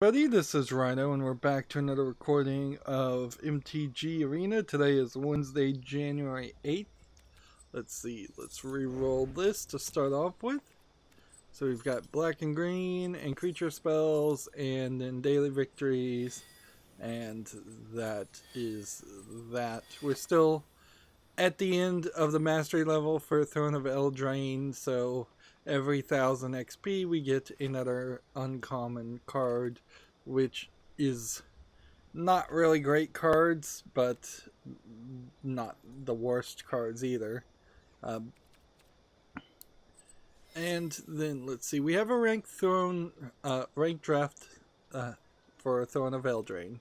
Buddy, this is Rydo, and we're back to another recording of MTG Arena. Today is Wednesday, January 8th. Let's see, let's re-roll this to start off with. So we've got black and green, and creature spells, and then daily victories, and that is that. We're still at the end of the mastery level for Throne of Eldraine, so every 1000 XP we get another uncommon card, which is not really great cards, but not the worst cards either. And then let's see, we have a ranked draft for Throne of Eldraine,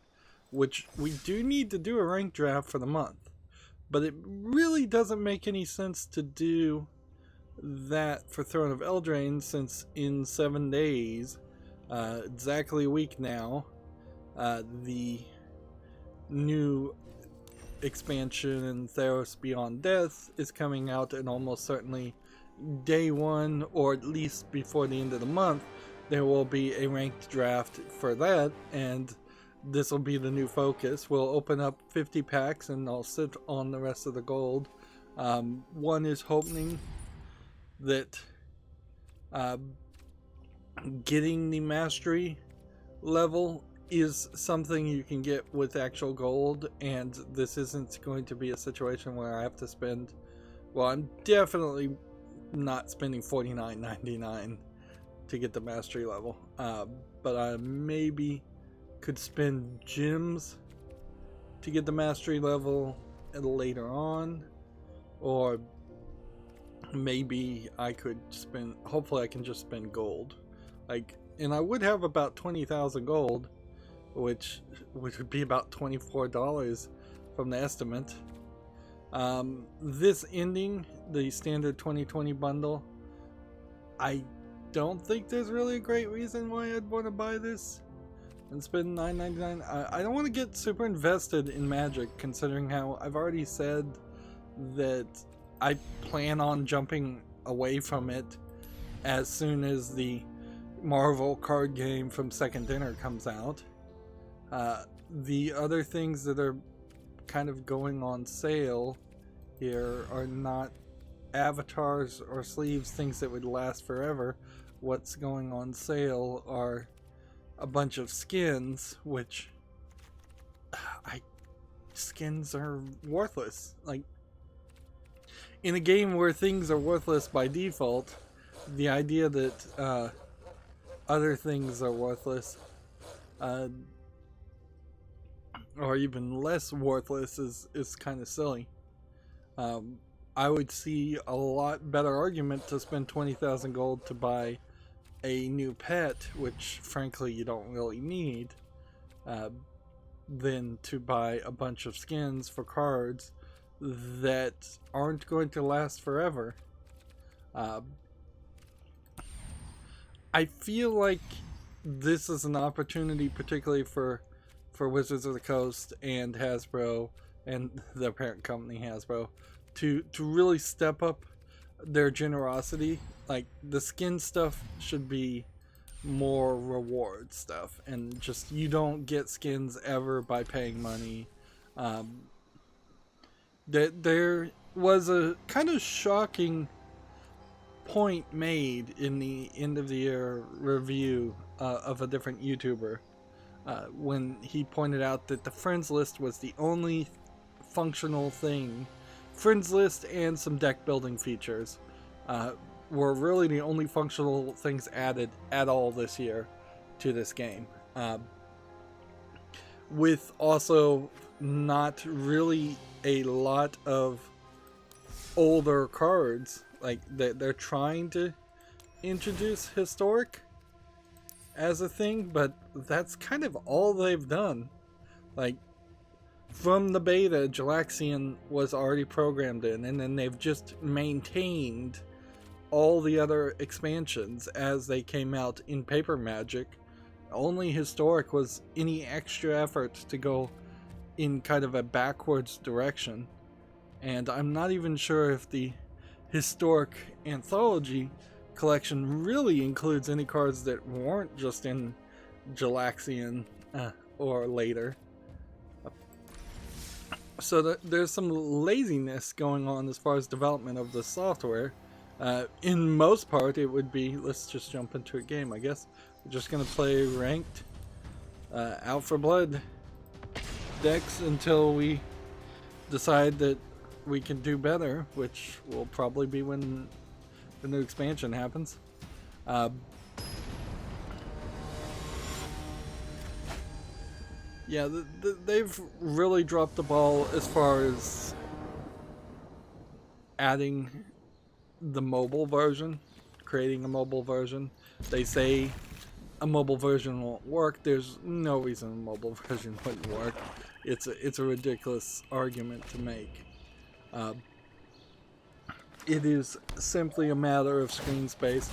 which we do need to do a ranked draft for the month. But it really doesn't make any sense to do that for Throne of Eldraine, since in 7 days, exactly a week now, the new expansion in Theros Beyond Death is coming out, and almost certainly day one, or at least before the end of the month, there will be a ranked draft for that, and this will be the new focus. We'll open up 50 packs and I'll sit on the rest of the gold. One is hoping that getting the mastery level is something you can get with actual gold, and this isn't going to be a situation where I have to spend, well, I'm definitely not spending $49.99 to get the mastery level, but I maybe could spend gems to get the mastery level later on, or maybe I could spend, hopefully I can just spend gold, and I would have about 20,000 gold, which would be about $24 from the estimate. This ending, the standard 2020 bundle, I don't think there's really a great reason why I'd want to buy this and spend $9.99. I don't want to get super invested in Magic, considering how I've already said that I plan on jumping away from it as soon as the Marvel card game from Second Dinner comes out. The other things that are kind of going on sale here are not avatars or sleeves, things that would last forever. What's going on sale are a bunch of skins, which skins are worthless. Like, in a game where things are worthless by default, the idea that other things are worthless, or even less worthless, is kind of silly. I would see a lot better argument to spend 20,000 gold to buy a new pet, which frankly you don't really need, than to buy a bunch of skins for cards that aren't going to last forever. I feel like this is an opportunity, particularly for Wizards of the Coast and Hasbro and their parent company Hasbro, to really step up their generosity. Like, the skin stuff should be more reward stuff, and just, you don't get skins ever by paying money. There was a kind of shocking point made in the end of the year review of a different YouTuber, when he pointed out that the friends list was the only functional thing. Friends list and some deck building features were really the only functional things added at all this year to this game, with also not really a lot of older cards. Like, they're trying to introduce historic as a thing, but that's kind of all they've done. Like, from the beta, Jalaxian was already programmed in, and then they've just maintained all the other expansions as they came out in paper Magic. Only historic was any extra effort to go in kind of a backwards direction, and I'm not even sure if the historic anthology collection really includes any cards that weren't just in Jalaxian or later. So there's some laziness going on as far as development of the software. In most part, it would be, let's just jump into a game, I guess. We're just going to play ranked Out for Blood decks until we decide that we can do better, which will probably be when the new expansion happens. Yeah, they've really dropped the ball as far as adding the mobile version, creating a mobile version. They say a mobile version won't work. There's no reason a mobile version wouldn't work. It's a ridiculous argument to make. It is simply a matter of screen space.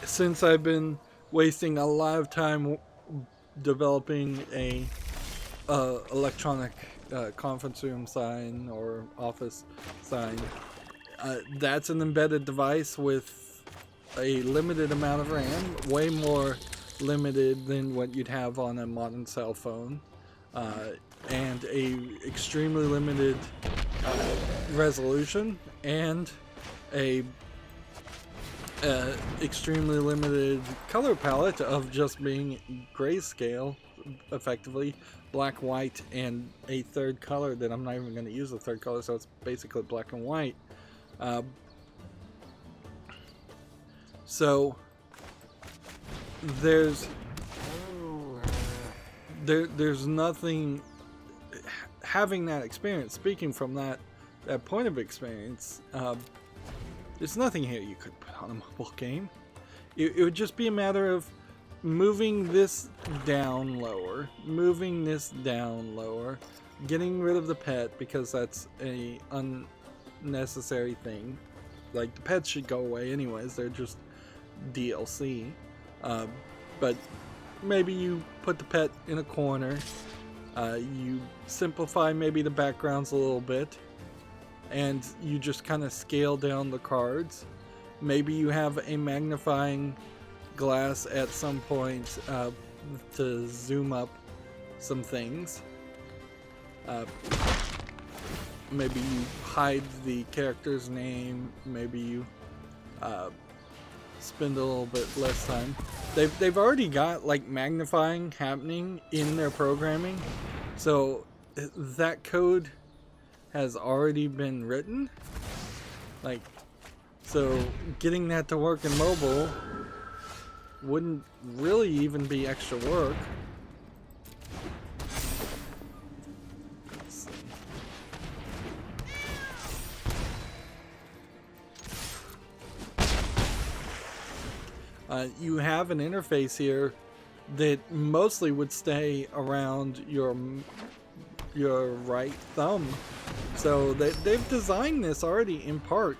Since I've been wasting a lot of time developing a electronic conference room sign or office sign, that's an embedded device with a limited amount of RAM, way more limited than what you'd have on a modern cell phone, and a extremely limited resolution, and a extremely limited color palette of just being grayscale, effectively black, white, and a third color that I'm not even going to use the third color, so it's basically black and white. So there's nothing having that experience. Speaking from that point of experience, there's nothing here you could put on a mobile game. It would just be a matter of moving this down lower, moving this down lower, getting rid of the pet because that's a unnecessary thing. Like, the pets should go away anyways, they're just DLC. But maybe you put the pet in a corner, you simplify maybe the backgrounds a little bit, and you just kind of scale down the cards. Maybe you have a magnifying glass at some point to zoom up some things. Maybe you hide the character's name. Maybe you spend a little bit less time. They've already got like magnifying happening in their programming, so that code has already been written. Like, so getting that to work in mobile wouldn't really even be extra work. You have an interface here that mostly would stay around your right thumb. So they've designed this already in part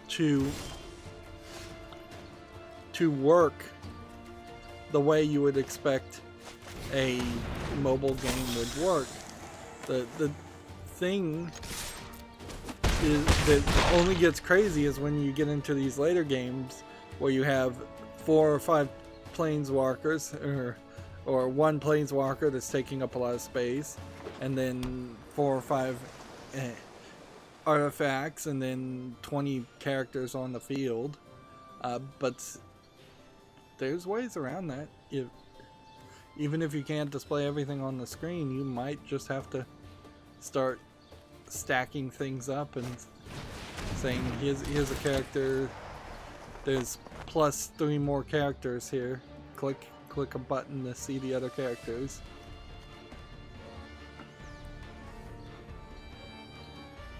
to work the way you would expect a mobile game would work. The thing is that only gets crazy is when you get into these later games where you have 4 or 5 planeswalkers, or one planeswalker that's taking up a lot of space, and then 4 or 5 artifacts, and then 20 characters on the field. But there's ways around that. Even if you can't display everything on the screen, you might just have to start stacking things up and saying, here's a character, there's plus 3 more characters here, click a button to see the other characters.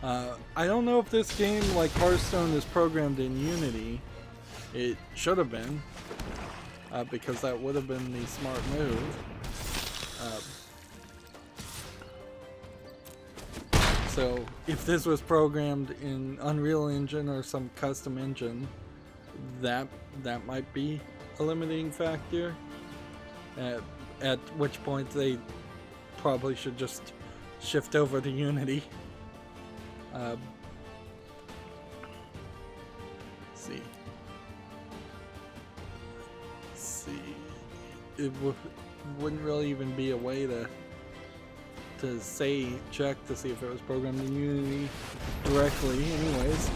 I don't know if this game, like Hearthstone, is programmed in Unity. It should have been, because that would have been the smart move. So if this was programmed in Unreal Engine or some custom engine, that might be a limiting factor. At which point they probably should just shift over to Unity. Let's see. wouldn't really even be a way to check to see if it was programmed in Unity directly anyways.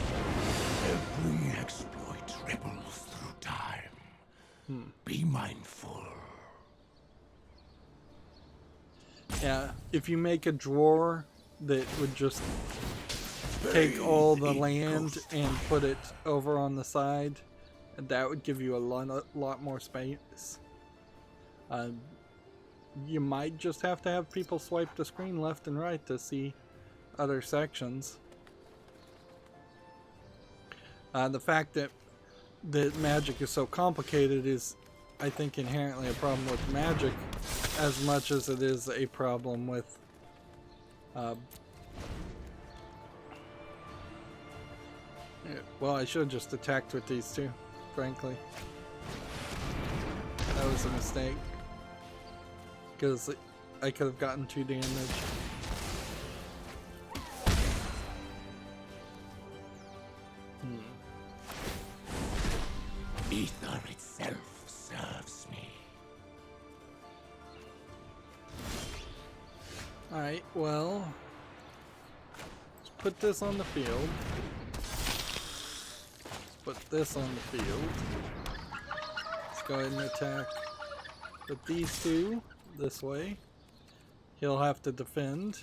Every exploit ripples through time. Be mindful. Yeah, if you make a drawer that would just take all the land and put it over on the side, that would give you a lot more space. You might just have to have people swipe the screen left and right to see other sections. The fact that magic is so complicated is, I think, inherently a problem with magic as much as it is a problem with well, I should have just attacked with these two, frankly. That was a mistake. Because I could have gotten 2 damage. Ether itself serves me. Alright, well, let's put this on the field. Put this on the field. Let's go ahead and attack with these two this way. He'll have to defend.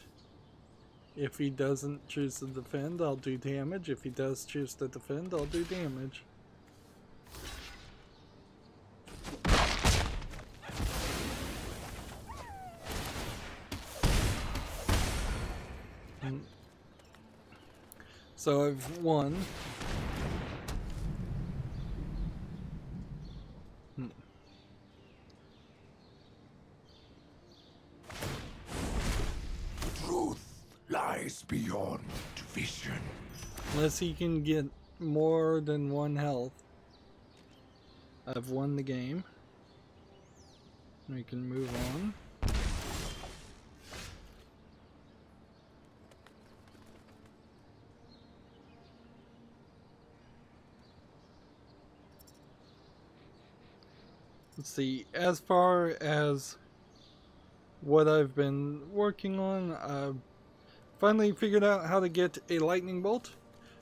If he doesn't choose to defend, I'll do damage. If he does choose to defend, I'll do damage. So I've won. Lies beyond vision. Unless he can get more than 1 health, I've won the game. We can move on. Let's see, as far as what I've been working on, I've finally figured out how to get a lightning bolt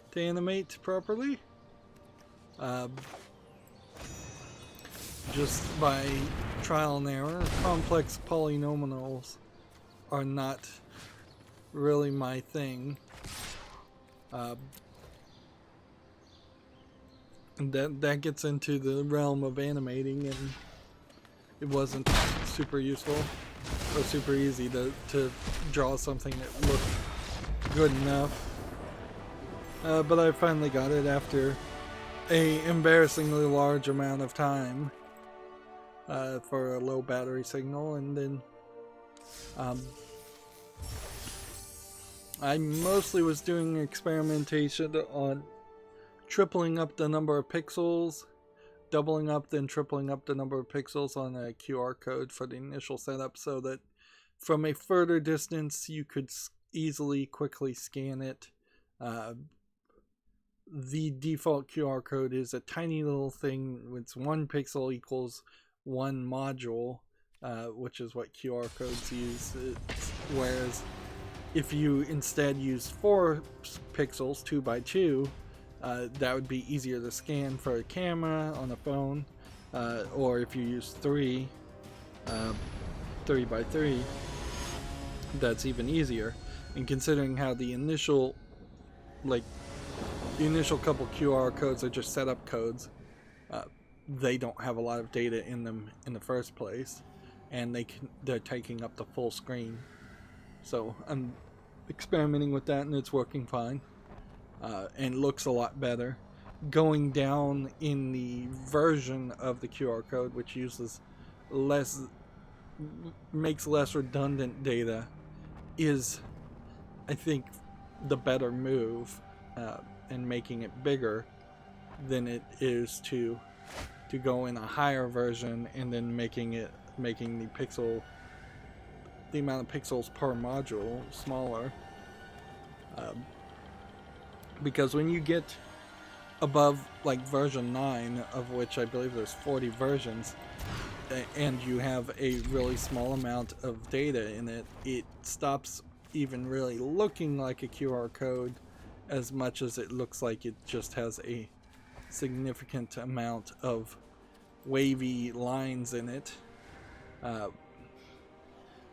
to animate properly. Just by trial and error. Complex polynomials are not really my thing. That gets into the realm of animating, and it wasn't super useful or super easy to draw something that looked good enough. But I finally got it after a embarrassingly large amount of time for a low battery signal, and then I mostly was doing experimentation on tripling up the number of pixels, doubling up, then tripling up the number of pixels on a QR code for the initial setup, so that from a further distance you could easily, quickly scan it. The default QR code is a tiny little thing. It's 1 pixel equals 1 module, which is what QR codes use. Whereas if you instead use 4 pixels, 2 by 2, that would be easier to scan for a camera on a phone, or if you use 3 by 3, that's even easier. And considering how the initial couple QR codes are just setup codes, they don't have a lot of data in them in the first place, and they're taking up the full screen. So I'm experimenting with that, and it's working fine. And looks a lot better. Going down in the version of the QR code, which makes less redundant data, is, I think, the better move, and making it bigger than it is to go in a higher version and then making the amount of pixels per module smaller. Because when you get above like version 9, of which I believe there's 40 versions, and you have a really small amount of data in it, it stops even really looking like a QR code as much as it looks like it just has a significant amount of wavy lines in it,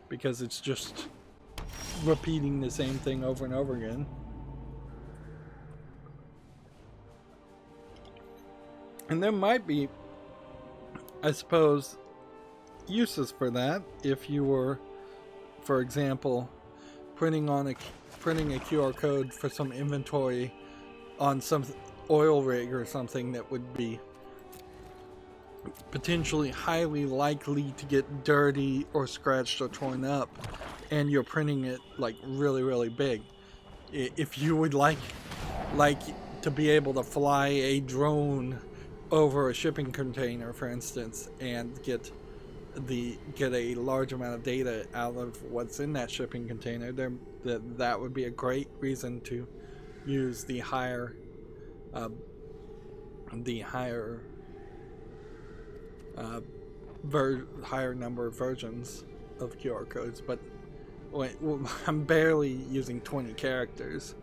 because it's just repeating the same thing over and over again. And there might be, I suppose, uses for that if you were, for example, printing a QR code for some inventory on some oil rig or something that would be potentially highly likely to get dirty or scratched or torn up, and you're printing it like really big. If you would like to be able to fly a drone over a shipping container, for instance, and get a large amount of data out of what's in that shipping container, that would be a great reason to use the higher number of versions of QR codes. But I'm barely using 20 characters,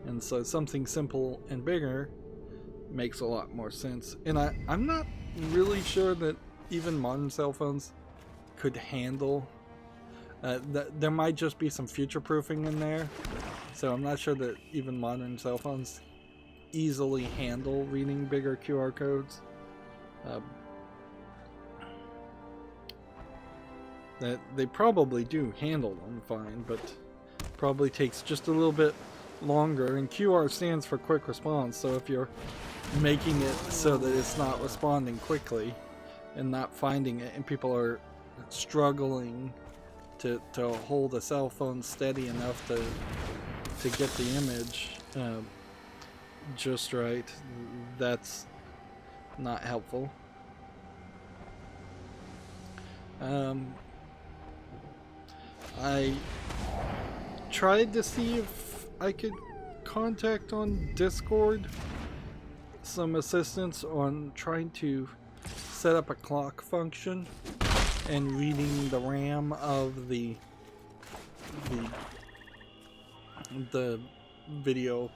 and so something simple and bigger makes a lot more sense. And I'm not really sure that even modern cell phones could handle there might just be some future proofing in there, so I'm not sure that even modern cell phones easily handle reading bigger QR codes. That they probably do handle them fine, but probably takes just a little bit longer. And QR stands for quick response, so if you're making it so that it's not responding quickly and not finding it, and people are struggling to hold a cell phone steady enough to get the image just right, that's not helpful. I tried to see if I could contact on Discord some assistance on trying to set up a clock function and reading the RAM of the video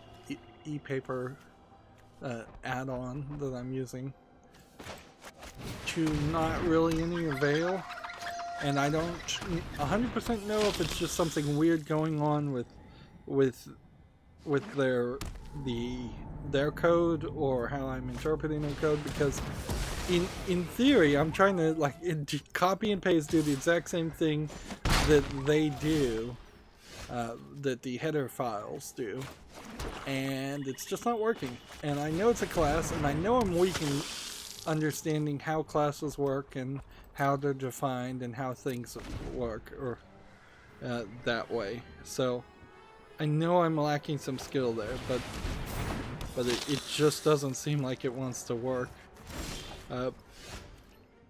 e-paper add-on that I'm using, to not really any avail. And I don't 100% know if it's just something weird going on with their code, or how I'm interpreting their code, because in theory I'm trying to copy and paste, do the exact same thing that they do, that the header files do, and it's just not working. And I know it's a class, and I know I'm weak in understanding how classes work and how they're defined and how things work, or that way. So I know I'm lacking some skill there, but it just doesn't seem like it wants to work.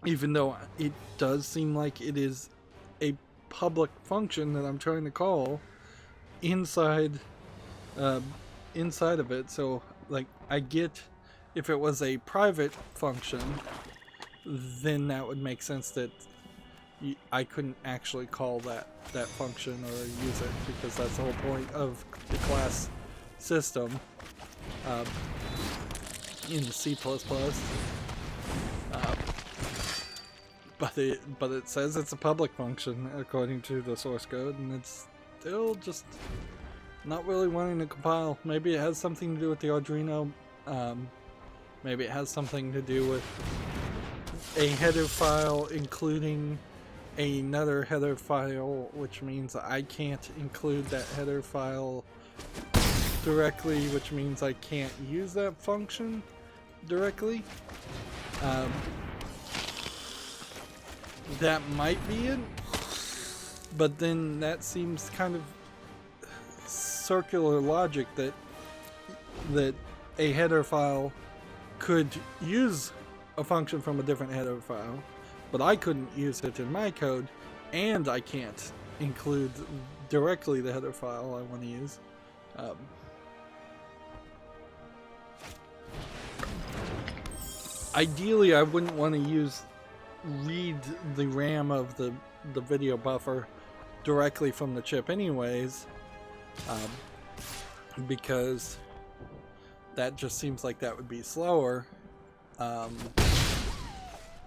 Even though it does seem like it is a public function that I'm trying to call inside of it. So I get, if it was a private function, then that would make sense that I couldn't actually call that function or use it, because that's the whole point of the class system in C++. But it says it's a public function according to the source code, and it's still just not really wanting to compile. Maybe it has something to do with the Arduino. Maybe it has something to do with a header file including another header file, which means I can't include that header file directly, which means I can't use that function directly. That might be it, but then that seems kind of circular logic that a header file could use a function from a different header file, but I couldn't use it in my code, and I can't include directly the header file I want to use. Ideally, I wouldn't want to use read the RAM of the video buffer directly from the chip anyways, because that just seems like that would be slower.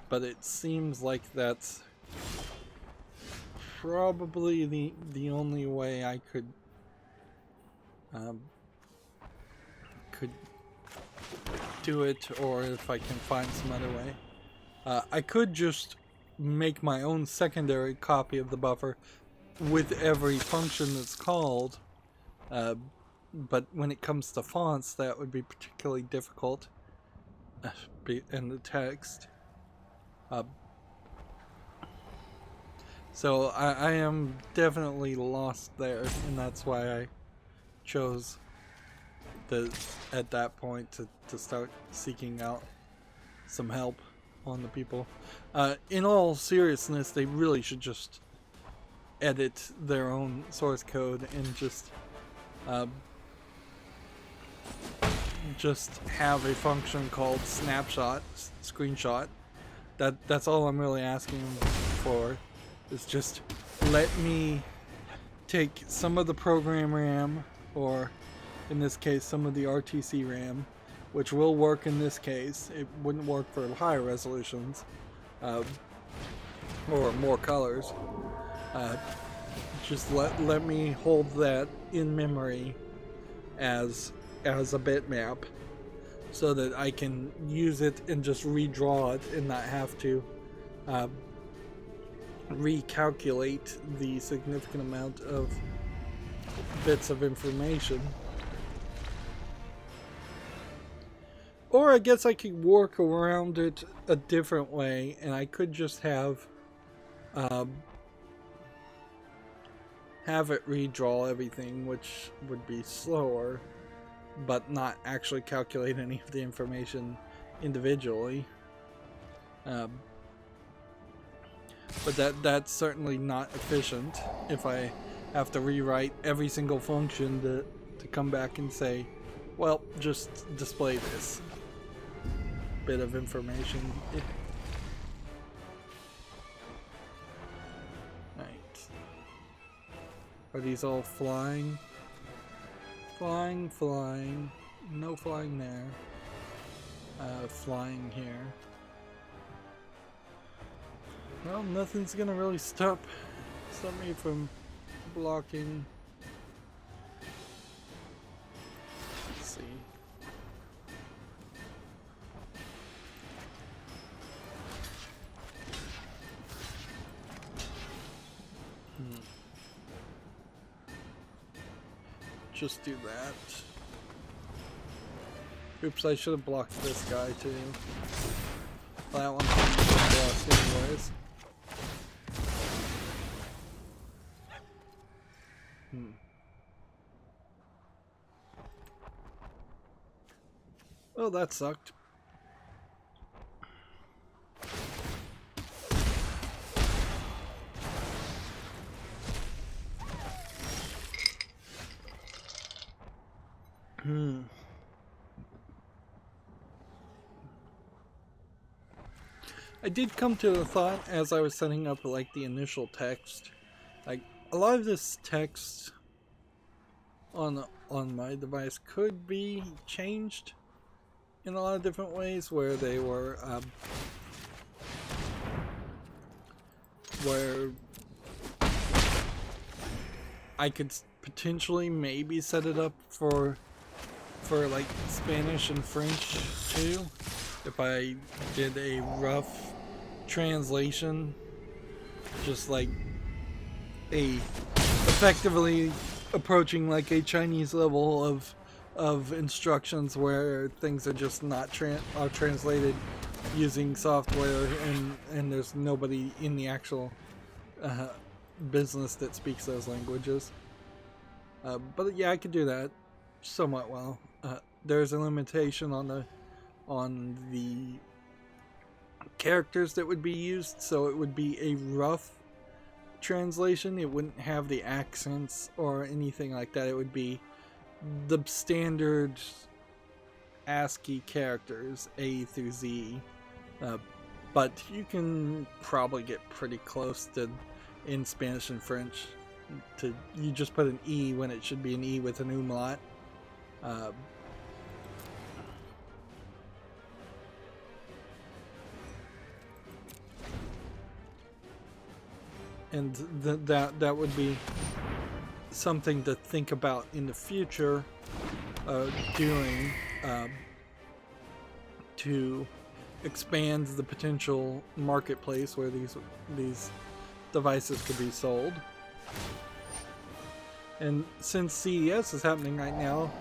But it seems like that's probably the only way I could do it, or if I can find some other way. I could just make my own secondary copy of the buffer with every function that's called, but when it comes to fonts, that would be particularly difficult in the text. So I am definitely lost there, and that's why I chose at that point to start seeking out some help on the people. In all seriousness, they really should just edit their own source code and just have a function called screenshot. That's all I'm really asking for, is just let me take some of the program RAM, or in this case some of the RTC RAM, which will work in this case. It wouldn't work for higher resolutions or more colors. Just let me hold that in memory as a bitmap, so that I can use it and just redraw it and not have to recalculate the significant amount of bits of information. Or I guess I could work around it a different way, and I could just have it redraw everything, which would be slower, but not actually calculate any of the information individually. But that's certainly not efficient if I have to rewrite every single function to come back and say, well, just display this bit of information. Right. Are these all flying? Flying. No flying there. Flying here. Well, nothing's gonna really stop me from blocking. Let's see. Just do that. Oops, I should have blocked this guy too. That one can be blocked anyways. Oh, that sucked. I did come to the thought as I was setting up like the initial text, like a lot of this text on my device could be changed in a lot of different ways, where they were where I could potentially maybe set it up for like Spanish and French too, if I did a rough translation, just like effectively approaching like a Chinese level of instructions, where things are just not translated using software, and there's nobody in the actual business that speaks those languages. But yeah, I could do that somewhat well. There's a limitation on the characters that would be used, so it would be a rough translation. It wouldn't have the accents or anything like that. It would be the standard ASCII characters, A through Z, but you can probably get pretty close to in Spanish and French. You just put an E when it should be an E with an umlaut. And that would be something to think about in the future, doing to expand the potential marketplace where these devices could be sold. And since CES is happening right now,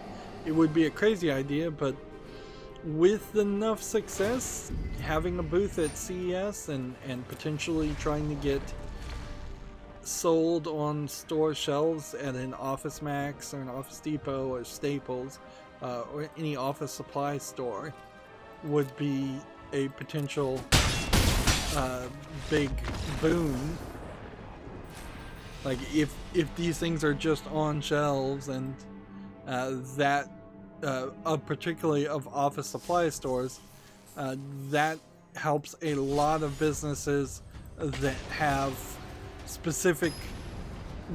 it would be a crazy idea, but with enough success, having a booth at CES and potentially trying to get sold on store shelves at an Office Max or an Office Depot or Staples or any office supply store would be a potential big boon. Like if these things are just on shelves and particularly of office supply stores, that helps a lot of businesses that have specific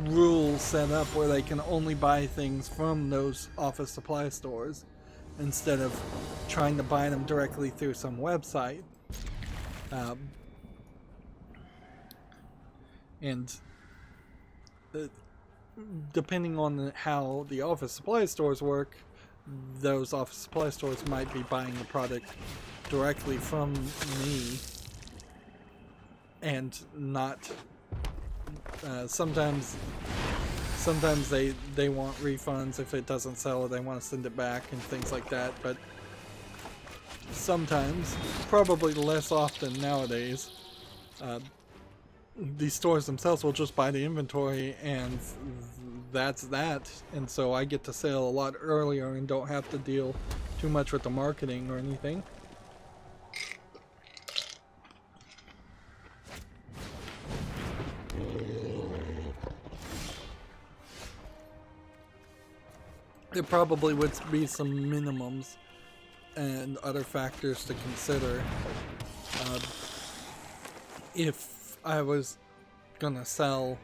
rules set up where they can only buy things from those office supply stores instead of trying to buy them directly through some website. Depending on how the office supply stores work, those office supply stores might be buying the product directly from me and not sometimes they want refunds if it doesn't sell or they want to send it back and things like that, but sometimes, probably less often nowadays, these stores themselves will just buy the inventory and that's that, and so I get to sell a lot earlier and don't have to deal too much with the marketing or anything. There probably would be some minimums and other factors to consider if I was gonna sell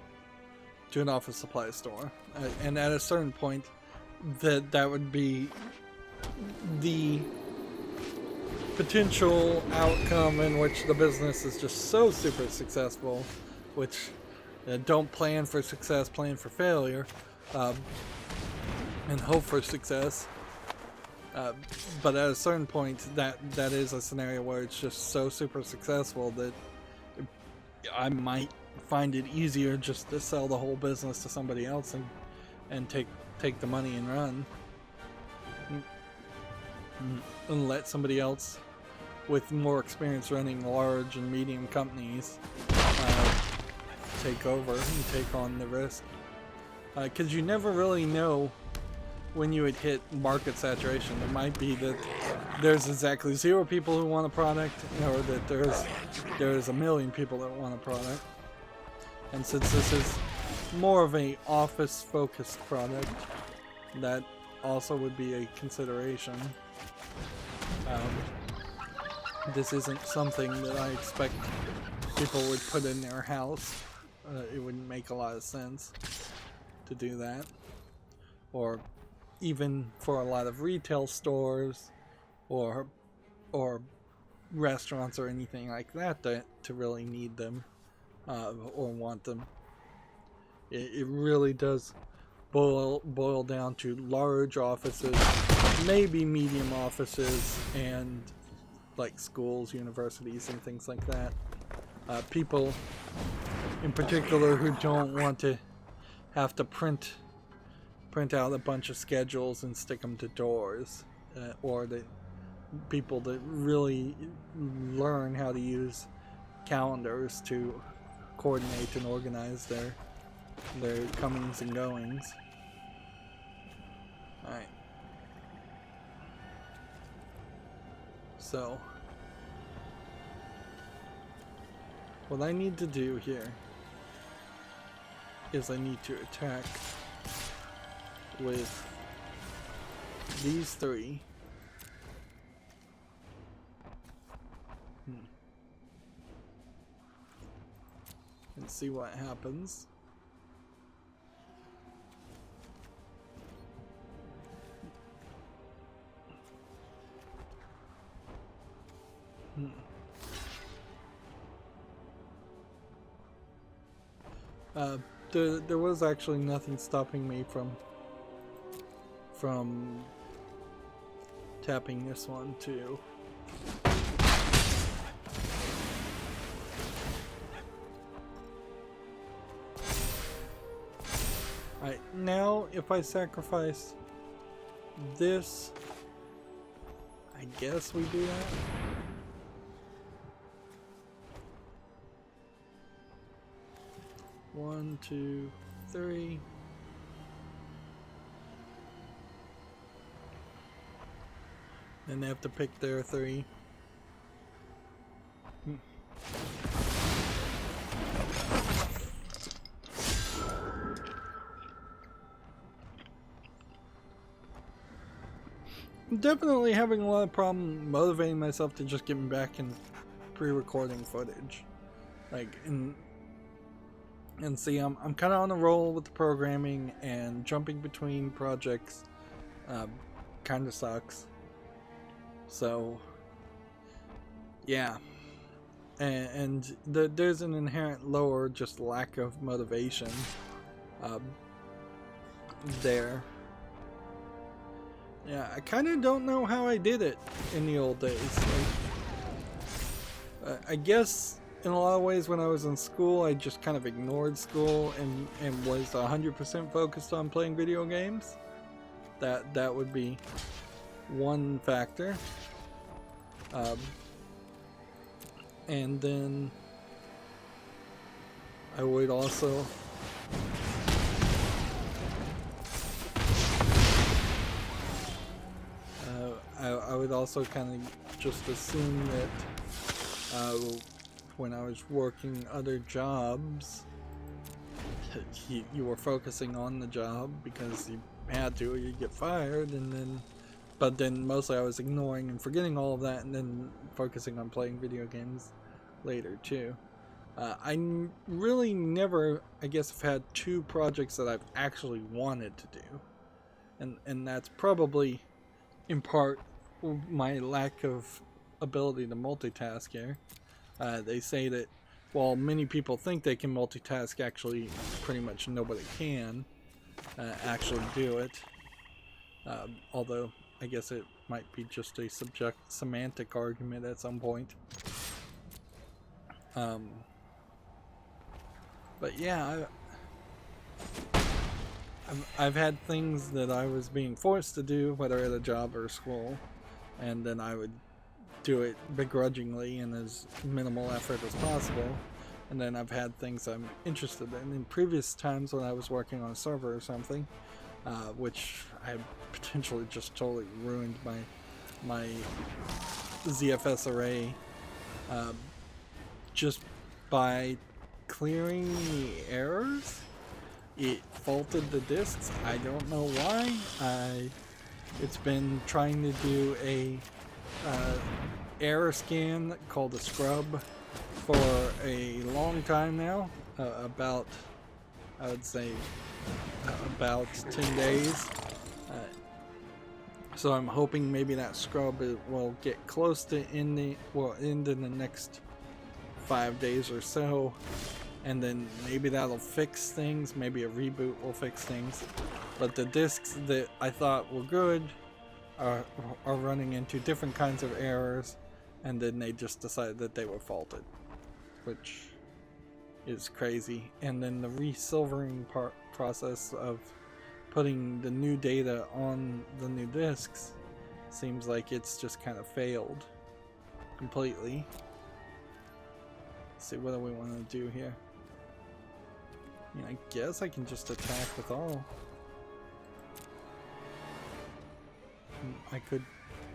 to an office supply store, and at a certain point that would be the potential outcome in which the business is just so super successful, which don't plan for success, plan for failure, and hope for success. But at a certain point, that is a scenario where it's just so super successful that I might find it easier just to sell the whole business to somebody else and take the money and run, and let somebody else with more experience running large and medium companies take over and take on the risk, because you never really know when you would hit market saturation. It might be that there's exactly 0 people who want a product, or that there's a million people that want a product. And since this is more of a office focused product, that also would be a consideration. This isn't something that I expect people would put in their house. It wouldn't make a lot of sense to do that. Or even for a lot of retail stores or restaurants or anything like that to really need them or want them. It really does boil down to large offices, maybe medium offices, and like schools, universities, and things like that. People in particular who don't want to have to print out a bunch of schedules and stick them to doors, or the people that really learn how to use calendars to coordinate and organize their comings and goings. Alright. So, what I need to do here is I need to attack with these 3. and see what happens. There was actually nothing stopping me from tapping this one too. Alright, now if I sacrifice this, I guess we do that. One, two, three. And they have to pick their three. I'm definitely having a lot of problem motivating myself to just getting back in pre-recording footage. Like, and see, I'm kind of on a roll with the programming, and jumping between projects kind of sucks. So, yeah. And there's an inherent lower just lack of motivation there. Yeah, I kind of don't know how I did it in the old days. Like, I guess in a lot of ways when I was in school, I just kind of ignored school and was 100% focused on playing video games. That would be one factor. And then I would also I would also kind of just assume that when I was working other jobs, you were focusing on the job because you had to or you'd get fired, but then mostly I was ignoring and forgetting all of that and then focusing on playing video games later too. I really never, I guess, have had two projects that I've actually wanted to do, and that's probably in part my lack of ability to multitask here. They say that while many people think they can multitask, actually pretty much nobody can actually do it. Although I guess it might be just a semantic argument at some point. But yeah, I've had things that I was being forced to do, whether at a job or school, and then I would do it begrudgingly and as minimal effort as possible. And then I've had things I'm interested in previous times when I was working on a server or something, which I potentially just totally ruined my ZFS array just by clearing the errors. It faulted the disks. I don't know why. It's been trying to do a error scan called a scrub for a long time now, about, I would say, about 10 days. So I'm hoping maybe that scrub will get close to end in the next 5 days or so, and then maybe that'll fix things. Maybe a reboot will fix things. But the disks that I thought were good are running into different kinds of errors, and then they just decided that they were faulted, which is crazy. And then the resilvering process of putting the new data on the new disks seems like it's just kind of failed completely. Let's see, what do we want to do here? I mean, I guess I can just attack with all. I could,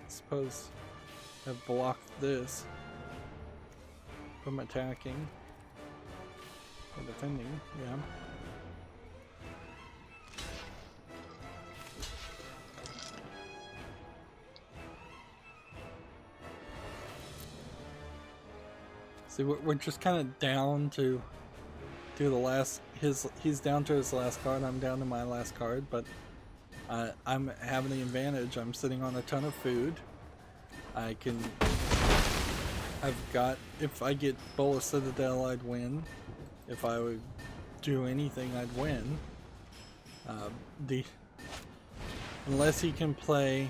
suppose, have blocked this from attacking or defending, yeah. See, we're just kind of down to do the last. He's down to his last card. I'm down to my last card, but I'm having the advantage. I'm sitting on a ton of food. I've got. If I get Bowl of Citadel, I'd win. If I would do anything, I'd win. Unless he can play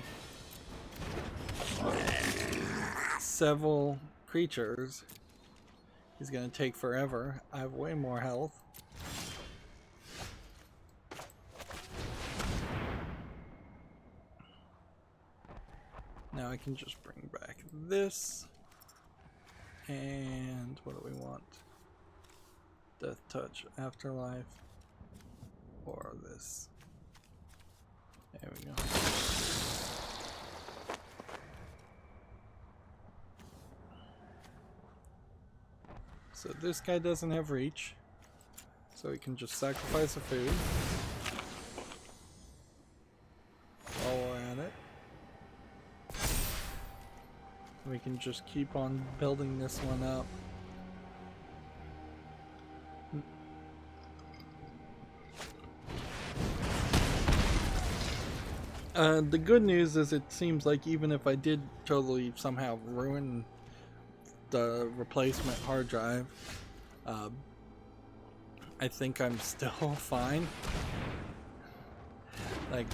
several creatures, he's gonna take forever. I have way more health. Now I can just bring back this. And what do we want? Death Touch, Afterlife, or this. There we go. So this guy doesn't have reach, so he can just sacrifice a food. While we're at it, we can just keep on building this one up. The good news is it seems like even if I did totally somehow ruin the replacement hard drive, I think I'm still fine. Like,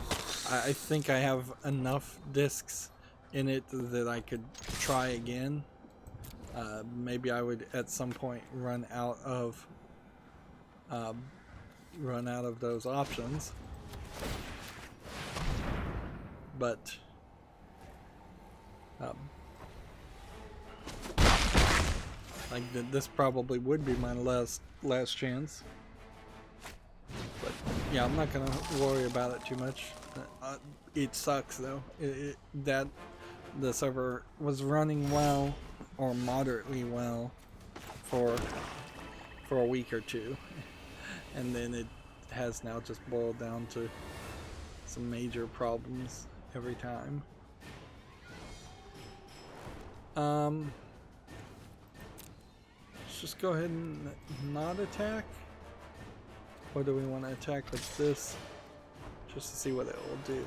I think I have enough disks in it that I could try again. Maybe I would at some point run out of those options. But like this probably would be my last chance. But yeah, I'm not gonna worry about it too much. It sucks though. That the server was running well or moderately well for a week or two, and then it has now just boiled down to some major problems every time. Let's just go ahead and not attack. Or do we want to attack with this just to see what it will do?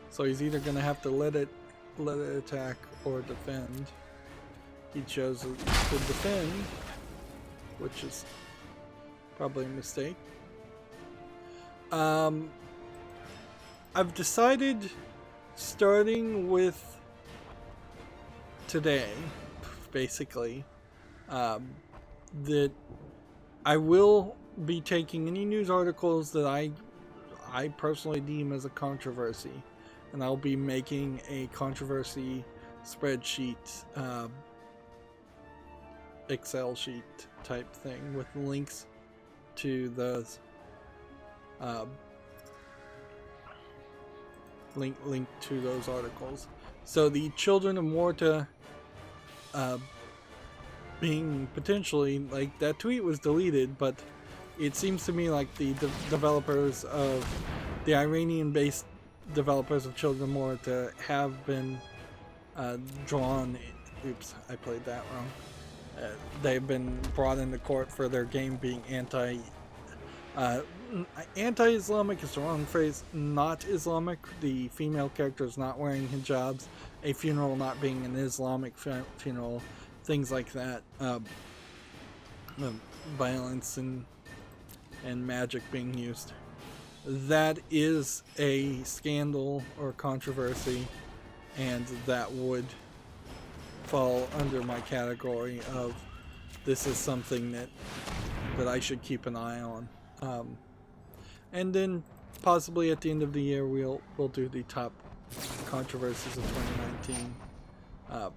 So he's either gonna have to let it attack or defend. He chose to defend, which is probably a mistake. I've decided, starting with today, basically, that I will be taking any news articles that I personally deem as a controversy, and I'll be making a controversy spreadsheet, Excel sheet type thing with links to those, link to those articles. So the Children of Morta being potentially, like, that tweet was deleted, but it seems to me like the developers of the Iranian-based developers of Children of Morta have been drawn. Oops, I played that wrong. They've been brought into court for their game being anti-Islamic is the wrong phrase. Not Islamic. The female character is not wearing hijabs. A funeral not being an Islamic funeral. Things like that. Violence and magic being used. That is a scandal or controversy, and that would fall under my category of this is something that I should keep an eye on. And then possibly at the end of the year we'll do the top controversies of 2019.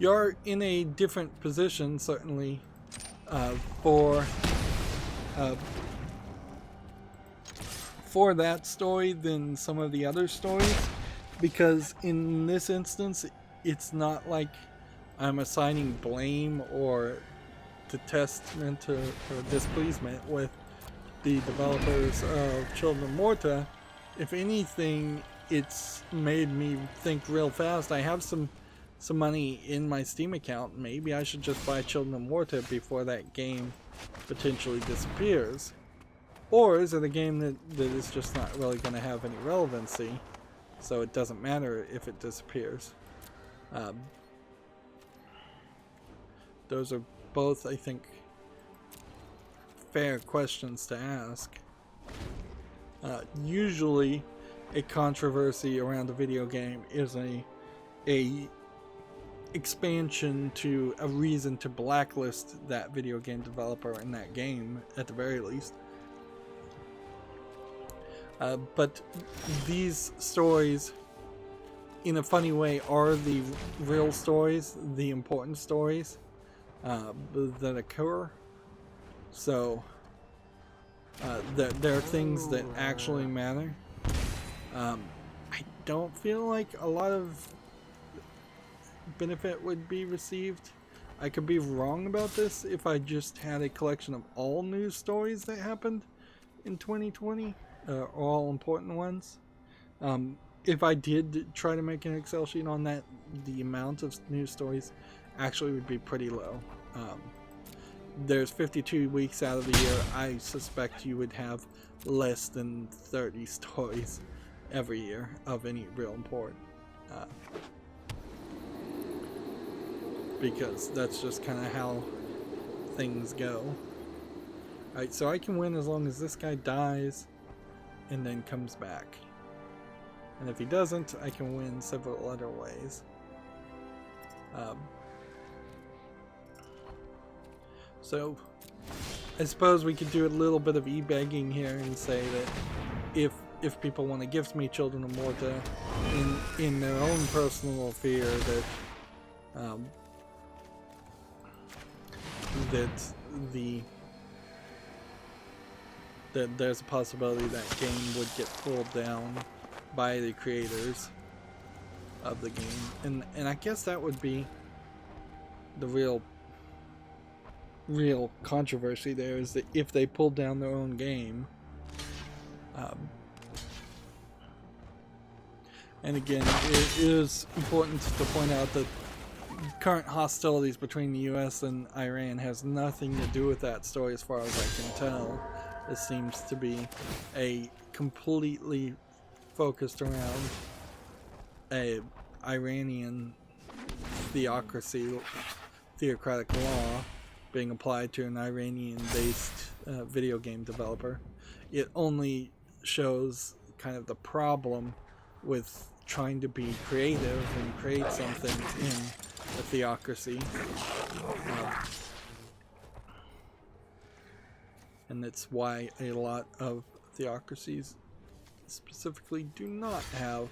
You're in a different position certainly for that story than some of the other stories, because in this instance it's not like I'm assigning blame or detestment or displeasement with the developers of Children of Morta. If anything, it's made me think real fast. I have some money in my Steam account. Maybe I should just buy Children of Morta before that game potentially disappears. Or is it a game that is just not really going to have any relevancy, so it doesn't matter if it disappears? Those are both, I think, fair questions to ask. Usually, a controversy around a video game is a expansion to a reason to blacklist that video game developer in that game, at the very least. But these stories, in a funny way, are the real stories, the important stories that occur. So there are things that actually matter. I don't feel like a lot of benefit would be received. I could be wrong about this if I just had a collection of all news stories that happened in 2020, all important ones. If I did try to make an Excel sheet on that, the amount of news stories actually would be pretty low. There's 52 weeks out of the year. I suspect you would have less than 30 stories every year of any real import. Because that's just kind of how things go. Alright, so I can win as long as this guy dies and then comes back. And if he doesn't, I can win several other ways. So I suppose we could do a little bit of e-begging here and say that if people want to gift me Children of Morta in their own personal fear that that there's a possibility that game would get pulled down by the creators of the game, and I guess that would be the real controversy there, is that if they pulled down their own game, and again, it is important to point out that current hostilities between the US and Iran has nothing to do with that story as far as I can tell. It seems to be a completely focused around a Iranian theocratic law being applied to an Iranian-based video game developer. It only shows kind of the problem with trying to be creative and create something in a theocracy. And that's why a lot of theocracies specifically do not have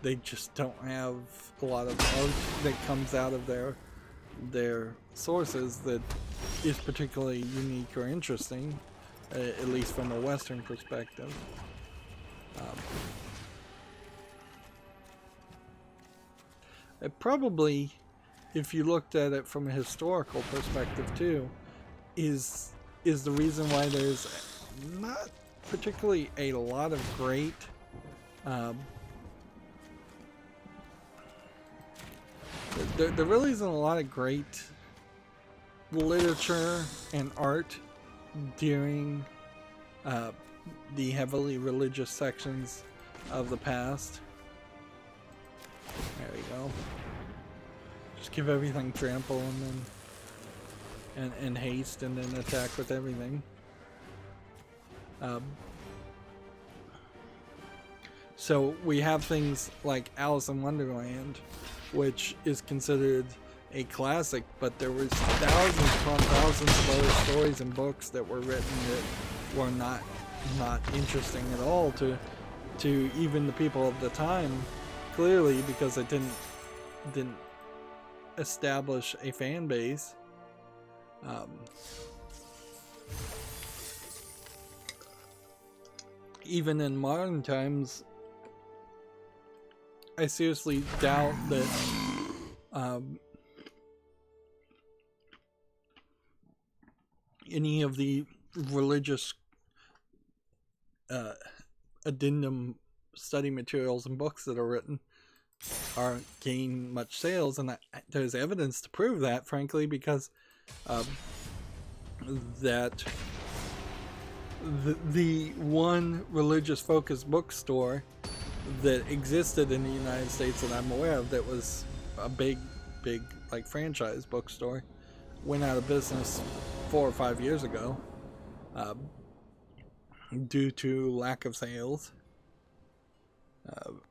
they just don't have a lot of art that comes out of their sources that is particularly unique or interesting, at least from a Western perspective. It probably, if you looked at it from a historical perspective too, is the reason why there's not particularly a lot of great there really isn't a lot of great literature and art during the heavily religious sections of the past. There we go. Just give everything trample and then and haste and then attack with everything. So we have things like Alice in Wonderland, which is considered a classic, but there was thousands upon thousands of other stories and books that were written that were not interesting at all to even the people of the time, clearly because it didn't establish a fan base. Even in modern times, I seriously doubt that any of the religious addendum study materials and books that are written aren't gaining much sales, and there's evidence to prove that, frankly, because that the one religious focused bookstore that existed in the United States that I'm aware of that was a big like franchise bookstore went out of business 4 or 5 years ago due to lack of sales.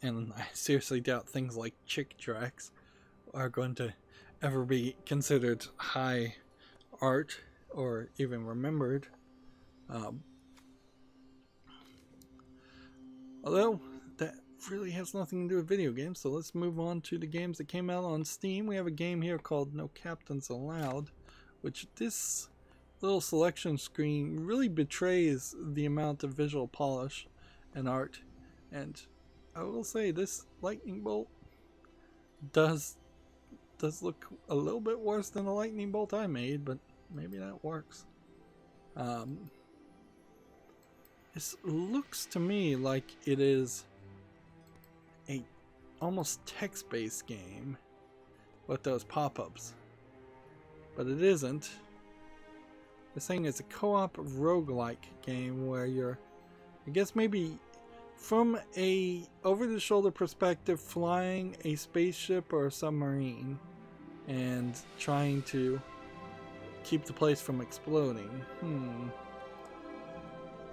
And I seriously doubt things like Chick Tracks are going to ever be considered high art or even remembered. Although that really has nothing to do with video games, so let's move on to the games that came out on Steam. We have a game here called No Captains Allowed, which this little selection screen really betrays the amount of visual polish and art. And I will say this lightning bolt does look a little bit worse than the lightning bolt I made, but maybe that works. This looks to me like it is a almost text-based game with those pop-ups, but it isn't. This thing is a co-op roguelike game where you're, I guess maybe from a over-the-shoulder perspective, flying a spaceship or a submarine and trying to keep the place from exploding.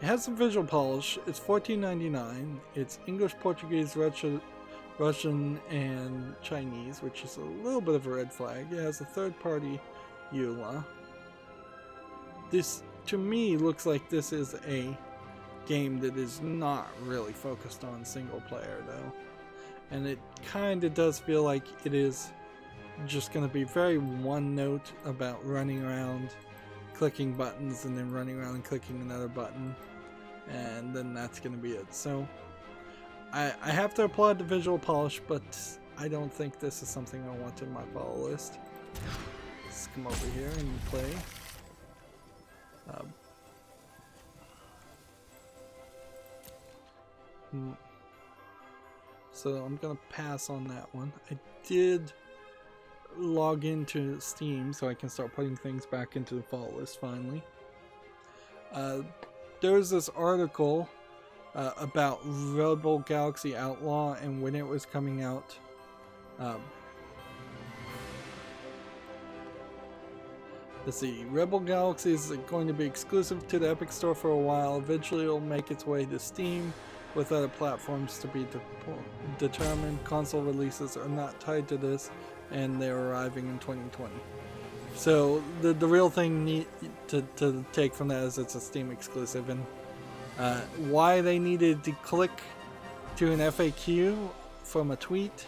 It has some visual polish. It's $14.99. It's English, Portuguese, Russian, and Chinese, which is a little bit of a red flag. It has a third-party EULA. This, to me, looks like this is a game that is not really focused on single player, though. And it kind of does feel like it is just going to be very one note about running around, clicking buttons, and then running around and clicking another button. And then that's going to be it. So I have to applaud the visual polish, but I don't think this is something I want in my follow list. Let's come over here and play. So I'm going to pass on that one. I did log into Steam so I can start putting things back into the follow list finally. There's this article about Rebel Galaxy Outlaw and when it was coming out. Let's see, Rebel Galaxy is going to be exclusive to the Epic Store for a while. Eventually it'll make its way to Steam with other platforms to be determined. Console releases are not tied to this, and they're arriving in 2020. So the real thing to take from that is it's a Steam exclusive, and why they needed to click to an FAQ from a tweet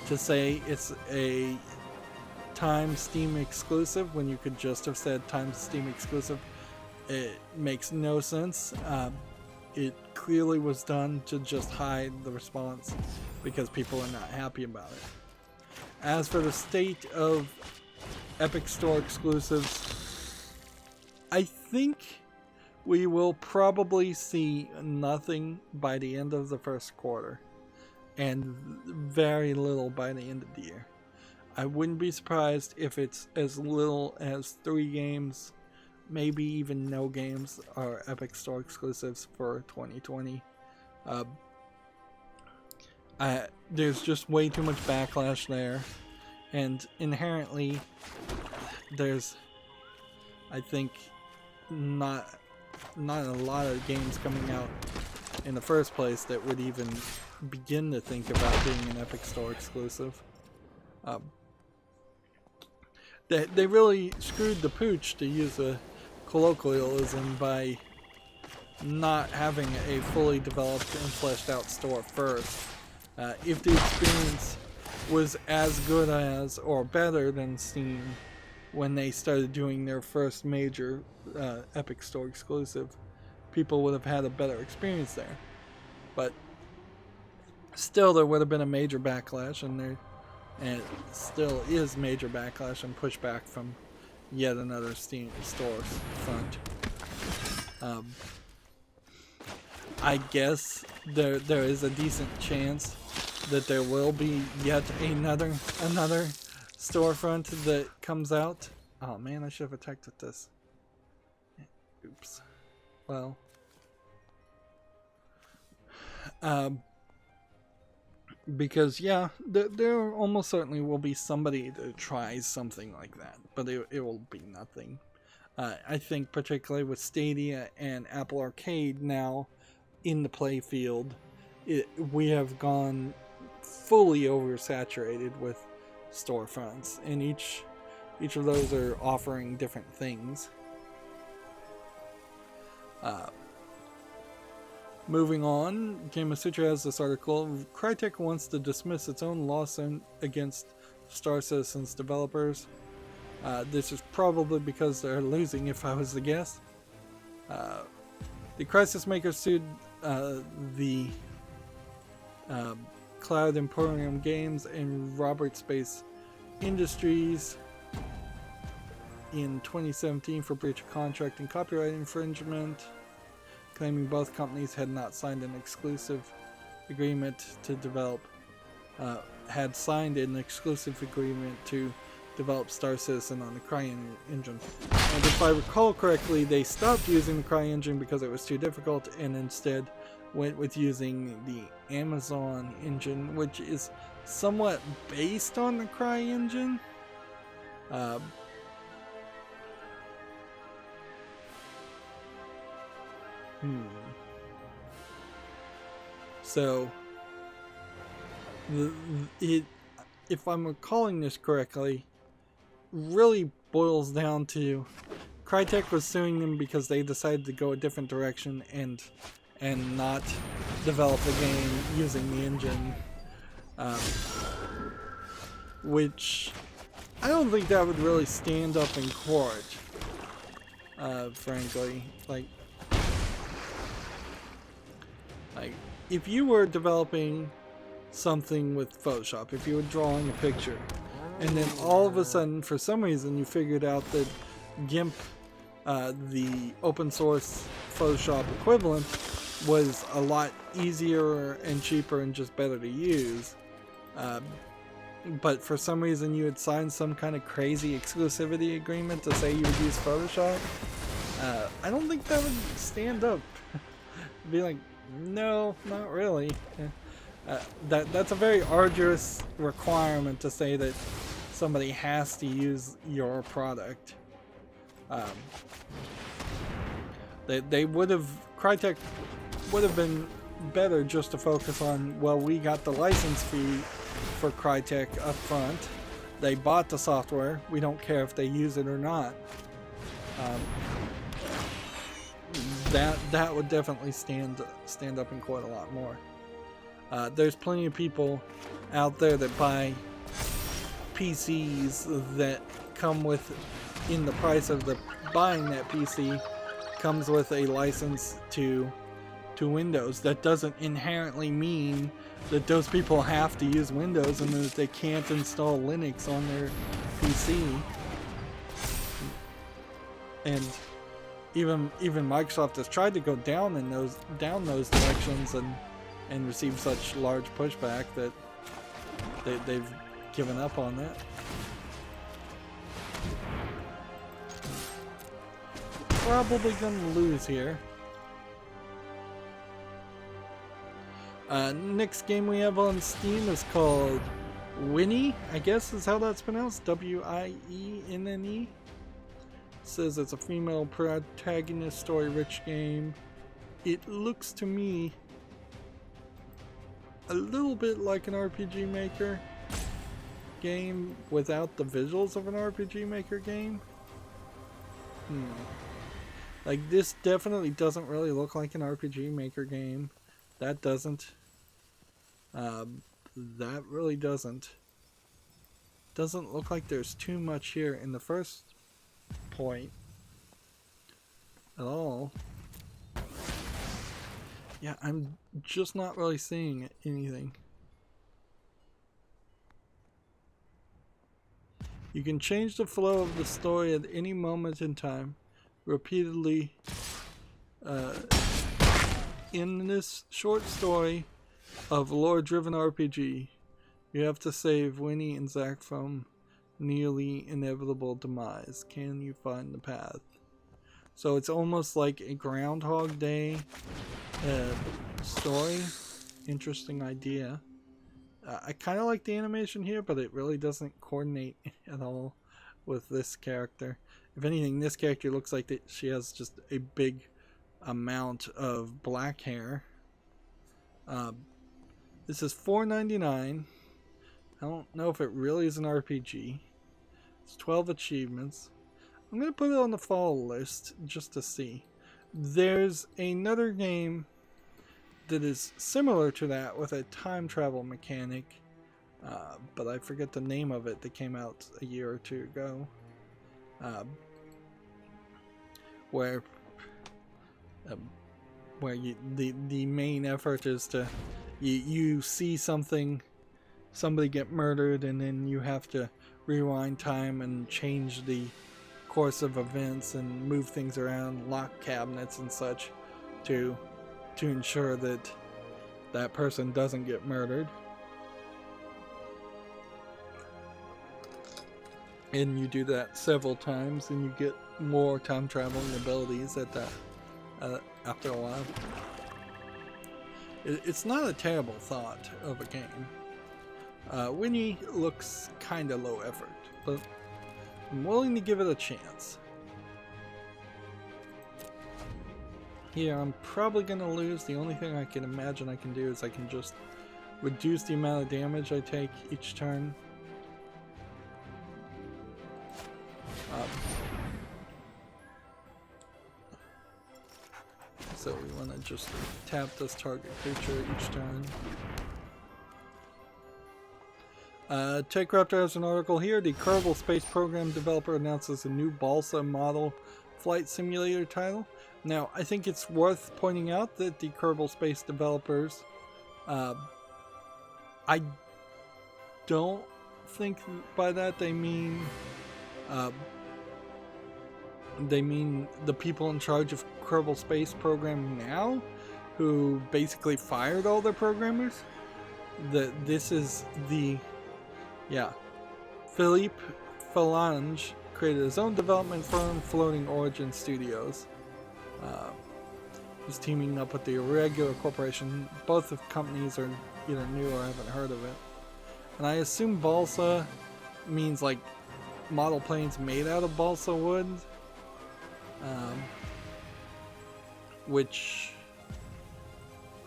to say it's a time Steam exclusive when you could just have said time Steam exclusive, it makes no sense. It clearly was done to just hide the response because people are not happy about it. As for the state of Epic Store exclusives, I think we will probably see nothing by the end of the first quarter and very little by the end of the year. I wouldn't be surprised if it's as little as 3 games, maybe even no games are Epic Store exclusives for 2020. There's just way too much backlash there, and inherently there's, I think, not a lot of games coming out in the first place that would even begin to think about being an Epic Store exclusive. They really screwed the pooch, to use a colloquialism, by not having a fully developed and fleshed out store first. If the experience was as good as or better than Steam when they started doing their first major Epic Store exclusive, people would have had a better experience there. But still, there would have been a major backlash, and it still is major backlash and pushback from yet another Steam store's front. I guess there is a decent chance that there will be yet another storefront that comes out. Oh man, I should have attacked with this. Oops. Well. Because yeah, there almost certainly will be somebody that tries something like that, but it will be nothing. I think particularly with Stadia and Apple Arcade now in the playfield, we have gone fully oversaturated with storefronts, and each of those are offering different things. Moving on, Game of Sutra has this article. Crytek wants to dismiss its own lawsuit against Star Citizen's developers. This is probably because they're losing, if I was to guess. The Crisis Maker sued the Cloud Emporium Games and Robert Space Industries in 2017 for breach of contract and copyright infringement, claiming both companies had not signed an exclusive agreement to develop, Star Citizen on the CryEngine. And if I recall correctly, they stopped using the CryEngine because it was too difficult and instead went with using the Amazon engine, which is somewhat based on the CryEngine. So, if I'm recalling this correctly, really boils down to Crytek was suing them because they decided to go a different direction and not develop a game using the engine, which I don't think that would really stand up in court, frankly. Like if you were developing something with Photoshop, if you were drawing a picture, and then all of a sudden, for some reason, you figured out that GIMP, the open source Photoshop equivalent, was a lot easier and cheaper and just better to use, but for some reason you had signed some kind of crazy exclusivity agreement to say you would use Photoshop, I don't think that would stand up. Be like, no, not really. That's a very arduous requirement to say that somebody has to use your product. They would have, Crytek would have been better just to focus on, well, we got the license fee for Crytek up front. They bought the software. We don't care if they use it or not. That would definitely stand up in court a lot more. There's plenty of people out there that buy PCs that come with, in the price of the buying that PC, comes with a license to Windows. That doesn't inherently mean that those people have to use Windows and that they can't install Linux on their PC. And even Microsoft has tried to go down those directions and received such large pushback that they've given up on that. Probably gonna lose here. Next game we have on Steam is called Winnie, I guess is how that's pronounced. W-I-E-N-N-E. Says it's a female protagonist story-rich game. It looks to me a little bit like an RPG Maker game without the visuals of an RPG Maker game. Like, this definitely doesn't really look like an RPG Maker game. That doesn't. That really doesn't. Doesn't look like there's too much here in the first point at all. Yeah, I'm just not really seeing anything. You can change the flow of the story at any moment in time, repeatedly in this short story of lore-driven RPG, you have to save Winnie and Zack from nearly inevitable demise. Can you find the path? So it's almost like a Groundhog Day story. Interesting idea. I kind of like the animation here, but it really doesn't coordinate at all with this character. If anything, this character looks like that she has just a big amount of black hair. This is $4.99. I don't know if it really is an RPG. It's 12 achievements. I'm going to put it on the follow list just to see. There's another game that is similar to that with a time travel mechanic, but I forget the name of it, that came out a year or two ago, where the main effort is to you see somebody get murdered, and then you have to rewind time and change the course of events and move things around, lock cabinets and such to ensure that that person doesn't get murdered. And you do that several times, and you get more time traveling abilities at that after a while. It's not a terrible thought of a game. Winnie looks kind of low effort, but I'm willing to give it a chance. Here, I'm probably going to lose. The only thing I can imagine I can do is I can just reduce the amount of damage I take each turn. So we want to just tap this target creature each turn. TechRaptor has an article here. The Kerbal Space Program developer announces a new Balsa model flight simulator title. Now, I think it's worth pointing out that the Kerbal Space developers, I don't think by that they mean the people in charge of Kerbal Space Program now, who basically fired all their programmers. This is Philippe Phalange created his own development firm, Floating Origin Studios. He's teaming up with the Irregular Corporation. Both of companies are either new or haven't heard of it. And I assume balsa means like model planes made out of balsa wood. Which,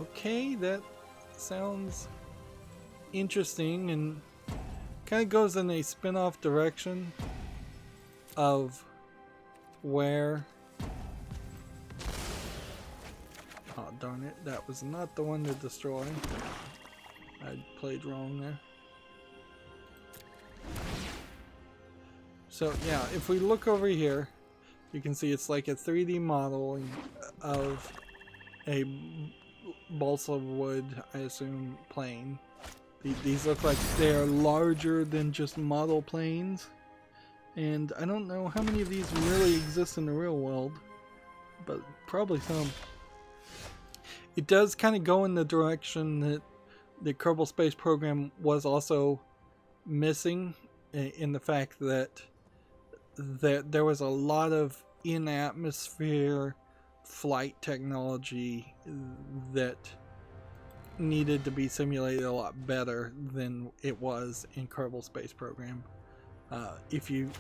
okay, that sounds interesting and kind of goes in a spin-off direction of where... Oh, darn it, that was not the one to destroy. I played wrong there. So yeah, if we look over here, you can see it's like a 3D modeling of a balsa wood, I assume, plane. These look like they're larger than just model planes. And I don't know how many of these really exist in the real world, but probably some. It does kind of go in the direction that the Kerbal Space Program was also missing, in the fact that there was a lot of in-atmosphere flight technology that needed to be simulated a lot better than it was in Kerbal Space Program. If you,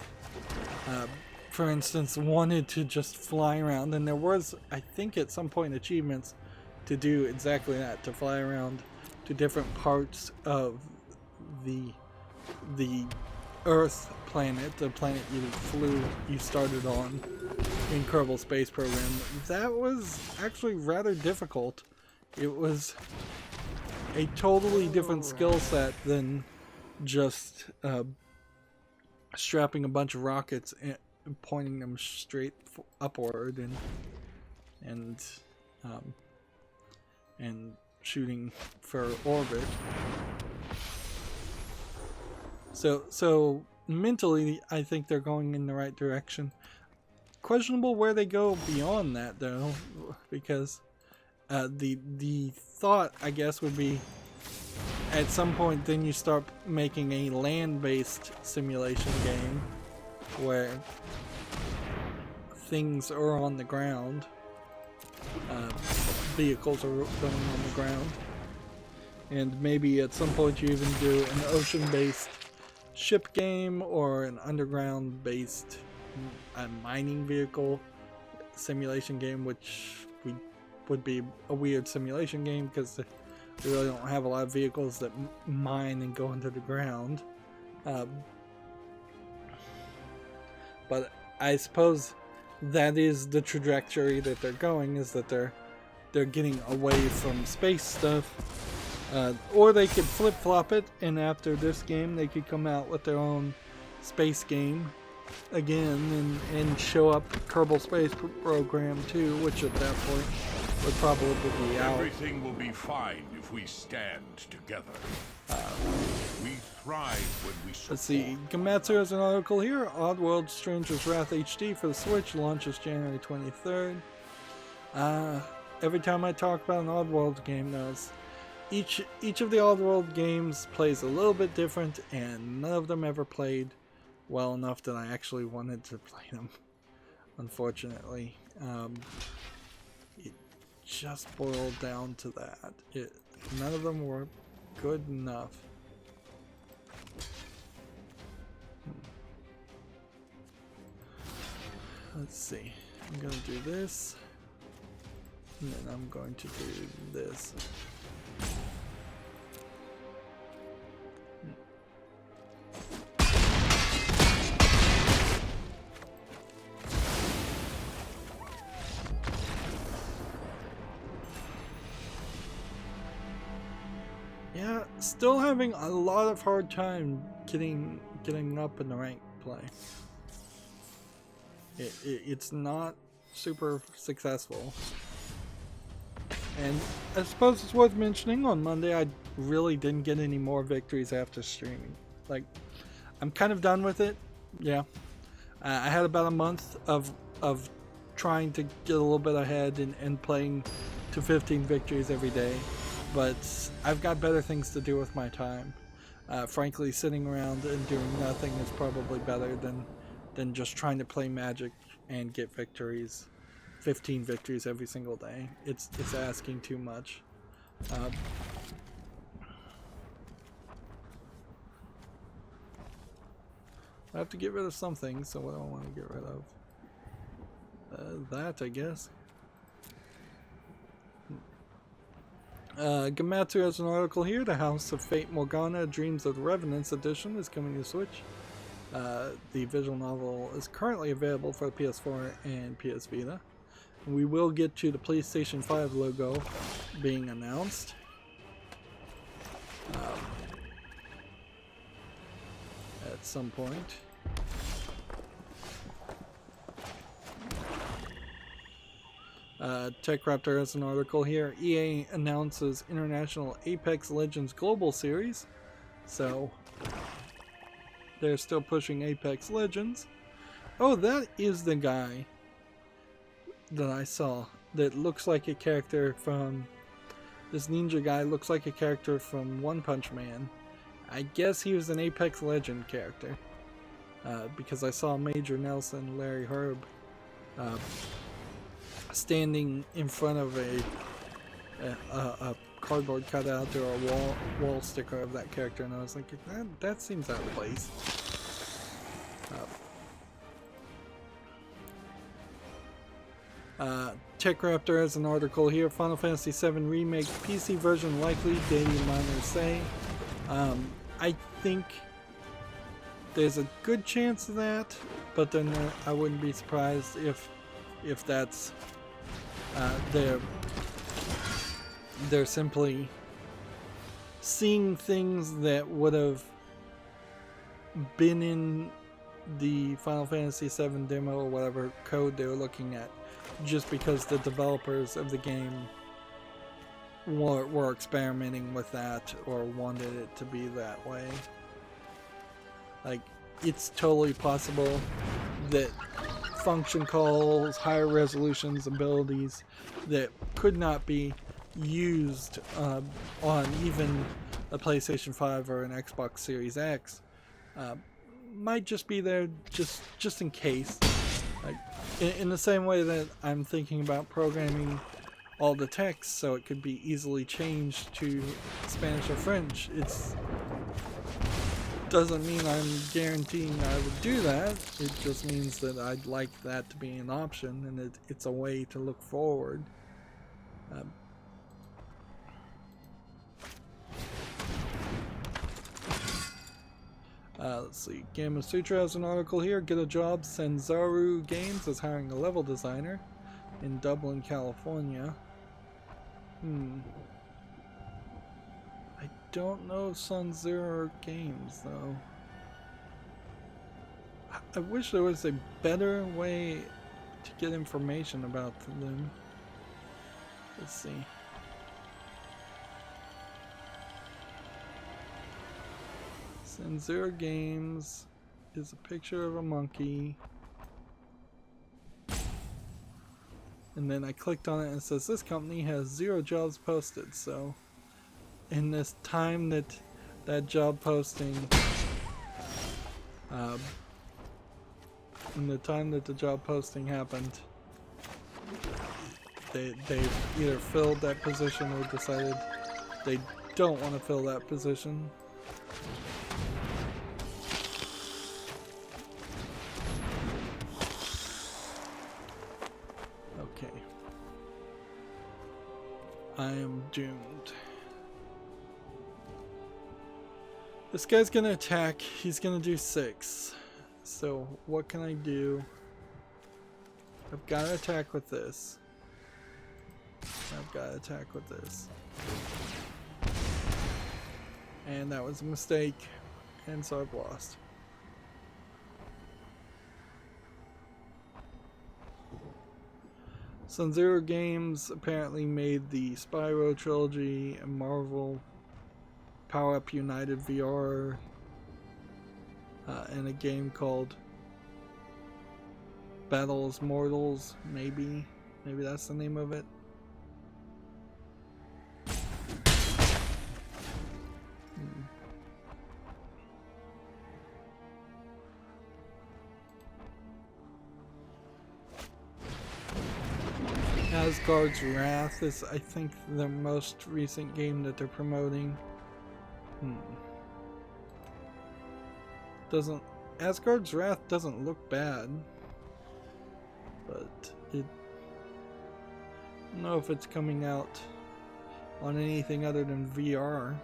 for instance, wanted to just fly around, and there was, I think at some point, achievements to do exactly that, to fly around to different parts of the Earth planet, the planet you started on in Kerbal Space Program. That was actually rather difficult. It was a totally different skill set than just strapping a bunch of rockets and pointing them straight upward and shooting for orbit. So mentally, I think they're going in the right direction. Questionable where they go beyond that, though, because The thought, I guess, would be at some point then you start making a land-based simulation game where things are on the ground, vehicles are running on the ground, and maybe at some point you even do an ocean-based ship game or an underground-based mining vehicle simulation game, which would be a weird simulation game because we really don't have a lot of vehicles that mine and go into the ground. But I suppose that is the trajectory that they're going, is that they're getting away from space stuff. Or they could flip-flop it, and after this game they could come out with their own space game again and show up Kerbal Space Program 2, which at that point would probably be out. Everything will be fine if we stand together. We thrive when we support. Let's see, Gamatsu has an article here. Oddworld Stranger's Wrath HD for the Switch launches January 23rd. Every time I talk about an Oddworld game, though, each of the Oddworld games plays a little bit different, and none of them ever played well enough that I actually wanted to play them, unfortunately. It just boiled down to that. None of them were good enough. Let's see. I'm going to do this, and then I'm going to do this. Yeah, still having a lot of hard time getting up in the ranked play. It's not super successful. And I suppose it's worth mentioning, on Monday I really didn't get any more victories after streaming. Like, I'm kind of done with it. Yeah. I had about a month of trying to get a little bit ahead and playing to 15 victories every day. But I've got better things to do with my time. Frankly, sitting around and doing nothing is probably better than just trying to play Magic and get victories. 15 victories every single day. It's asking too much. I have to get rid of something, so what do I want to get rid of? That, I guess. Gamatsu has an article here. The House of Fate Morgana Dreams of the Revenants edition is coming to Switch. The visual novel is currently available for the PS4 and PS Vita. We will get to the PlayStation 5 logo being announced. At some point. TechRaptor has an article here. EA announces International Apex Legends Global Series. So, they're still pushing Apex Legends. Oh, that is the guy that I saw that looks like a character from... This ninja guy looks like a character from One Punch Man. I guess he was an Apex Legend character. Because I saw Major Nelson, Larry Herb, standing in front of a cardboard cutout or a wall sticker of that character, and I was like, that seems out of place. TechRaptor has an article here. Final Fantasy VII Remake PC version likely, daily miners say. I think there's a good chance of that, but then I wouldn't be surprised if that's they're simply seeing things that would have been in the Final Fantasy VII demo or whatever code they were looking at, just because the developers of the game were experimenting with that or wanted it to be that way. Like, it's totally possible that function calls, higher resolutions, abilities that could not be used on even a PlayStation 5 or an Xbox Series X. Might just be there just in case. Like, in the same way that I'm thinking about programming all the text so it could be easily changed to Spanish or French. It doesn't mean I'm guaranteeing I would do that. It just means that I'd like that to be an option, and it's a way to look forward. Let's see. Gamma Sutra has an article here. Get a job. Sanzaru Games is hiring a level designer in Dublin, California. I don't know Sanzaru Games though. I wish there was a better way to get information about them. Let's see. Sanzaru Games is a picture of a monkey. And then I clicked on it and it says this company has 0 jobs posted. So in this time that job posting, in the time that the job posting happened, they either filled that position or decided they don't want to fill that position. I am doomed. This guy's gonna attack. He's gonna do 6. So what can I do? I've got to attack with this. I've got to attack with this. And that was a mistake. And so I've lost. Sanzaru Games apparently made the Spyro trilogy and Marvel Power Up United VR and a game called Battles Mortals, maybe that's the name of it. Asgard's Wrath is, I think, the most recent game that they're promoting. Asgard's Wrath doesn't look bad, but I don't know if it's coming out on anything other than VR.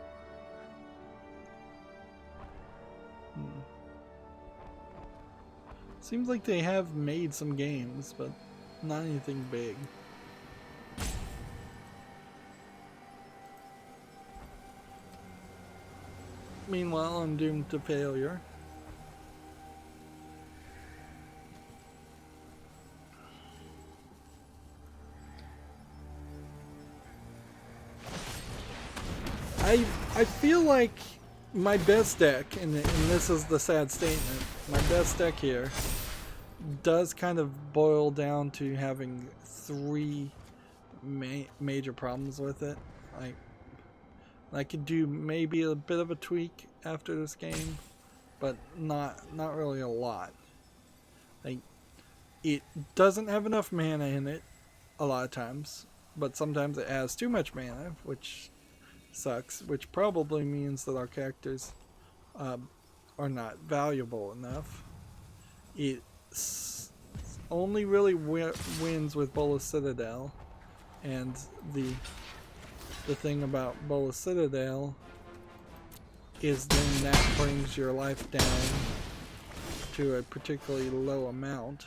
Seems like they have made some games, but not anything big. Meanwhile, I'm doomed to failure. I feel like my best deck, and this is the sad statement, my best deck here does kind of boil down to having 3 major problems with it. I could do maybe a bit of a tweak after this game, but not really a lot. It doesn't have enough mana in it a lot of times, but sometimes it has too much mana, which sucks, which probably means that our characters are not valuable enough. It only really wins with Bola Citadel, and the thing about Bola Citadel is then that brings your life down to a particularly low amount.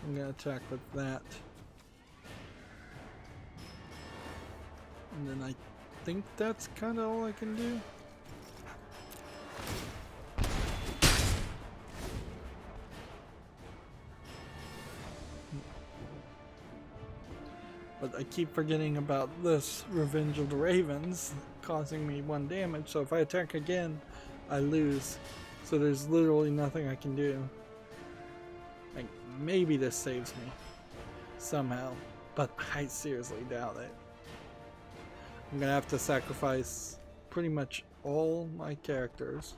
I'm going to attack with that. And then I think that's kind of all I can do. But I keep forgetting about this Revenge of the Ravens causing me 1 damage, so if I attack again, I lose. So there's literally nothing I can do. Like, maybe this saves me somehow, but I seriously doubt it. I'm gonna have to sacrifice pretty much all my characters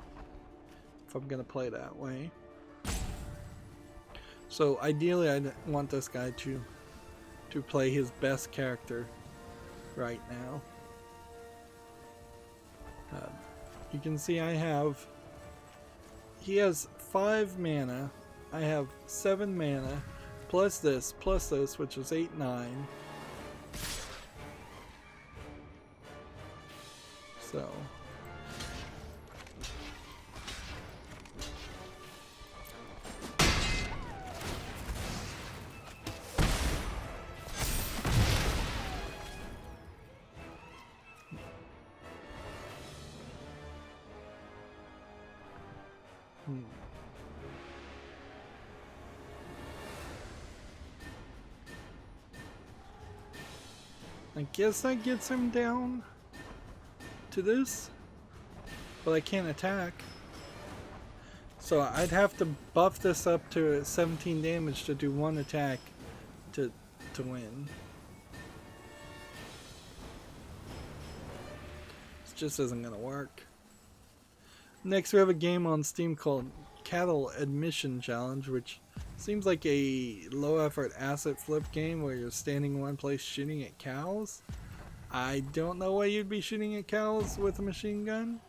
if I'm gonna play that way. So ideally I want this guy to play his best character right now. You can see he has 5 mana, I have 7 mana, plus this, which is 8, 9. So I guess that gets him down to this, but I can't attack. So I'd have to buff this up to 17 damage to do 1 attack to win. This just isn't gonna work. Next we have a game on Steam called Cattle Admission Challenge, which seems like a low effort asset flip game where you're standing in one place shooting at cows. I don't know why you'd be shooting at cows with a machine gun.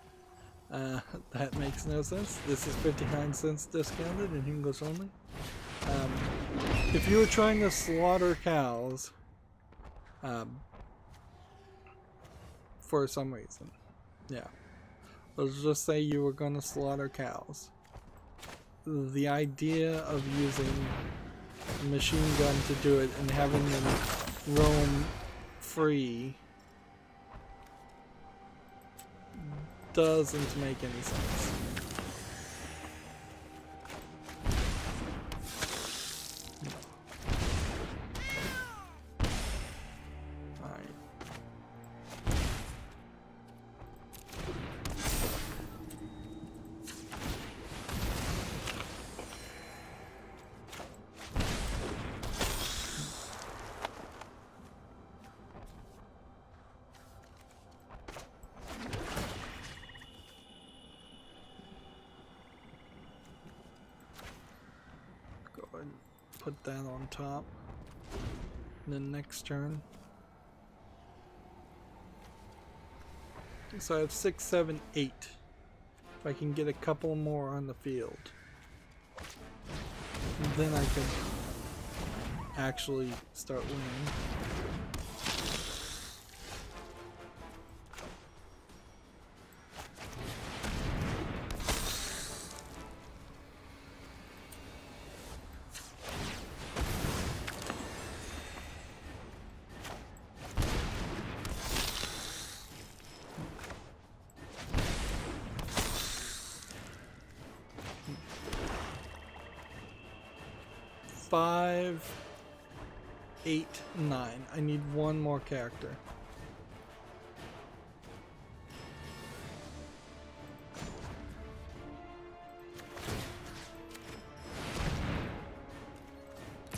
That makes no sense. This is 59 cents discounted in English only. If you were trying to slaughter cows for some reason, yeah, let's just say you were going to slaughter cows. The idea of using a machine gun to do it and having them roam free doesn't make any sense. Alright. Put that on top. And then next turn. So I have 6, 7, 8. If I can get a couple more on the field, then I can actually start winning. Five, 8, 9. I need 1 more character. I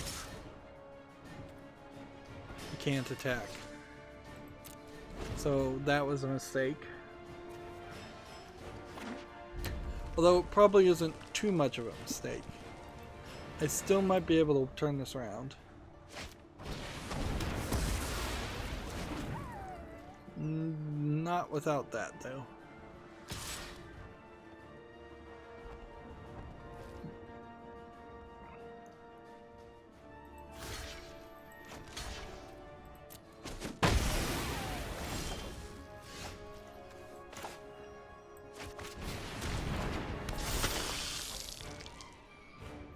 can't attack. So that was a mistake. Although it probably isn't too much of a mistake. I still might be able to turn this around. Not without that, though.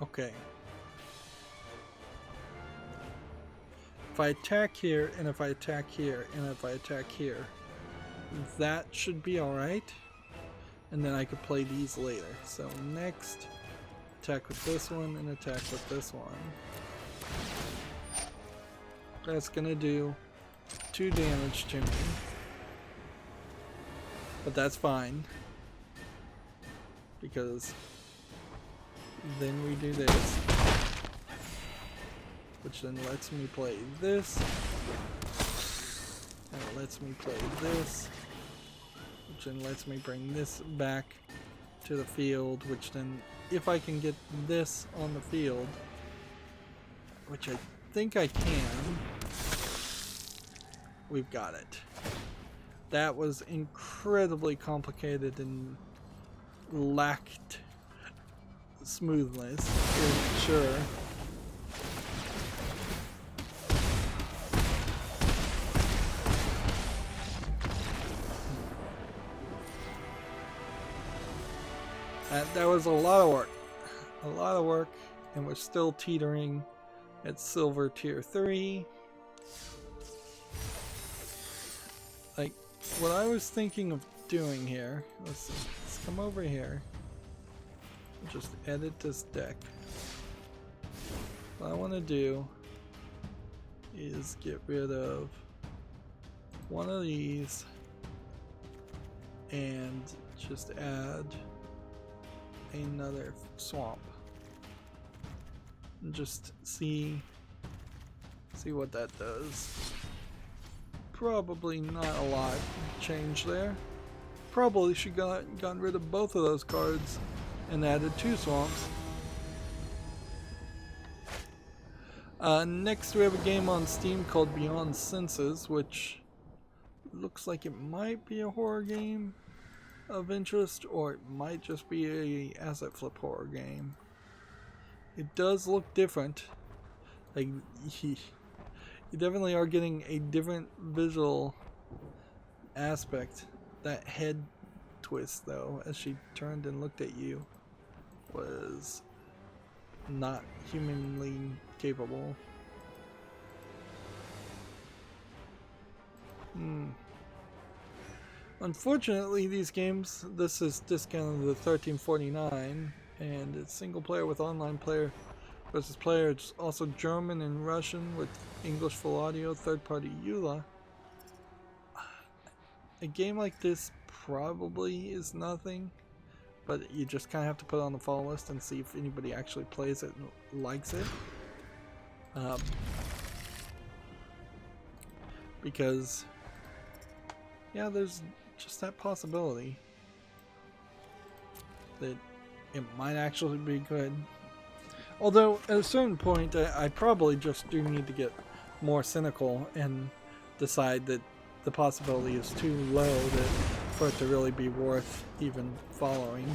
Okay. If I attack here, and if I attack here, and if I attack here, that should be alright. And then I could play these later. So next, attack with this one, and attack with this one. that's gonna do 2 damage to me. But that's fine. Because then we do this. Which then lets me play this. And it lets me play this. Which then lets me bring this back to the field. Which then, if I can get this on the field, which I think I can, we've got it. That was incredibly complicated and lacked smoothness, for sure. That was a lot of work. A lot of work, and we're still teetering at silver tier 3. Like, what I was thinking of doing here, let's come over here, just edit this deck. What I want to do is get rid of one of these and just add another swamp and just see what that does. Probably not a lot change there. Probably should gotten rid of both of those cards and added 2 swamps. Next we have a game on Steam called Beyond Senses, which looks like it might be a horror game of interest, or it might just be a asset flip horror game. It does look different. Like, you definitely are getting a different visual aspect. That head twist, though, as she turned and looked at you, was not humanly capable. Unfortunately, these games, this is discounted to $13.49, and it's single player with online player versus player. It's also German and Russian with English full audio, third-party EULA. A game like this probably is nothing, but you just kind of have to put it on the follow list and see if anybody actually plays it and likes it. Because, yeah, there's just that possibility that it might actually be good. Although, at a certain point, I probably just do need to get more cynical and decide that the possibility is too low for it to really be worth even following.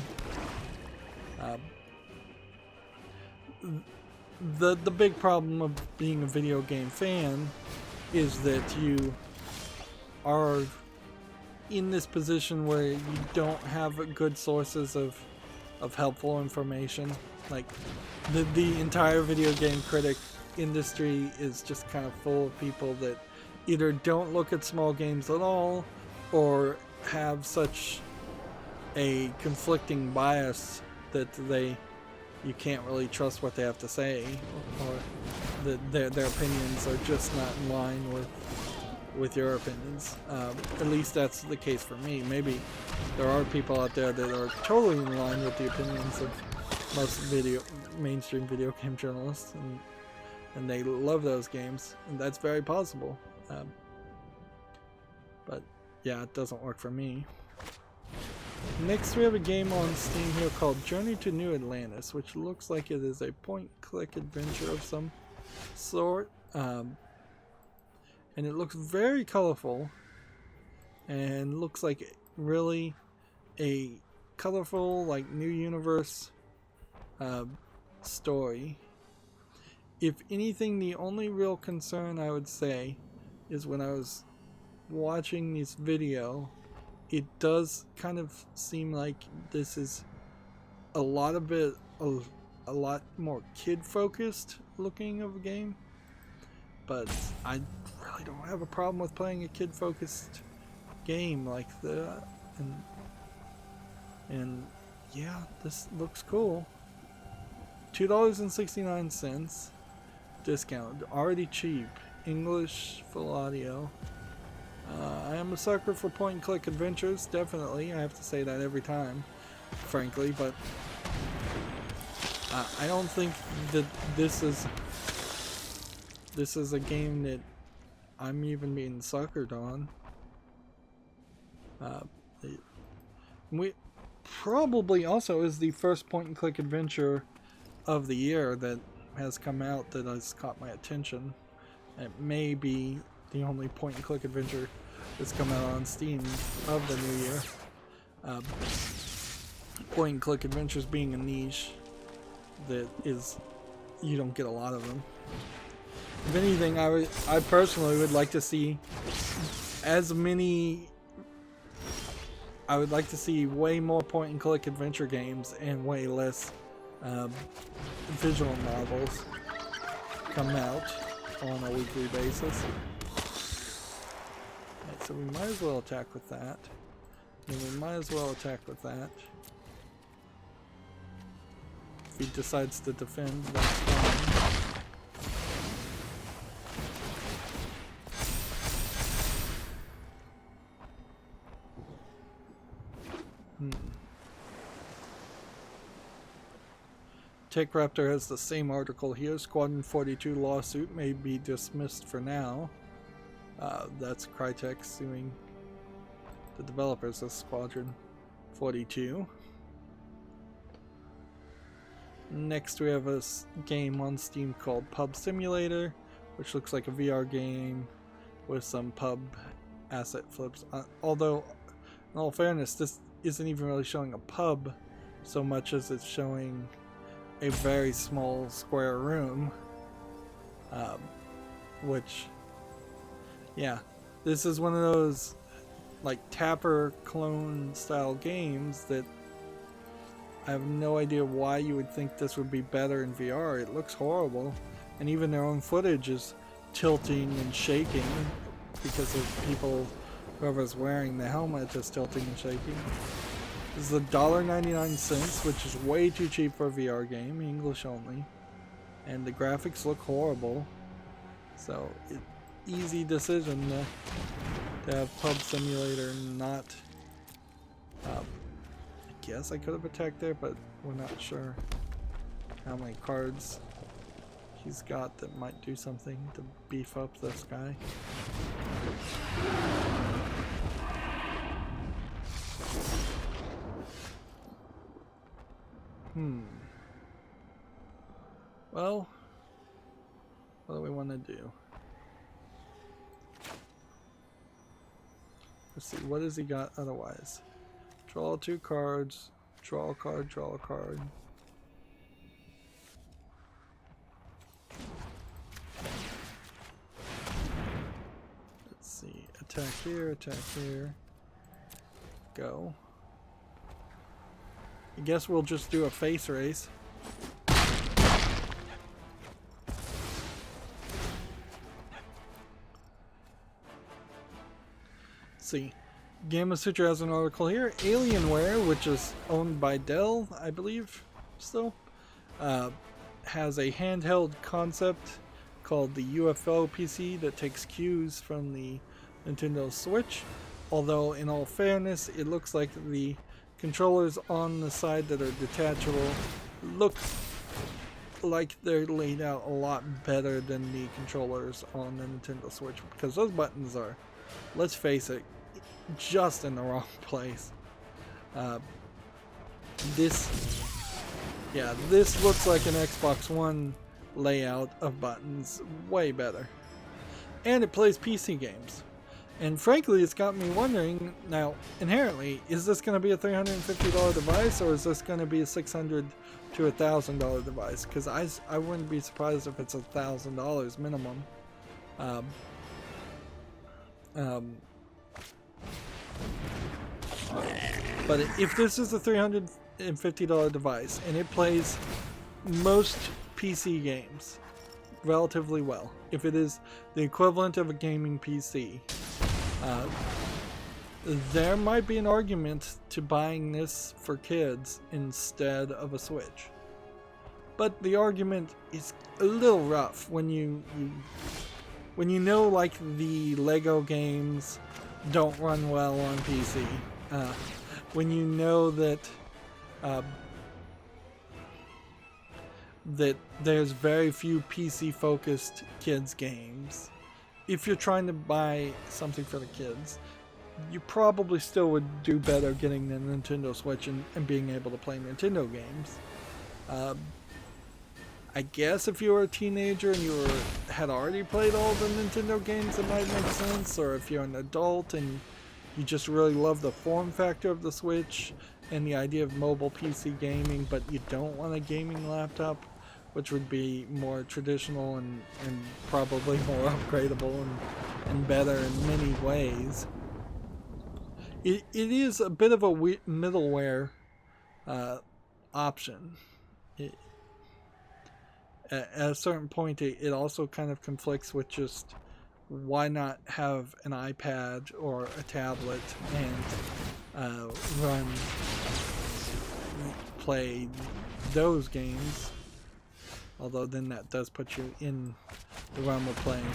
The big problem of being a video game fan is that you are in this position where you don't have good sources of helpful information. Like, the entire video game critic industry is just kind of full of people that either don't look at small games at all, or have such a conflicting bias that you can't really trust what they have to say, or that their opinions are just not in line with your opinions. At least that's the case for me. Maybe there are people out there that are totally in line with the opinions of most mainstream video game journalists, and they love those games, and that's very possible. But yeah, it doesn't work for me. Next we have a game on Steam here called Journey to New Atlantis, which looks like it is a point-click adventure of some sort. And it looks very colorful, and looks like really a colorful, like, new universe story. If anything, the only real concern I would say is when I was watching this video, it does kind of seem like this is a lot more kid-focused looking of a game. But I really don't have a problem with playing a kid-focused game like that. And yeah, this looks cool. $2.69, discounted, already cheap, English full audio. I am a sucker for point and click adventures, definitely. I have to say that every time, frankly, but I don't think that this is a game that I'm even being suckered on. We probably also is the first point and click adventure of the year that has come out that has caught my attention. It may be the only point and click adventure that's come out on Steam of the new year. Point and click adventures being a niche that is, you don't get a lot of them. If anything, I personally would like to see as many. I would like to see way more point and click adventure games and way less visual novels come out on a weekly basis. Right, so we might as well attack with that. And we might as well attack with that. If he decides to defend, that's fine. Tech Raptor has the same article here. Squadron 42 lawsuit may be dismissed for now. That's Crytek suing the developers of Squadron 42. Next we have a game on Steam called Pub Simulator, which looks like a VR game with some pub asset flips. Although, in all fairness, this isn't even really showing a pub so much as it's showing a very small square room, which, yeah, this is one of those like Tapper clone style games that I have no idea why you would think this would be better in VR. It looks horrible, and even their own footage is tilting and shaking because of people, whoever's wearing the helmet is tilting and shaking. This is $1.99, which is way too cheap for a VR game, English only. And the graphics look horrible. So, easy decision to have Pub Simulator not... I guess I could have attacked there, but we're not sure how many cards he's got that might do something to beef up this guy. Well, what do we want to do? Let's see, what has he got otherwise? Draw 2 cards, draw a card, draw a card. Let's see, attack here, go. I guess we'll just do a face race. See, Gamma Sutra has an article here. Alienware, which is owned by Dell, I believe, still, has a handheld concept called the UFO PC that takes cues from the Nintendo Switch. Although, in all fairness, it looks like the controllers on the side that are detachable look like they're laid out a lot better than the controllers on the Nintendo Switch, because those buttons are, let's face it, just in the wrong place. This looks like an Xbox One layout of buttons, way better. And it plays PC games. And frankly, it's got me wondering, now, inherently, is this going to be a $350 device, or is this going to be a $600 to $1,000 device? Because I wouldn't be surprised if it's $1,000 minimum. But if this is a $350 device and it plays most PC games relatively well, if it is the equivalent of a gaming PC, there might be an argument to buying this for kids instead of a Switch. But the argument is a little rough when you when you know like the Lego games don't run well on PC, when you know that that there's very few PC focused kids games, if you're trying to buy something for the kids, you probably still would do better getting the Nintendo Switch and being able to play Nintendo games. I guess if you were a teenager and you had already played all the Nintendo games, it might make sense. Or if you're an adult and you just really love the form factor of the Switch and the idea of mobile PC gaming, but you don't want a gaming laptop, which would be more traditional and probably more upgradable and better in many ways. It is a bit of a middleware option. At a certain point, it also kind of conflicts with just why not have an iPad or a tablet and play those games. Although then that does put you in the realm of playing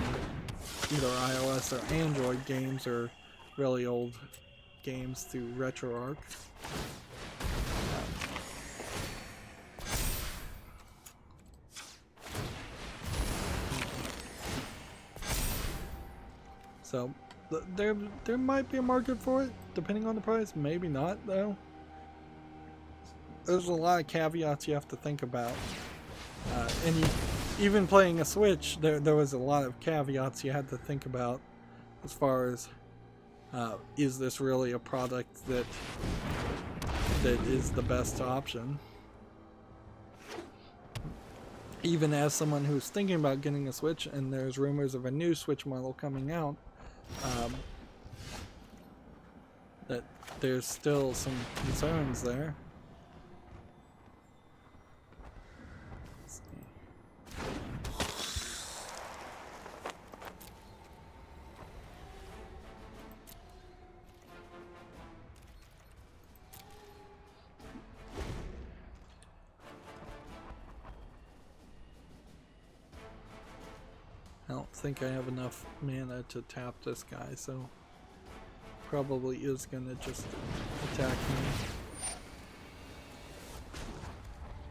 either iOS or Android games or really old games through RetroArch. So there might be a market for it, depending on the price. Maybe not, though. There's a lot of caveats you have to think about. Even playing a Switch, there was a lot of caveats you had to think about as far as is this really a product that is the best option? Even as someone who's thinking about getting a Switch, and there's rumors of a new Switch model coming out, that there's still some concerns there. I don't think I have enough mana to tap this guy, so probably is gonna just attack me.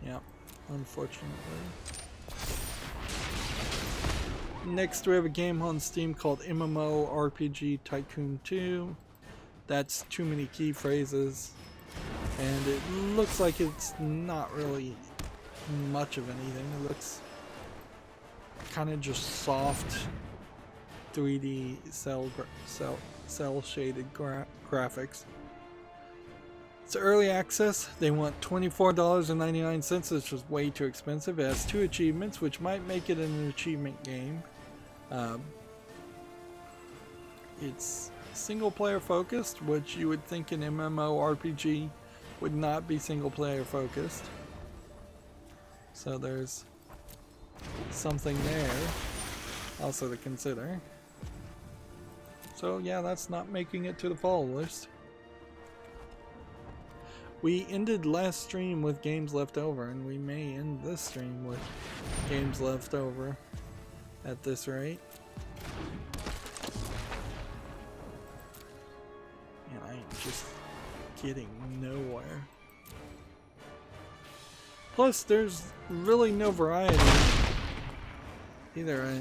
Yeah, unfortunately. Next we have a game on Steam called MMORPG Tycoon 2. That's too many key phrases, and it looks like it's not really much of anything. It looks kind of just soft 3D cell shaded graphics. It's early access. They want $24.99, which is way too expensive. It has 2 achievements, which might make it an achievement game. It's single player focused, which you would think an MMORPG would not be single player focused. So there's something there also to consider. So yeah, that's not making it to the fall list. We ended last stream with games left over, and we may end this stream with games left over at this rate. And I am just getting nowhere. Plus, there's really no variety either.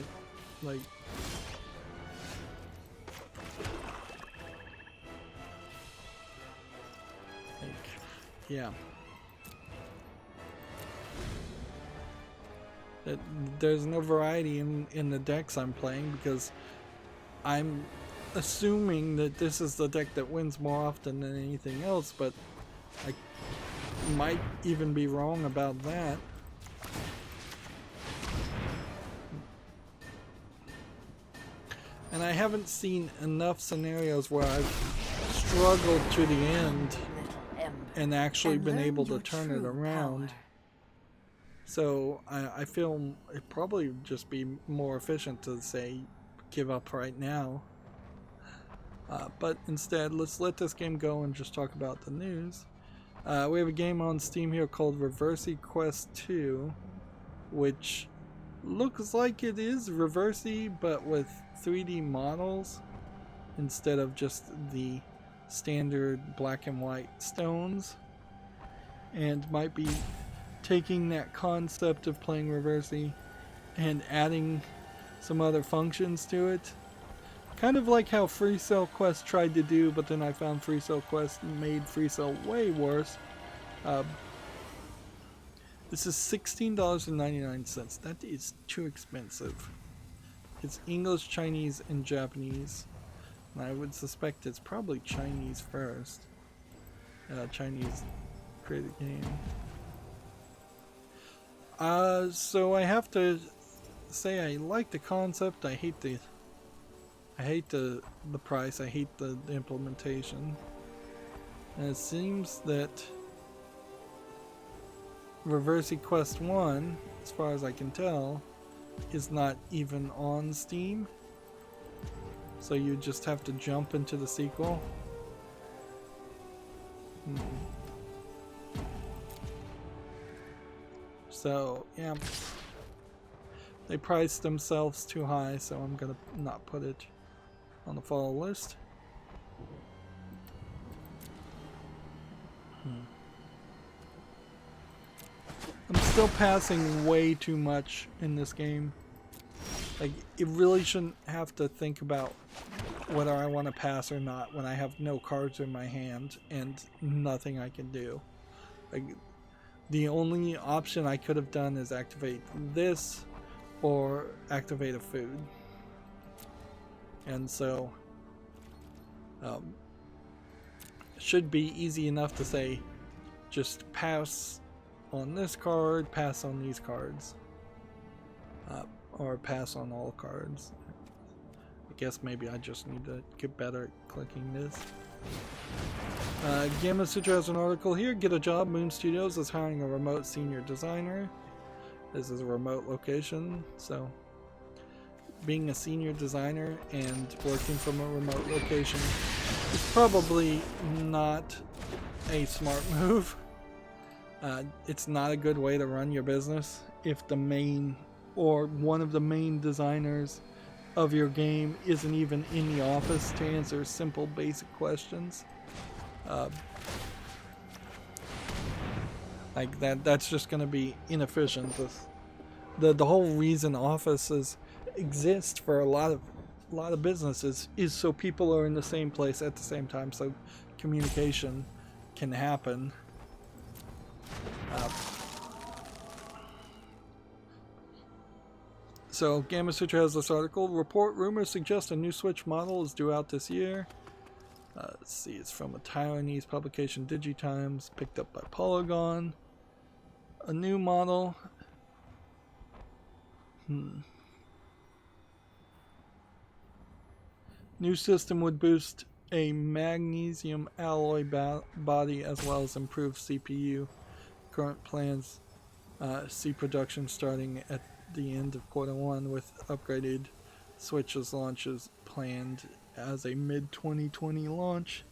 Yeah. There's no variety in the decks I'm playing, because I'm assuming that this is the deck that wins more often than anything else, but I might even be wrong about that. And I haven't seen enough scenarios where I've struggled to the end and actually been able to turn it around. So I feel it'd probably just be more efficient to say give up right now. But instead, let's let this game go and just talk about the news. We have a game on Steam here called Reversi Quest 2, which looks like it is Reversi, but with 3D models instead of just the standard black and white stones, and might be taking that concept of playing Reversi and adding some other functions to it. Kind of like how Free Cell Quest tried to do, but then I found Free Cell Quest made Free Cell way worse. This is $16.99. That is too expensive. It's English, Chinese, and Japanese. And I would suspect it's probably Chinese first. Chinese created game. So I have to say I like the concept. I hate the price. I hate the implementation. And it seems that Reversi Quest 1, as far as I can tell, is not even on Steam. So you just have to jump into the sequel. So, yeah. They priced themselves too high, so I'm gonna not put it on the follow list. I'm still passing way too much in this game. Like, it really shouldn't have to think about whether I want to pass or not when I have no cards in my hand and nothing I can do. Like, the only option I could have done is activate this or activate a food. And so, it should be easy enough to say, just pass on this card, pass on these cards, or pass on all cards. I guess maybe I just need to get better at clicking this. Gamma Sutra has an article here. Get a job. Moon Studios is hiring a remote senior designer. This is a remote location, so being a senior designer and working from a remote location is probably not a smart move. It's not a good way to run your business if the main or one of the main designers of your game isn't even in the office to answer simple basic questions. Like that's just going to be inefficient. The whole reason offices exist for a lot of businesses is so people are in the same place at the same time, so communication can happen. So Gamma Sutra has this article. Report rumors suggest a new Switch model is due out this year. Let's see, it's from a Taiwanese publication, Digitimes, picked up by Polygon. A new model. New system would boost a magnesium alloy body as well as improved CPU. Current plans see production starting at the end of Q1 with upgraded Switch's launches planned as a mid-2020 launch.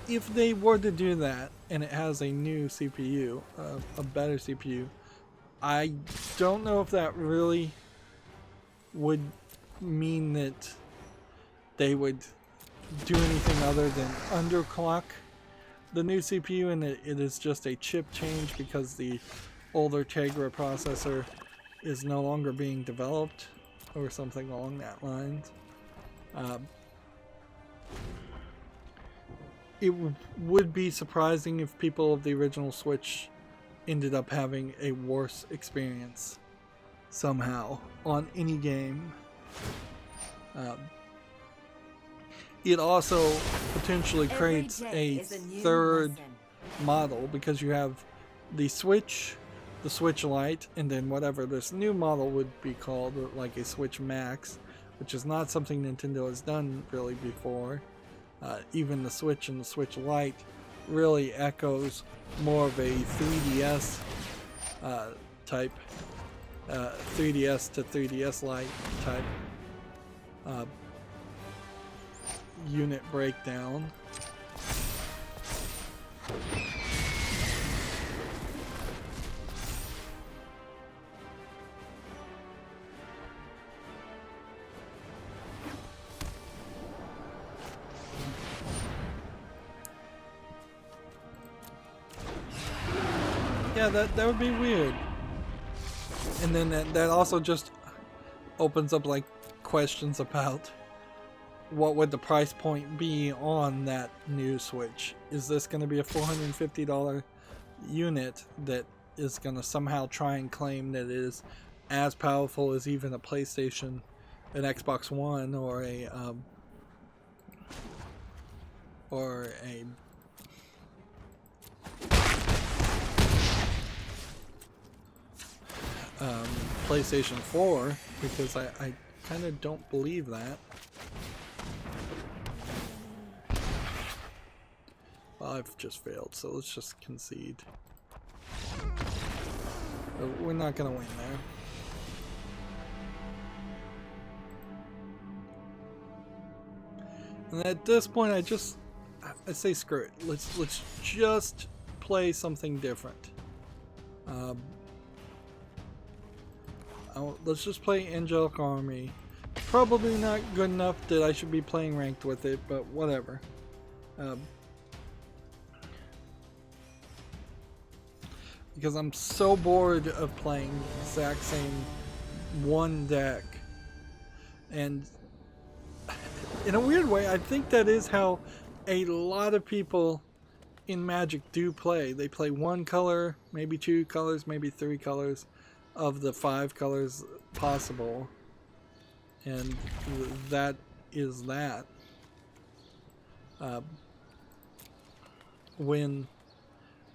If they were to do that and it has a new CPU, a better CPU, I don't know if that really would mean that they would do anything other than underclock the new CPU, and it is just a chip change because the older Tegra processor is no longer being developed or something along that lines. It would be surprising if people of the original Switch ended up having a worse experience somehow on any game. It also potentially creates a third model because you have the Switch Lite, and then whatever this new model would be called, like a Switch Max, which is not something Nintendo has done really before. Even the Switch and the Switch Lite really echoes more of a 3DS type, 3DS to 3DS Lite type unit breakdown. Yeah, that would be weird. And then that also just opens up like questions about what would the price point be on that new Switch. Is this going to be a $450 unit that is going to somehow try and claim that it is as powerful as even a PlayStation, an Xbox One, or a PlayStation 4, because I kind of don't believe that. Well, I've just failed, so let's just concede. We're not gonna win there. And at this point, I say screw it. Let's just play something different. Let's just play Angelic Army. Probably not good enough that I should be playing ranked with it, but whatever. Because I'm so bored of playing the exact same one deck. And in a weird way, I think that is how a lot of people in Magic do play. They play one color, maybe two colors, maybe three colors of the 5 colors possible. And that is that. When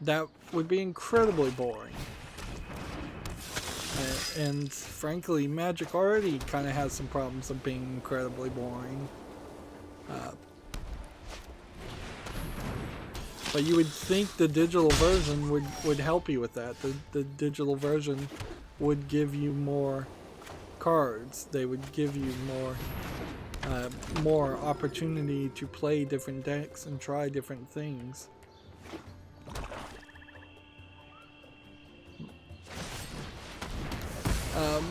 that would be incredibly boring. And frankly, Magic already kind of has some problems of being incredibly boring. But you would think the digital version would help you with that. The digital version would give you more cards. They would give you more opportunity to play different decks and try different things.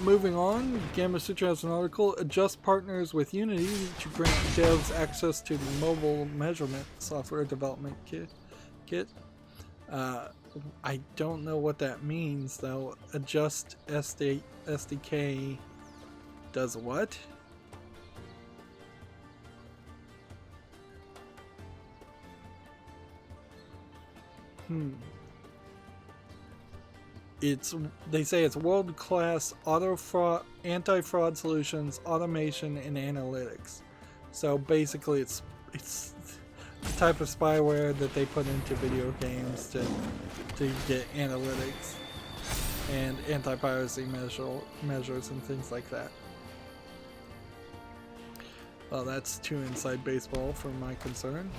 Moving on, Gamma Sutra has an article, adjust partners with Unity to grant devs access to the mobile measurement software development kit. I don't know what that means though. Adjust SDK does what? They say it's world-class anti-fraud solutions, automation, and analytics. So basically, it's the type of spyware that they put into video games to get analytics and anti-piracy measures and things like that. Well, that's too inside baseball for my concern.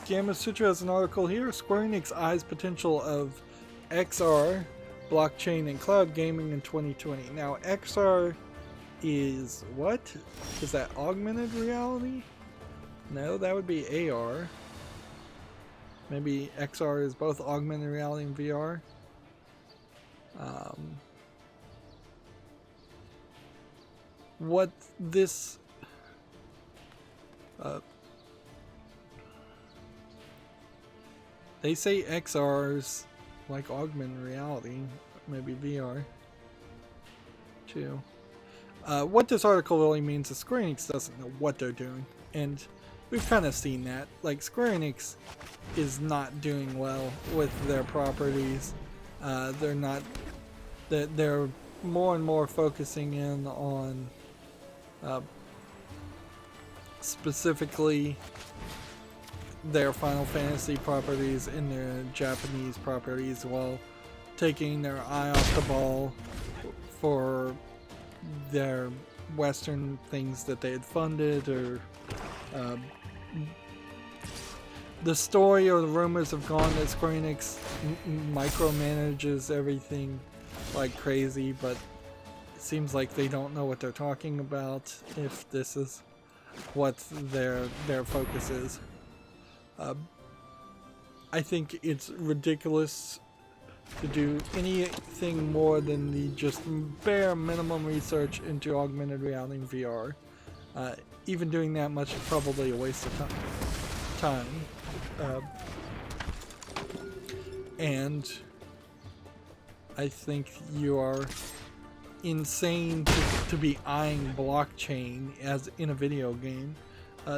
Gamma Sutra has an article here. Square Enix eyes potential of XR, blockchain, and cloud gaming in 2020. Now, XR is what? Is that augmented reality? No, that would be AR. Maybe XR is both augmented reality and VR. What this... they say XR's like augmented reality, maybe VR too. What this article really means is Square Enix doesn't know what they're doing, and we've kind of seen that. Like, Square Enix is not doing well with their properties. They're more and more focusing in on specifically their Final Fantasy properties and their Japanese properties, while taking their eye off the ball for their Western things that they had funded, or the story or the rumors have gone that Square Enix micromanages everything like crazy, but it seems like they don't know what they're talking about if this is what their focus is. I think it's ridiculous to do anything more than the just bare minimum research into augmented reality and VR. Even doing that much is probably a waste of time. And I think you are insane to be eyeing blockchain as in a video game.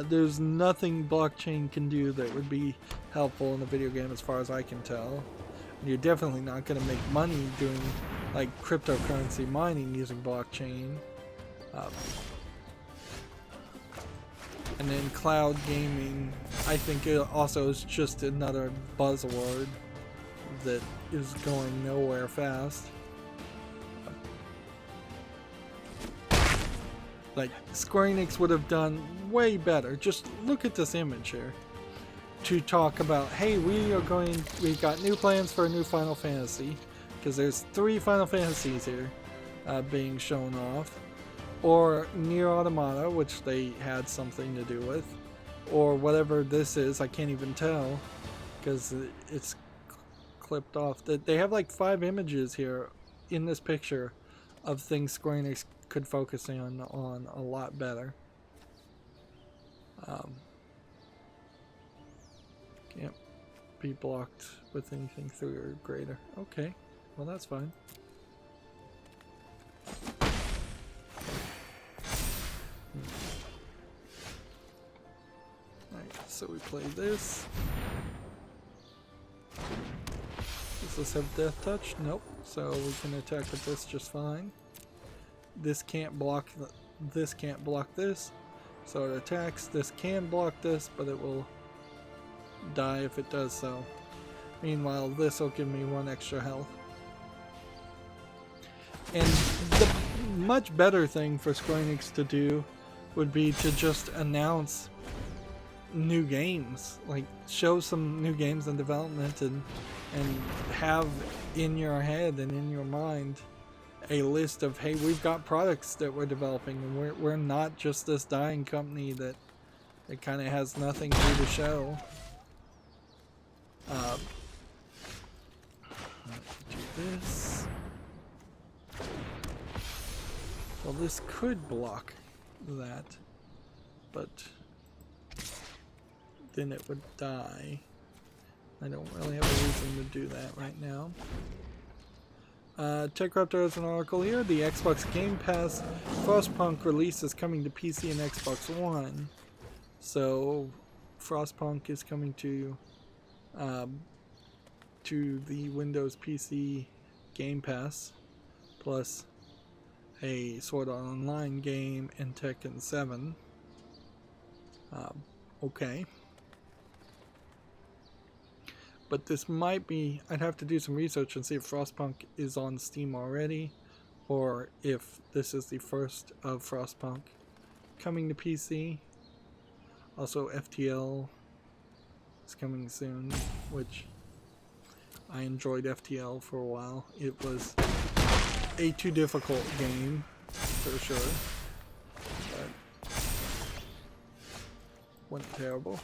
There's nothing blockchain can do that would be helpful in a video game as far as I can tell. And you're definitely not going to make money doing like cryptocurrency mining using blockchain. And then cloud gaming, I think it also is just another buzzword that is going nowhere fast. Like, Square Enix would have done way better. Just look at this image here. To talk about, hey, we got new plans for a new Final Fantasy. Because there's 3 Final Fantasies here being shown off. Or Nier Automata, which they had something to do with. Or whatever this is, I can't even tell. Because it's clipped off. They have like 5 images here in this picture of things Square Enix could focus on a lot better. Can't be blocked with anything 3 or greater. Okay, well that's fine. Alright, so we play this. Does this have death touch? Nope. So we can attack with this just fine. This can't block this can't block this. So it attacks. This can block this, but it will die if it does so. Meanwhile, this will give me 1 extra health. And the much better thing for Square Enix to do would be to just announce new games. Like, show some new games in development and have in your head and in your mind a list of, hey, we've got products that we're developing, and we're not just this dying company that it kind of has nothing new to show. Do this. Well, this could block that, but then it would die. I don't really have a reason to do that right now. TechRaptor has an article here. The Xbox Game Pass Frostpunk release is coming to PC and Xbox One. So Frostpunk is coming to the Windows PC Game Pass, plus a Sword Art Online game and Tekken 7. Okay. But this might be, I'd have to do some research and see if Frostpunk is on Steam already, or if this is the first of Frostpunk coming to PC. Also, FTL is coming soon, which I enjoyed FTL for a while. It was a too difficult game, for sure, but wasn't terrible.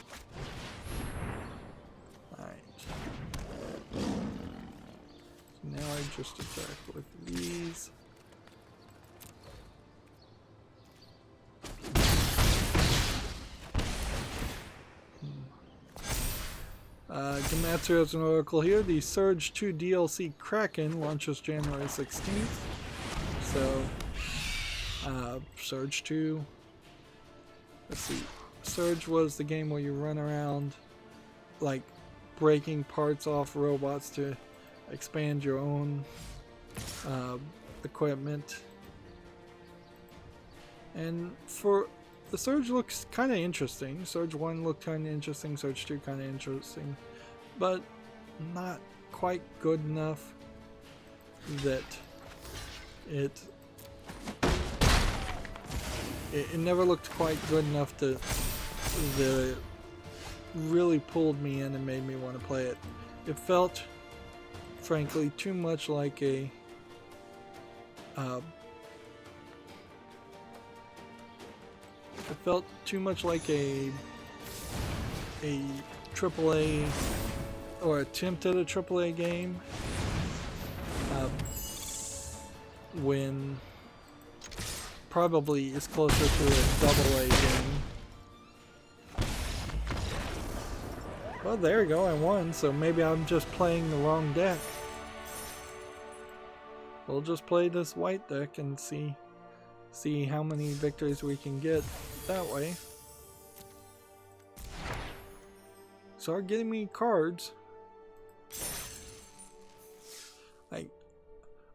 Now I just attack with these. Gamatsu has an article here. The Surge 2 DLC Kraken launches January 16th. So, Surge 2. Let's see. Surge was the game where you run around, like, breaking parts off robots to expand your own equipment. And for the Surge looks kind of interesting. Surge 1 looked kind of interesting. Surge 2 kind of interesting, but not quite good enough that it never looked quite good enough that it really pulled me in and made me want to play it. It felt, frankly, too much like a AAA or attempt at a AAA game when probably is closer to a AA game. Well, there you go, I won, so maybe I'm just playing the wrong deck. We'll just play this white deck and see how many victories we can get that way. Start getting me cards.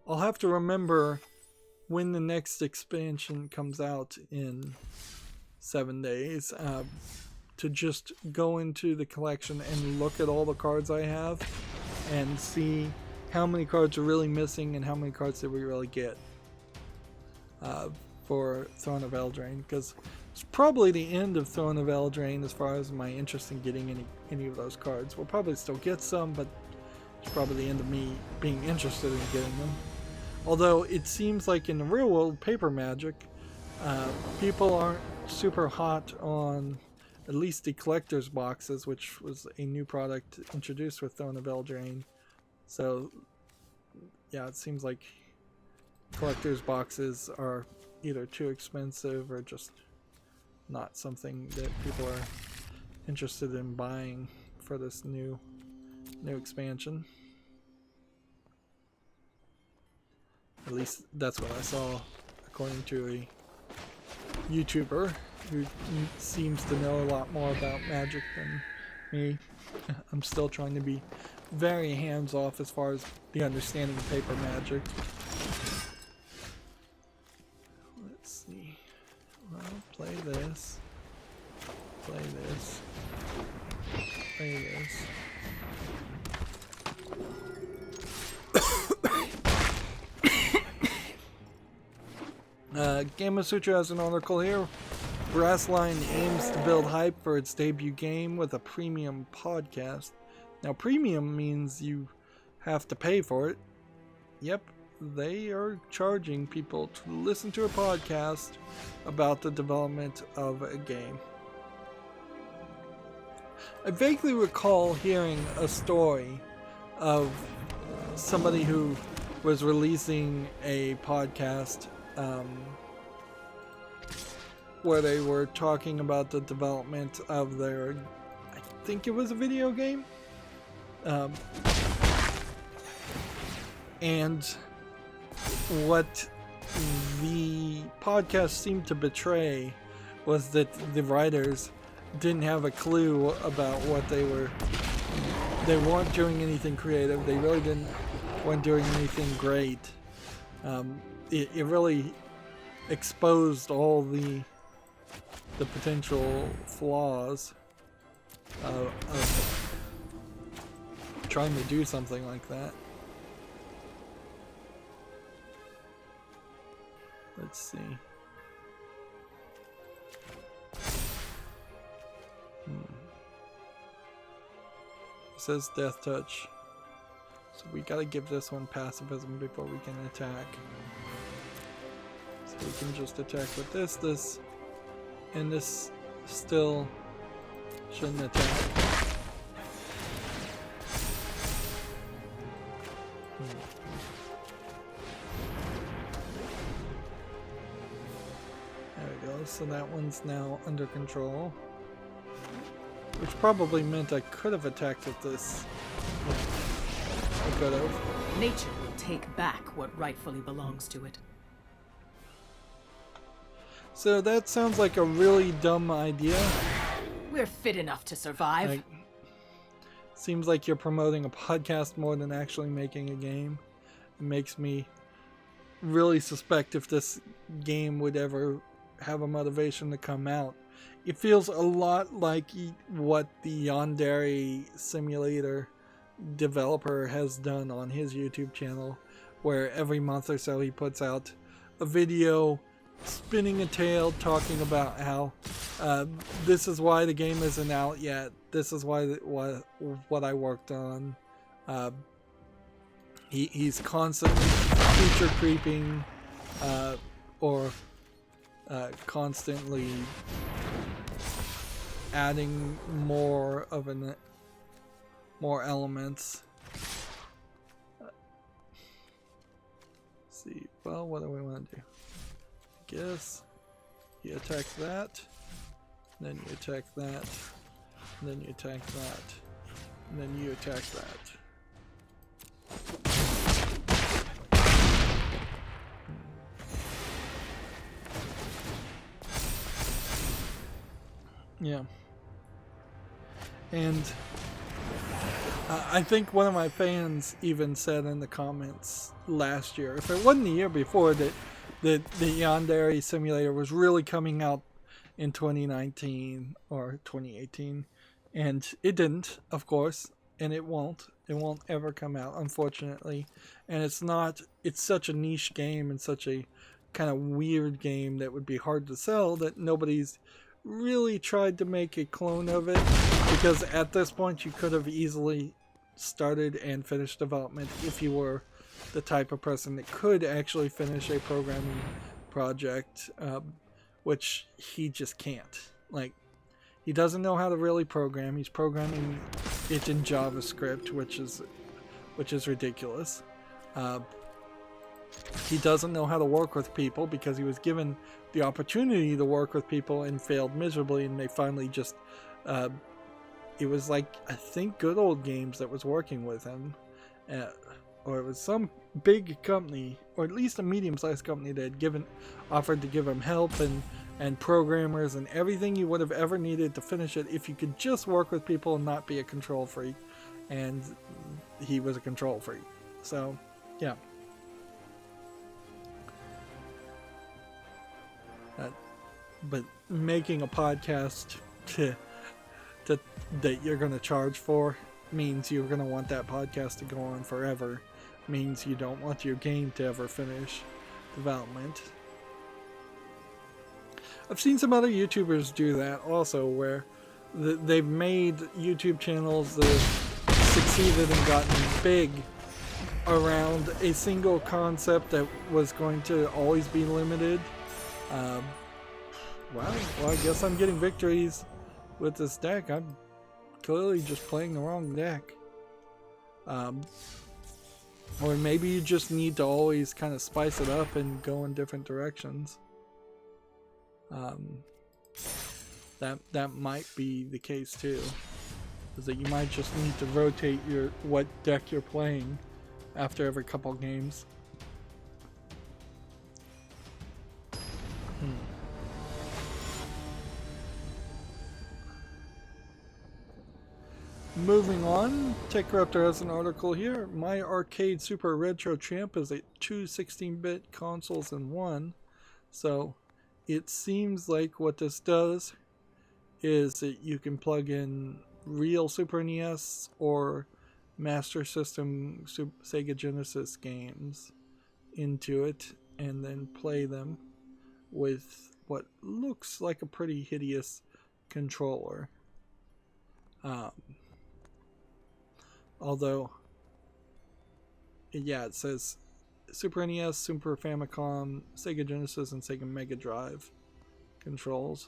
I'll have to remember when the next expansion comes out in 7 days to just go into the collection and look at all the cards I have and see how many cards are really missing and how many cards did we really get for Throne of Eldraine, because it's probably the end of Throne of Eldraine as far as my interest in getting any of those cards. We'll probably still get some, but it's probably the end of me being interested in getting them. Although it seems like in the real world, paper Magic, people aren't super hot on at least the collector's boxes, which was a new product introduced with Throne of Eldraine. So, yeah, it seems like collector's boxes are either too expensive or just not something that people are interested in buying for this new expansion. At least that's what I saw, according to a YouTuber who seems to know a lot more about Magic than me. I'm still trying to be very hands-off as far as the understanding of paper Magic. Let's see. Well, play this. Play this. Play this. Gamma Sutra has an article here. Brassline aims to build hype for its debut game with a premium podcast. Now, premium means you have to pay for it. Yep, they are charging people to listen to a podcast about the development of a game. I vaguely recall hearing a story of somebody who was releasing a podcast where they were talking about the development of their, I think it was a video game, and what the podcast seemed to betray was that the writers didn't have a clue about what they weren't doing anything creative. They really weren't doing anything great. It really exposed all the potential flaws of trying to do something like that. Let's see. It says Death Touch. So we gotta give this one pacifism before we can attack. So we can just attack with this, and this still shouldn't attack. There we go, so that one's now under control. Which probably meant I could have attacked with this. Yeah, I could have. Nature will take back what rightfully belongs to it. So that sounds like a really dumb idea. We're fit enough to survive. Like, seems like you're promoting a podcast more than actually making a game. It makes me really suspect if this game would ever have a motivation to come out. It feels a lot like what the Yandere Simulator developer has done on his YouTube channel, where every month or so he puts out a video spinning a tale talking about how this is why the game isn't out yet, this is why what I worked on. He's constantly feature creeping or constantly adding more elements. Let's see, well, what do we want to do? I guess you attack that, then you attack that, then you attack that. And then you attack that. Yeah. And I think one of my fans even said in the comments last year, if it wasn't the year before, that the Yandere simulator was really coming out in 2019 or 2018, and it didn't, of course, and it won't ever come out, unfortunately. And it's such a niche game and such a kind of weird game that would be hard to sell that nobody's really tried to make a clone of it, because at this point you could have easily started and finished development if you were the type of person that could actually finish a programming project, which he just can't. Like, he doesn't know how to really program. He's programming it in JavaScript, which is ridiculous. He doesn't know how to work with people because he was given the opportunity to work with people and failed miserably, and they finally just it was like, I think, Good Old Games that was working with him, or it was some big company, or at least a medium-sized company, that had offered to give him help and programmers and everything you would have ever needed to finish it if you could just work with people and not be a control freak. And he was a control freak. So, yeah. But making a podcast that you're going to charge for means you're going to want that podcast to go on forever. Means you don't want your game to ever finish development. I've seen some other YouTubers do that also, where they've made YouTube channels that have succeeded and gotten big around a single concept that was going to always be limited. Well, I guess I'm getting victories with this deck. I'm clearly just playing the wrong deck. Or maybe you just need to always kind of spice it up and go in different directions. That might be the case too. Is that you might just need to rotate what deck you're playing after every couple games. Moving on, TechRaptor has an article here. My Arcade Super Retro Champ is 2 16-bit consoles in one. So it seems like what this does is that you can plug in real Super NES or Master System Sega Genesis games into it and then play them with what looks like a pretty hideous controller. Although, yeah, it says Super NES, Super Famicom, Sega Genesis, and Sega Mega Drive controls.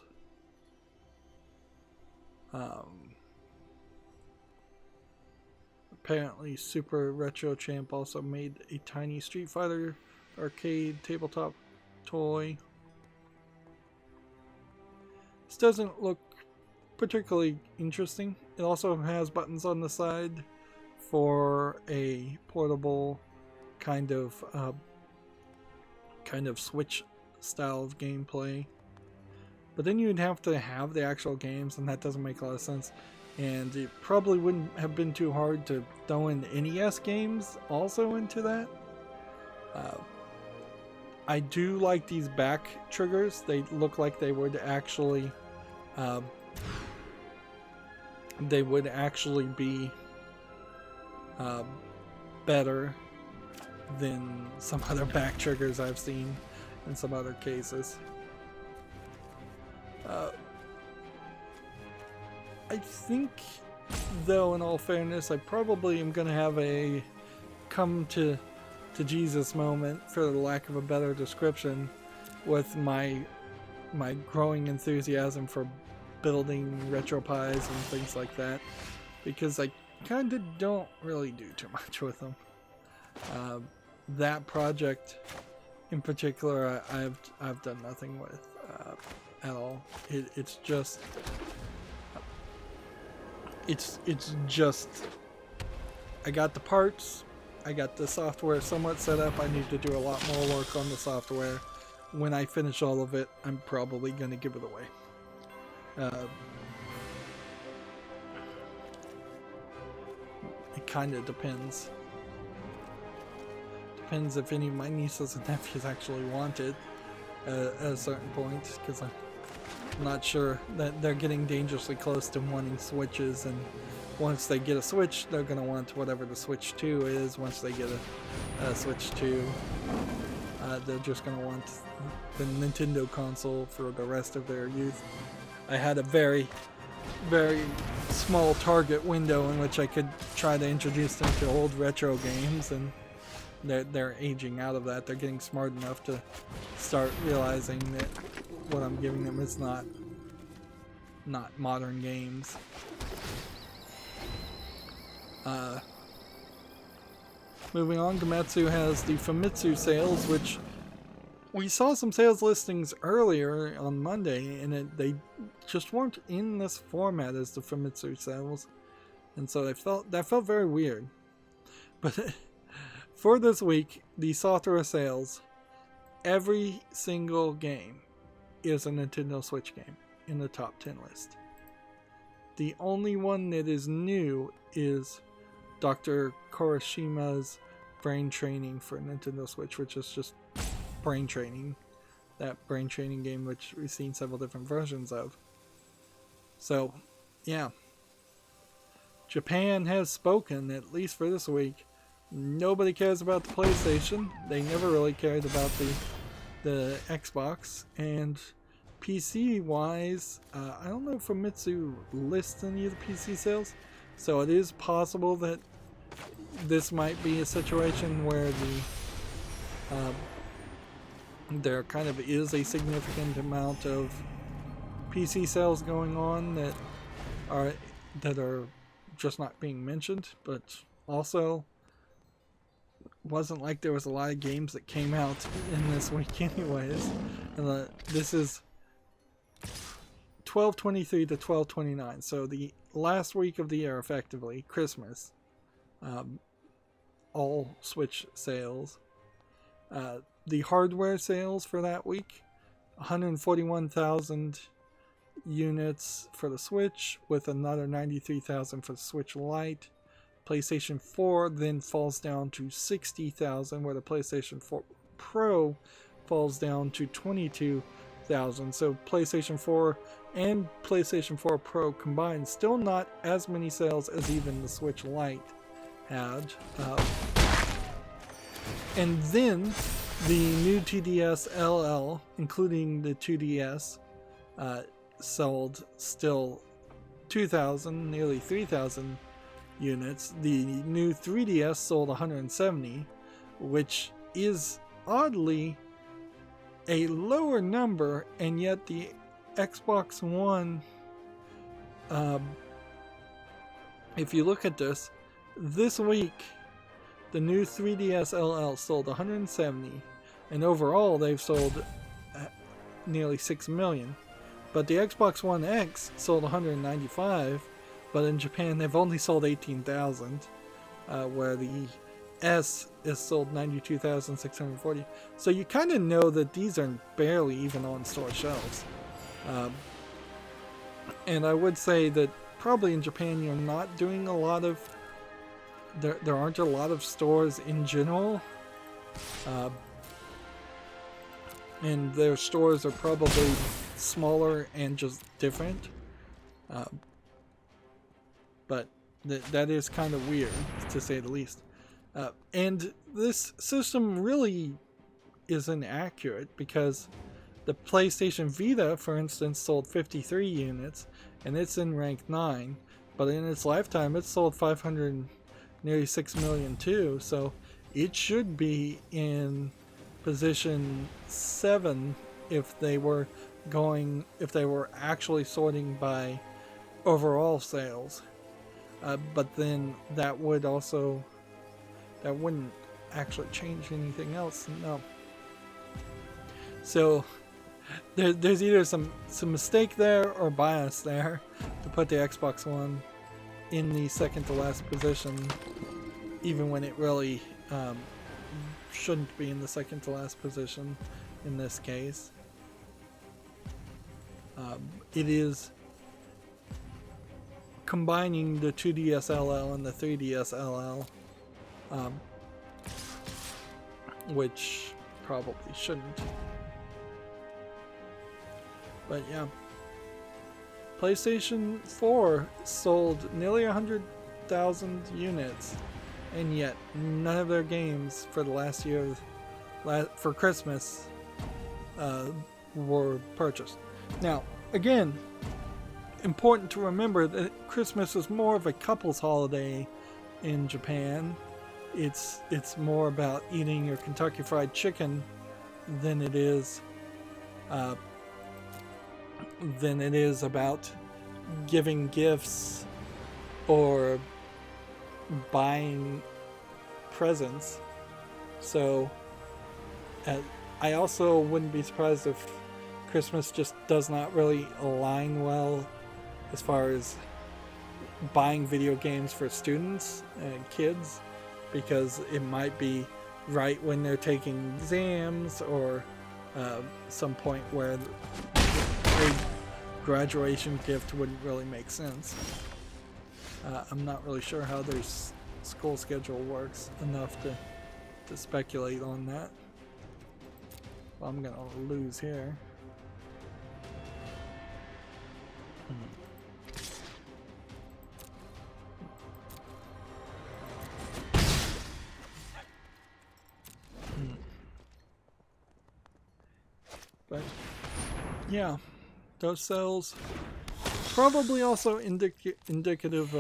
Apparently, Super Retro Champ also made a tiny Street Fighter arcade tabletop toy. This doesn't look particularly interesting. It also has buttons on the side for a portable kind of Switch style of gameplay. But then you'd have to have the actual games, and that doesn't make a lot of sense. And it probably wouldn't have been too hard to throw in NES games also into that. I do like these back triggers. They look like they would actually be better than some other back triggers I've seen in some other cases. I think, though, in all fairness, I probably am going to have a come to Jesus moment, for the lack of a better description, with my growing enthusiasm for building RetroPies and things like that, because I kind of don't really do too much with them. That project in particular, I've done nothing with at all. It's just it's just, I got the parts, I got the software somewhat set up. I need to do a lot more work on the software. When I finish all of it, I'm probably going to give it away. It kind of depends. Depends if any of my nieces and nephews actually want it at a certain point, because I'm not sure that they're getting dangerously close to wanting Switches, and once they get a Switch, they're going to want whatever the Switch 2 is. Once they get a Switch 2, they're just going to want the Nintendo console for the rest of their youth. I had a very, very small target window in which I could try to introduce them to old retro games, and they're aging out of that. They're getting smart enough to start realizing that what I'm giving them is not modern games. Moving on, Gamatsu has the Famitsu sales, which we saw some sales listings earlier on Monday, and they just weren't in this format as the Famitsu sales, and so that felt very weird. But for this week, the Software sales, every single game is a Nintendo Switch game in the top 10 list. The only one that is new is Dr. Korishima's Brain Training for Nintendo Switch, which is just Brain Training. That Brain Training game, which we've seen several different versions of. So, yeah. Japan has spoken, at least for this week. Nobody cares about the PlayStation. They never really cared about the Xbox. And PC-wise, I don't know if Famitsu lists any of the PC sales. So it is possible that this might be a situation where there kind of is a significant amount of PC sales going on that are just not being mentioned, but also wasn't like there was a lot of games that came out in this week anyways. And this is 12/23 to 12/29, so the last week of the year, effectively Christmas. All Switch sales. The hardware sales for that week, 141,000 units for the Switch, with another 93,000 for the Switch Lite. PlayStation 4 then falls down to 60,000, where the PlayStation 4 Pro falls down to 22,000. So PlayStation 4 and PlayStation 4 Pro combined, still not as many sales as even the Switch Lite had. And then the new TDS LL, including the 2DS, sold still 2,000, nearly 3,000 units. The new 3DS sold 170, which is oddly a lower number, and yet the Xbox One, if you look at this week, the new 3DS LL sold 170, and overall they've sold nearly 6 million. But the Xbox One X sold 195, but in Japan they've only sold 18,000, where the S is sold 92,640. So you kind of know that these are barely even on store shelves. And I would say that probably in Japan you're not doing a lot of, there aren't a lot of stores in general, and their stores are probably smaller and just different, but that is kind of weird, to say the least. And this system really isn't accurate, because the PlayStation Vita, for instance, sold 53 units, and it's in rank 9, but in its lifetime it sold 500, nearly 6 million too, so it should be in position 7 if they were actually sorting by overall sales. But then that wouldn't actually change anything else. No. So there's either some mistake there or bias there to put the Xbox One in the second to last position, even when it really shouldn't be in the second to last position in this case. It is combining the 2DS LL and the 3DS LL, which probably shouldn't. But yeah, PlayStation 4 sold nearly 100,000 units, and yet none of their games for the last year, for Christmas, were purchased. Now, again, important to remember that Christmas is more of a couple's holiday in Japan. It's more about eating your Kentucky Fried Chicken than it is about giving gifts or buying presents. So I also wouldn't be surprised if Christmas just does not really align well as far as buying video games for students and kids, because it might be right when they're taking exams or some point where a graduation gift wouldn't really make sense. I'm not really sure how their school schedule works enough to speculate on that. Well, I'm gonna lose here. But yeah, those sales probably also indicative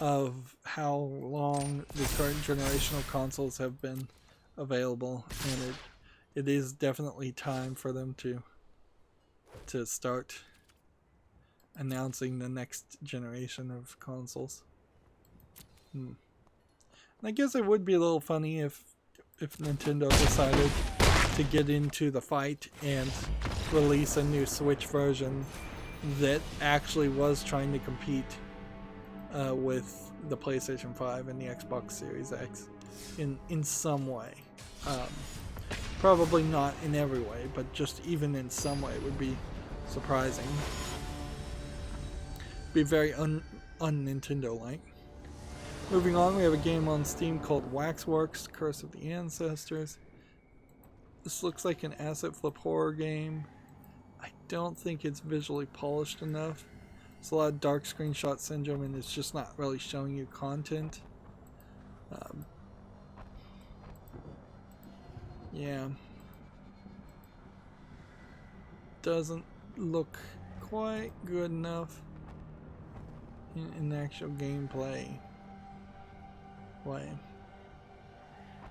of how long the current generation of consoles have been available, and it is definitely time for them to start announcing the next generation of consoles. And I guess it would be a little funny if Nintendo decided to get into the fight and release a new Switch version that actually was trying to compete with the PlayStation 5 and the Xbox Series X in some way. Probably not in every way, but just even in some way would be surprising. Be very un-Nintendo-like. Moving on, we have a game on Steam called Waxworks: Curse of the Ancestors. This looks like an asset flip horror game. I don't think it's visually polished enough. It's a lot of dark screenshot syndrome, and it's just not really showing you content. Yeah. Doesn't look quite good enough in actual gameplay way.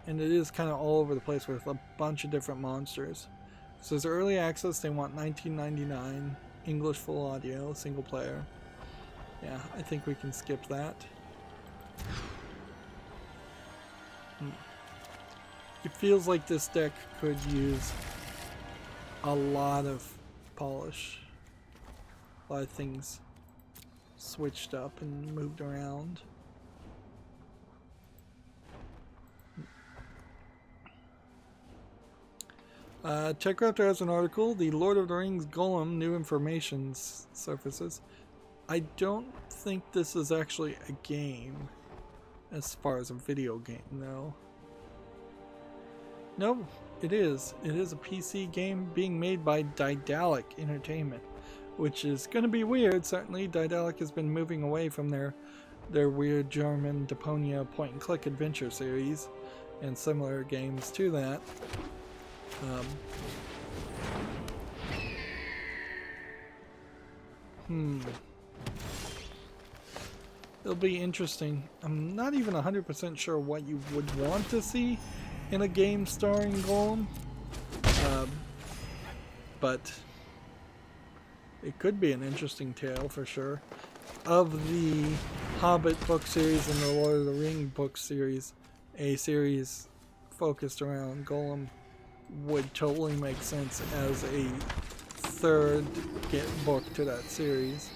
And it is kind of all over the place with a bunch of different monsters. So as early access, they want $19.99, English full audio, single player. Yeah, I think we can skip that. It feels like this deck could use a lot of polish. A lot of things switched up and moved around. TechRaptor has an article, The Lord of the Rings Golem, new information surfaces. I don't think this is actually a game, as far as a video game, though. No, it is. It is a PC game being made by Daedalic Entertainment, which is going to be weird, certainly. Daedalic has been moving away from their weird German Deponia point-and-click adventure series, and similar games to that. It'll be interesting. I'm not even 100% sure what you would want to see in a game starring Golem. But it could be an interesting tale for sure. Of the Hobbit book series and the Lord of the Rings book series, a series focused around Golem would totally make sense as a third book to that series.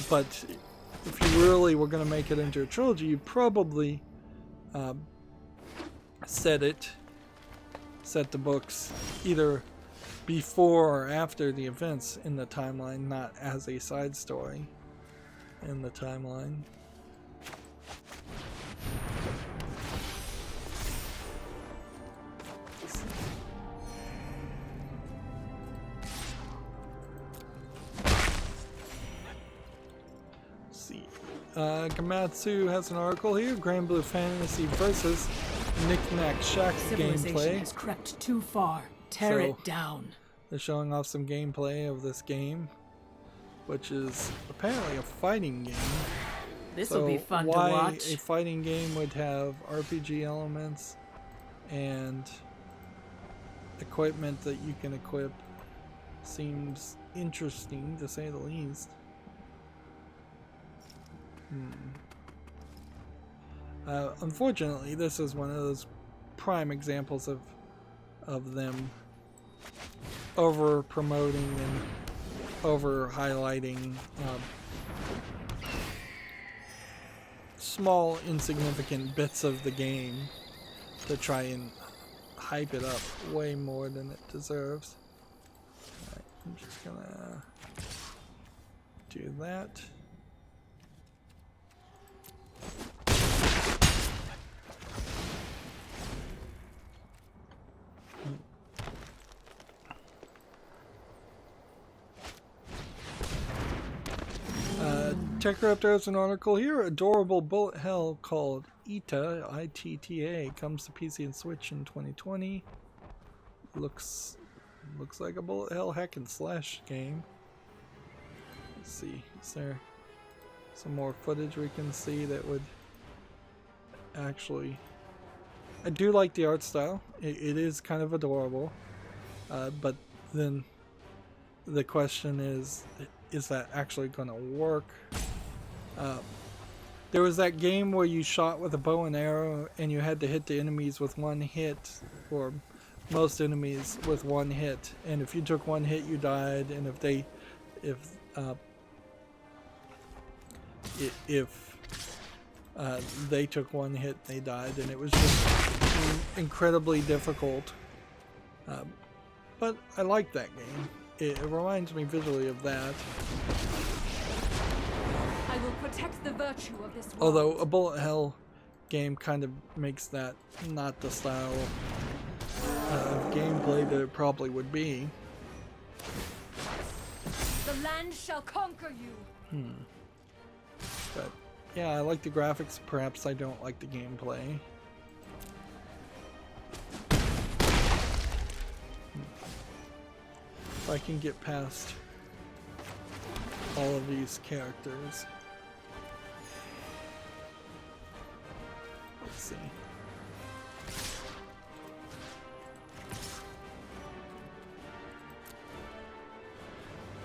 But if you really were going to make it into a trilogy, you'd probably set the books either before or after the events in the timeline, not as a side story in the timeline. Gamatsu has an article here. Grand Blue Fantasy versus Knick-Knack Shack Civilization gameplay. has crept too far. Tear So, it down. They're showing off some gameplay of this game, which is apparently a fighting game. This will be fun to why watch. a fighting game would have RPG elements and equipment that you can equip seems interesting, to say the least. Unfortunately, this is one of those prime examples of them over promoting and over highlighting small insignificant bits of the game to try and hype it up way more than it deserves. Alright, I'm just gonna do that. TechRaptor has an article here. Adorable bullet hell called Itta, I-T-T-A, comes to PC and Switch in 2020. Looks like a bullet hell hack and slash game. Let's see, is there some more footage we can see that would actually... I do like the art style. It is kind of adorable. But then the question is that actually going to work? There was that game where you shot with a bow and arrow and you had to hit the enemies with one hit, or most enemies with one hit, and if you took one hit you died, and if they took one hit they died, and it was just incredibly difficult. But I like that game. It reminds me visually of that. I will protect the virtue of this world. Although a bullet hell game kind of makes that not the style of gameplay that it probably would be. The land shall conquer you. But yeah, I like the graphics. Perhaps I don't like the gameplay. If I can get past all of these characters. Let's see.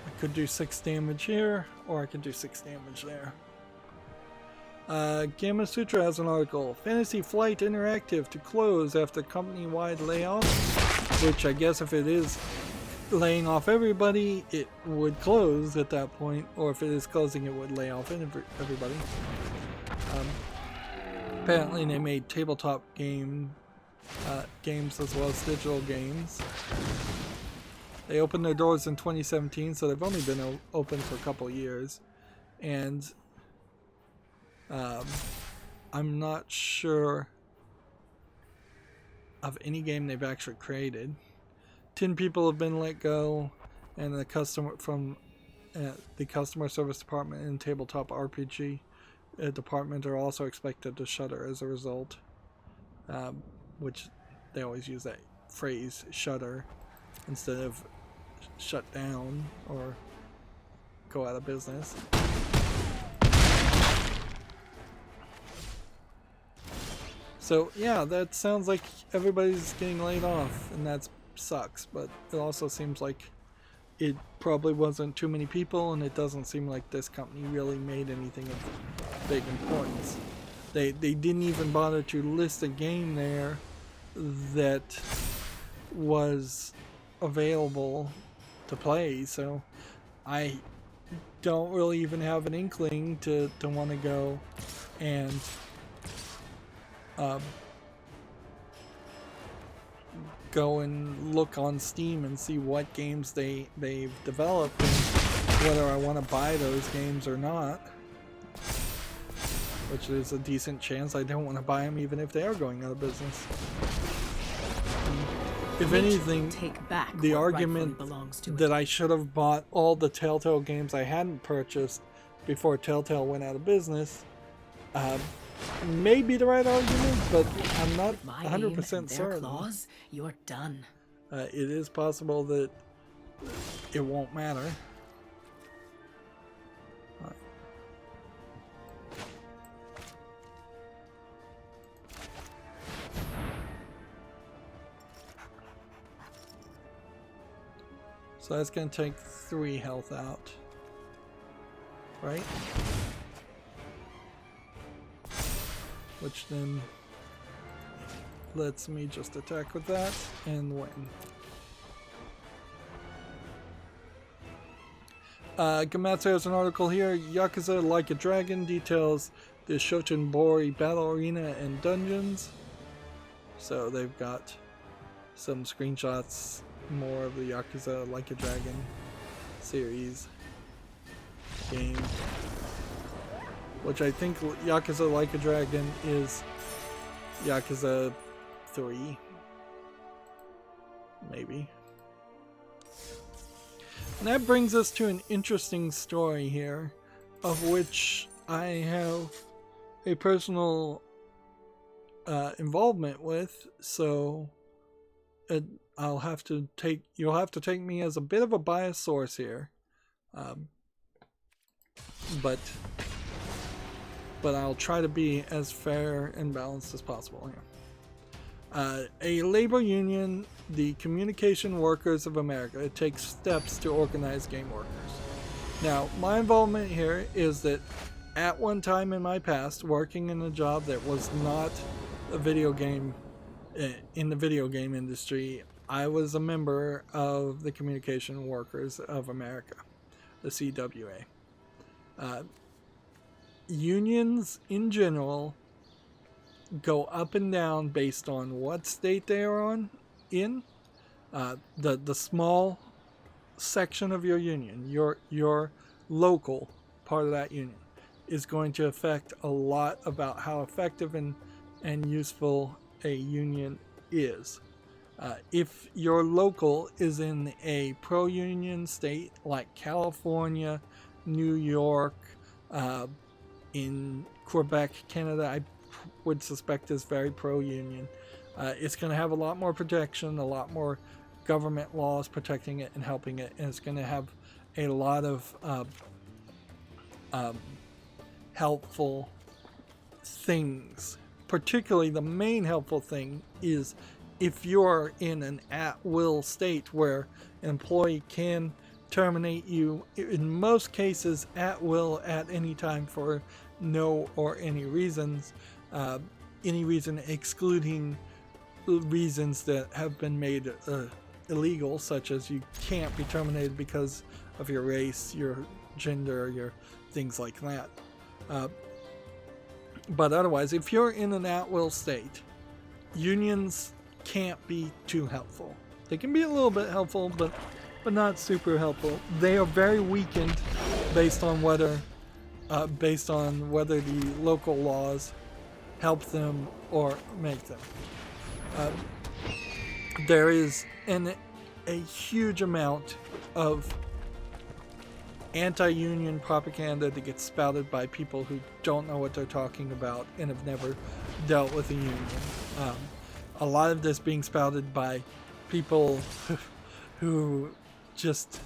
I could do 6 damage here, or I could do 6 damage there. Gamma Sutra has an article. Fantasy Flight Interactive to close after company-wide layoff, which I guess if it is laying off everybody, it would close at that point, or if it is closing, it would lay off everybody. Apparently they made tabletop games as well as digital games. They opened their doors in 2017, so they've only been open for a couple of years, and I'm not sure of any game they've actually created. 10 people have been let go, and the customer service department and tabletop RPG department are also expected to shutter as a result, which they always use that phrase, shutter, instead of shut down or go out of business. So yeah, that sounds like everybody's getting laid off, and that sucks, but it also seems like it probably wasn't too many people, and it doesn't seem like this company really made anything of big importance. They didn't even bother to list a game there that was available to play, so I don't really even have an inkling to want to go and go and look on Steam and see what games they've developed and whether I want to buy those games or not. Which there's a decent chance I don't want to buy them even if they are going out of business. If anything, the argument that I should have bought all the Telltale games I hadn't purchased before Telltale went out of business may be the right argument, but I'm not 100% certain. Claws, you're done. It is possible that it won't matter. So that's going to take 3 health out, right? Which then lets me just attack with that and win. Gamatsu has an article here. Yakuza Like a Dragon details the Shotenbori battle arena and dungeons. So they've got some screenshots, more of the Yakuza Like a Dragon series game, which I think Yakuza Like a Dragon is Yakuza 3, maybe. And that brings us to an interesting story here, of which I have a personal involvement with, so you'll have to take me as a bit of a biased source here, but I'll try to be as fair and balanced as possible here. A labor union, the Communication Workers of America, takes steps to organize game workers. Now, my involvement here is that at one time in my past, working in a job that was not a video game, in the video game industry, I was a member of the Communication Workers of America, the CWA. Unions in general go up and down based on what state they are in. The small section of your union, your local part of that union, is going to affect a lot about how effective and useful a union is. If your local is in a pro-union state like California, New York, in Quebec, Canada, I would suspect is very pro-union. It's going to have a lot more protection, a lot more government laws protecting it and helping it, and it's going to have a lot of helpful things. Particularly, the main helpful thing is if you're in an at-will state where an employee can terminate you, in most cases at will at any time for no or any reasons, any reason excluding reasons that have been made illegal, such as you can't be terminated because of your race, your gender, your things like that. But otherwise, if you're in an at-will state, unions can't be too helpful. They can be a little bit helpful, but not super helpful. They are very weakened based on whether the local laws help them or make them. There is a huge amount of anti-union propaganda that gets spouted by people who don't know what they're talking about and have never dealt with a union. A lot of this being spouted by people who just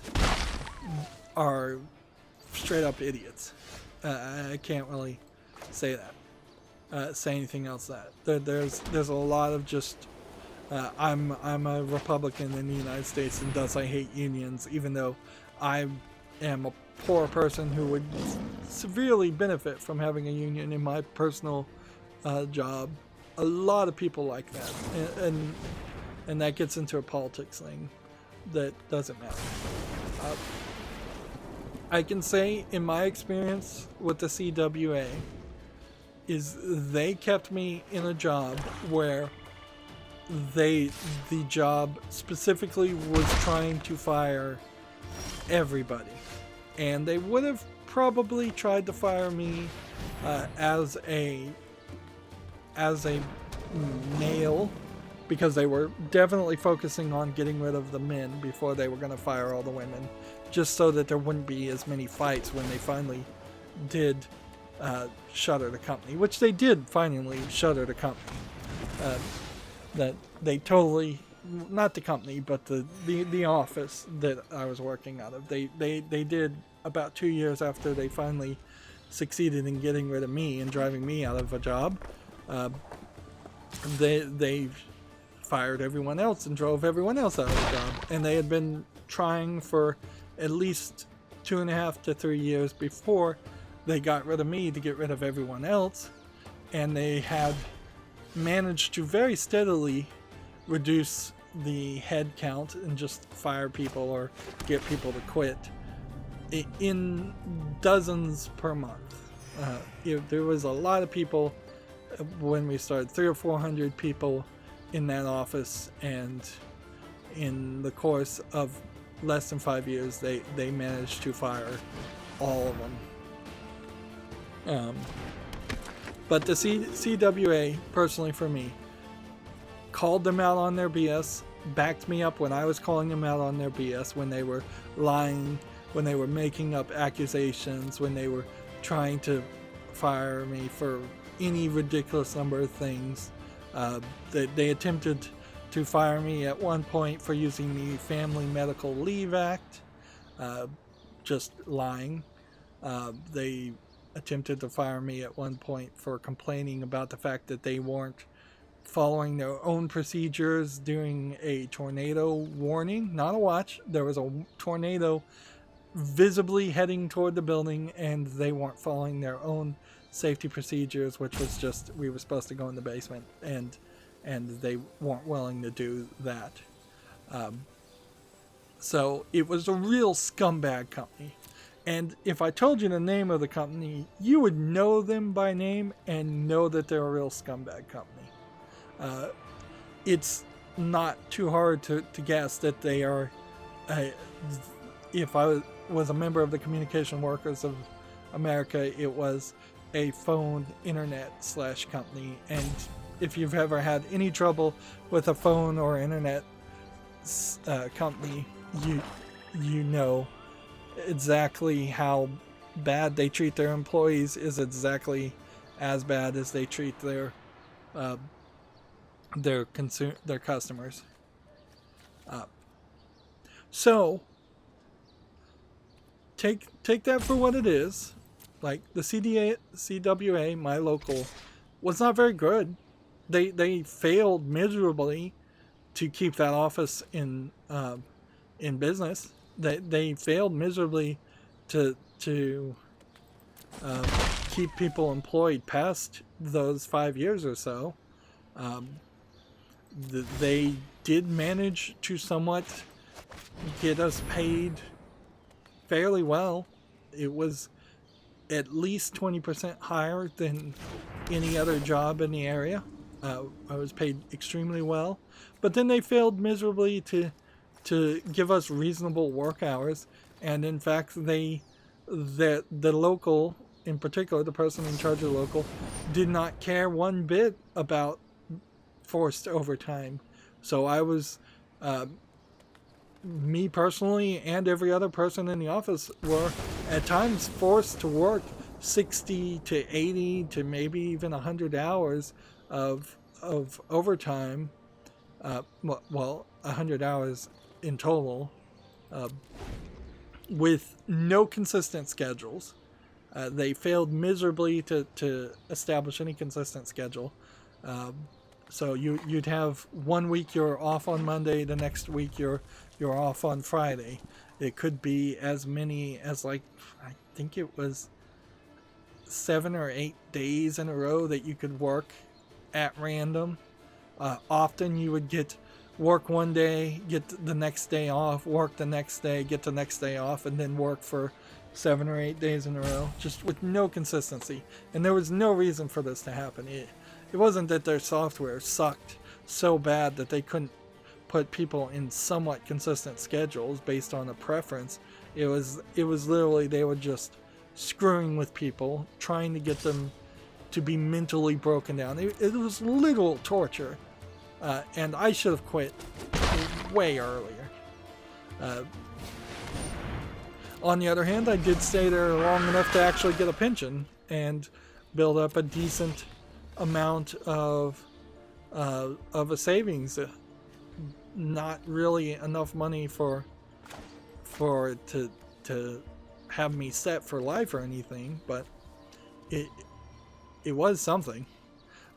are straight up idiots. I can't really say that. Say anything else that there's a lot of just I'm a Republican in the United States, and thus I hate unions, even though I am a poor person who would severely benefit from having a union in my personal job. A lot of people like that, and that gets into a politics thing that doesn't matter. I can say in my experience with the CWA is they kept me in a job where the job specifically was trying to fire everybody, and they would have probably tried to fire me as a male, because they were definitely focusing on getting rid of the men before they were going to fire all the women, just so that there wouldn't be as many fights when they finally did shutter the company, which they did finally shutter the company. That they totally, not the company, but the office that I was working out of. They did about 2 years after they finally succeeded in getting rid of me and driving me out of a job. They fired everyone else and drove everyone else out of the job. And they had been trying for at least 2.5 to 3 years before they got rid of me to get rid of everyone else. And they had managed to very steadily reduce the head count and just fire people or get people to quit in dozens per month. There was a lot of people when we started, 300 or 400 people in that office, and in the course of less than 5 years they managed to fire all of them. But the CWA, personally for me, called them out on their BS, backed me up when I was calling them out on their BS, when they were lying, when they were making up accusations, when they were trying to fire me for any ridiculous number of things. They attempted to fire me at one point for using the Family Medical Leave Act, just lying. They attempted to fire me at one point for complaining about the fact that they weren't following their own procedures during a tornado warning, not a watch. There was a tornado visibly heading toward the building, and they weren't following their own safety procedures, which was just, we were supposed to go in the basement, and they weren't willing to do that. So it was a real scumbag company. And if I told you the name of the company, you would know them by name and know that they're a real scumbag company. It's not too hard to guess that they are, if I was a member of the Communication Workers of America, it was a phone internet / company. And if you've ever had any trouble with a phone or internet company, you know exactly how bad they treat their employees is exactly as bad as they treat their customers. So take that for what it is. Like the CWA, my local, was not very good. They failed miserably to keep that office in business. They failed miserably to keep people employed past those 5 years or so. They did manage to somewhat get us paid fairly well. It was at least 20% higher than any other job in the area. I was paid extremely well. But then they failed miserably to give us reasonable work hours, and in fact the local, in particular the person in charge of the local, did not care one bit about forced overtime. So I was, me personally and every other person in the office were at times forced to work 60 to 80 to maybe even 100 hours of overtime. 100 hours in total, with no consistent schedules. They failed miserably to establish any consistent schedule. So you'd have 1 week you're off on Monday, the next week you're off on Friday. It could be as many as, like, I think it was 7 or 8 days in a row that you could work at random. Often you would work one day, get the next day off, work the next day, get the next day off, and then work for 7 or 8 days in a row, just with no consistency. And there was no reason for this to happen. It wasn't that their software sucked so bad that they couldn't put people in somewhat consistent schedules based on a preference. It was literally they were just screwing with people, trying to get them to be mentally broken down. It was literal torture. And I should have quit way earlier. On the other hand, I did stay there long enough to actually get a pension and build up a decent amount of a savings. Not really enough money for it to have me set for life or anything, but it was something.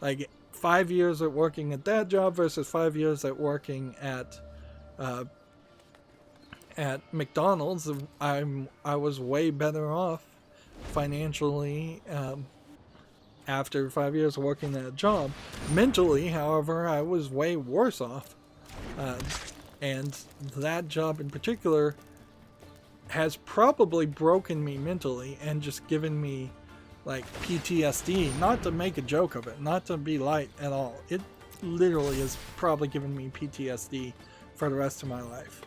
Like 5 years at working at that job versus 5 years at working at McDonald's, I was way better off financially after 5 years of working that job. Mentally, however, I was way worse off. And that job in particular has probably broken me mentally and just given me like PTSD, not to make a joke of it, not to be light at all. It literally has probably given me PTSD for the rest of my life.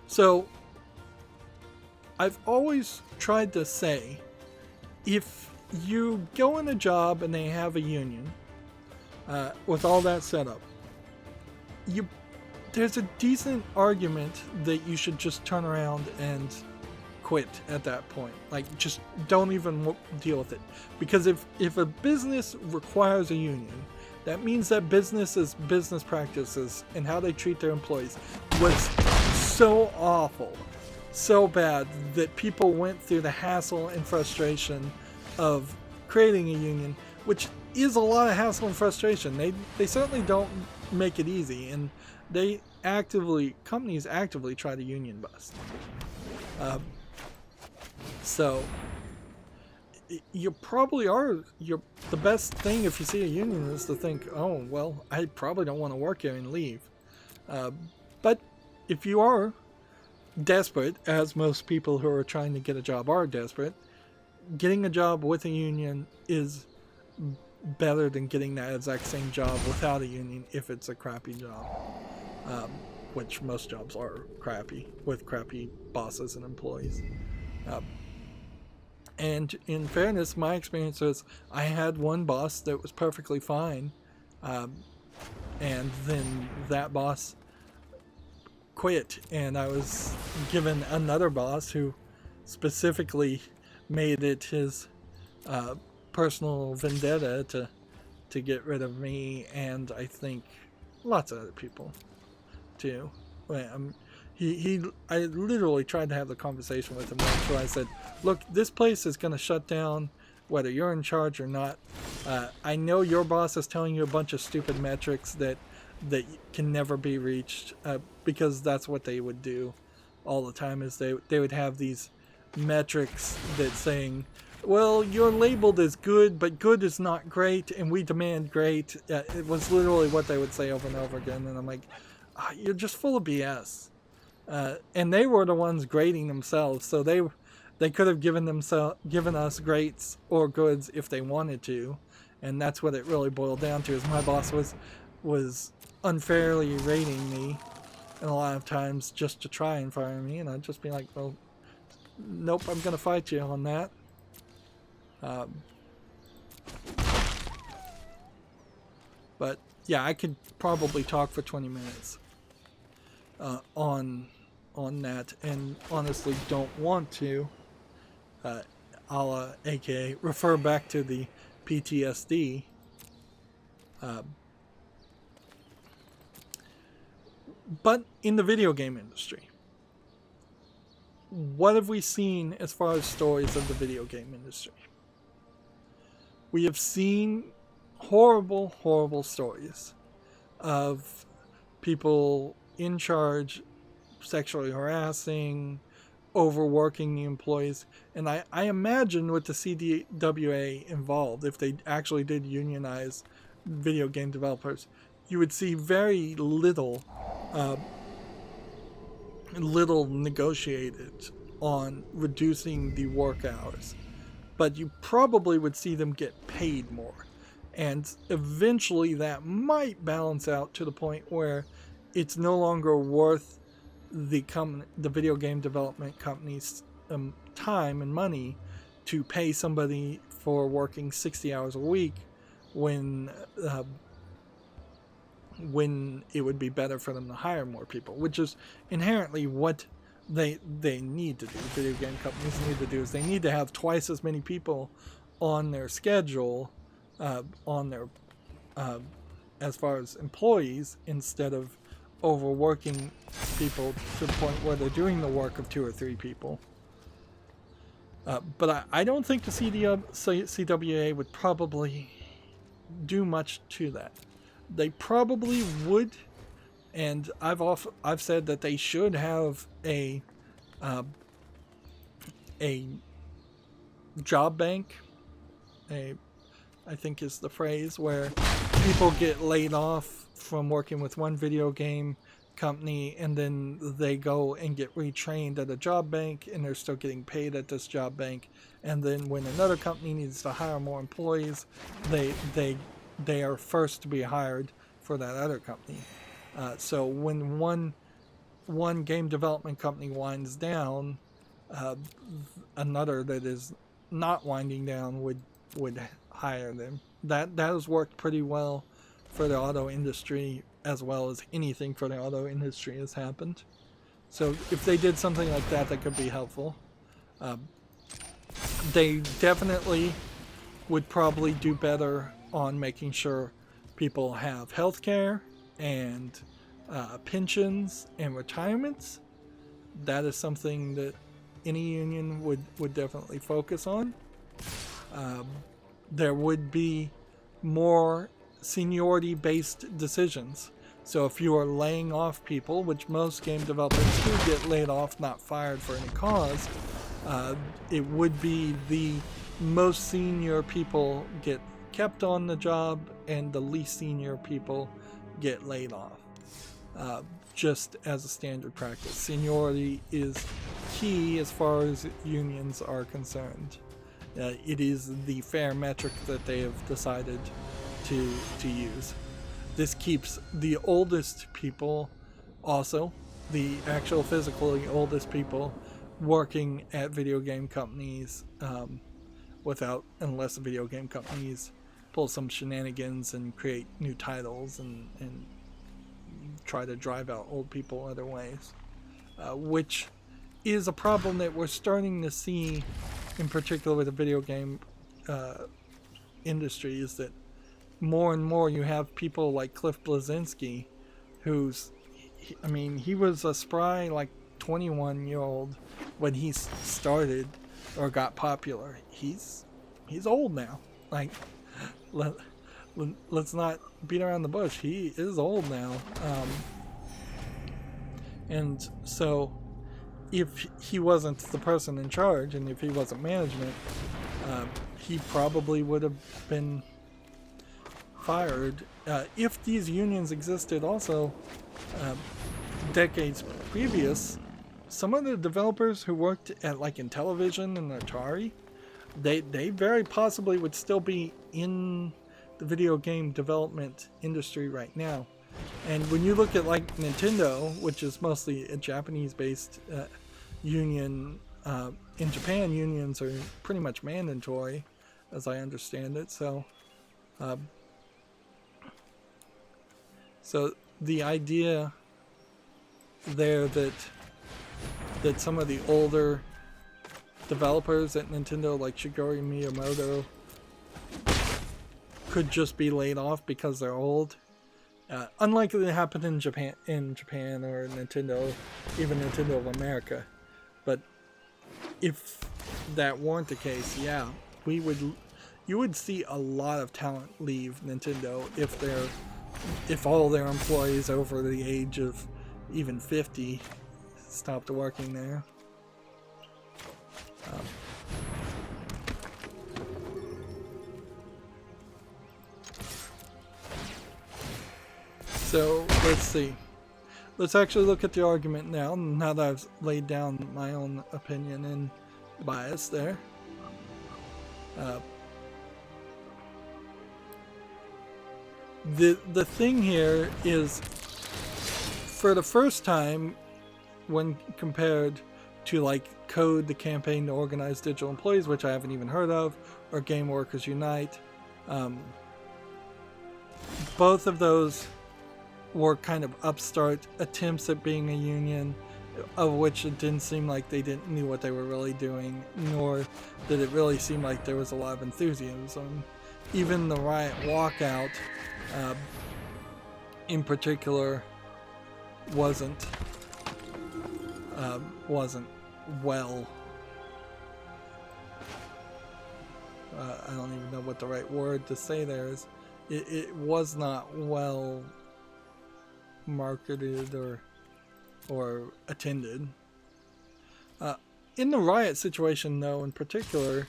So I've always tried to say, if you go in a job and they have a union, with all that set up, there's a decent argument that you should just turn around and quit at that point. Like, just don't even deal with it. Because if a business requires a union, that means that business practices and how they treat their employees was so awful, so bad, that people went through the hassle and frustration of creating a union, which is a lot of hassle and frustration. They certainly don't make it easy, and companies actively try to union bust. So you probably are, the best thing if you see a union is to think, oh, well, I probably don't want to work here, and leave. But if you are desperate, as most people who are trying to get a job are desperate, getting a job with a union is better than getting that exact same job without a union if it's a crappy job. Which most jobs are crappy, with crappy bosses and employees. And in fairness, my experience was I had one boss that was perfectly fine, and then that boss quit, and I was given another boss who specifically made it his personal vendetta to get rid of me, and I think lots of other people too. I literally tried to have the conversation with him once where I said, look, this place is going to shut down whether you're in charge or not. I know your boss is telling you a bunch of stupid metrics that can never be reached, because that's what they would do all the time, is they would have these metrics that saying, well, you're labeled as good, but good is not great, and we demand great. It was literally what they would say over and over again, and I'm like, you're just full of BS. And they were the ones grading themselves, so they could have given us greats or goods if they wanted to, and that's what it really boiled down to. Is my boss was unfairly rating me, and a lot of times just to try and fire me, and I'd just be like, well, nope, I'm gonna fight you on that. But yeah, I could probably talk for 20 minutes on that, and honestly don't want to. I'll aka refer back to the PTSD. But in the video game industry, what have we seen as far as stories of the video game industry? We have seen horrible, horrible stories of people in charge sexually harassing, overworking the employees. And I imagine with the CDWA involved, if they actually did unionize video game developers, you would see very little little negotiated on reducing the work hours, but you probably would see them get paid more. And eventually that might balance out to the point where it's no longer worth the video game development company's time and money to pay somebody for working 60 hours a week when it would be better for them to hire more people, which is inherently what they need to do. Video game companies need to do is they need to have twice as many people on their schedule, on their as far as employees, instead of overworking people to the point where they're doing the work of 2 or 3 people. But I don't think the CWA would probably do much to that. They probably would, and I've said that they should have a job bank. I think is the phrase, where people get laid off from working with one video game company and then they go and get retrained at a job bank and they're still getting paid at this job bank, and then when another company needs to hire more employees, they are first to be hired for that other company. So when one game development company winds down, another that is not winding down would hire them. That has worked pretty well for the auto industry, as well as anything for the auto industry has happened. So if they did something like that, that could be helpful. They definitely would probably do better on making sure people have health care and pensions and retirements. That is something that any union would definitely focus on. There would be more seniority-based decisions. So if you are laying off people, which most game developers do get laid off, not fired for any cause, it would be the most senior people get kept on the job and the least senior people get laid off. Just as a standard practice. Seniority is key as far as unions are concerned. It is the fair metric that they have decided to use. This keeps the oldest people, also the actual physically oldest people, working at video game companies unless the video game companies pull some shenanigans and create new titles and try to drive out old people other ways, which is a problem that we're starting to see, in particular with the video game industry, is that more and more you have people like Cliff Bleszinski, he was a spry, like 21-year-old when he started or got popular. He's old now. Like, let's not beat around the bush. He is old now. And so if he wasn't the person in charge and if he wasn't management, he probably would have been fired. If these unions existed also decades previous, some of the developers who worked at like Intellivision and Atari, they very possibly would still be in the video game development industry right now. And when you look at like Nintendo, which is mostly a Japanese-based union, in Japan unions are pretty much mandatory, as I understand it. So the idea there that some of the older developers at Nintendo, like Shigeru Miyamoto, could just be laid off because they're old, unlikely to happen in Japan or Nintendo, even Nintendo of America. But if that weren't the case, yeah, you would see a lot of talent leave Nintendo if all their employees over the age of even 50 stopped working there. So let's see. let's actually look at the argument now that I've laid down my own opinion and bias there. The thing here is, for the first time, when compared to like Code, the campaign to organize digital employees, which I haven't even heard of, or Game Workers Unite, both of those were kind of upstart attempts at being a union, of which it didn't seem like they didn't knew what they were really doing, nor did it really seem like there was a lot of enthusiasm. Even the Riot walkout, in particular, wasn't well. I don't even know what the right word to say there is. It was not well marketed or attended. In the Riot situation, though, in particular,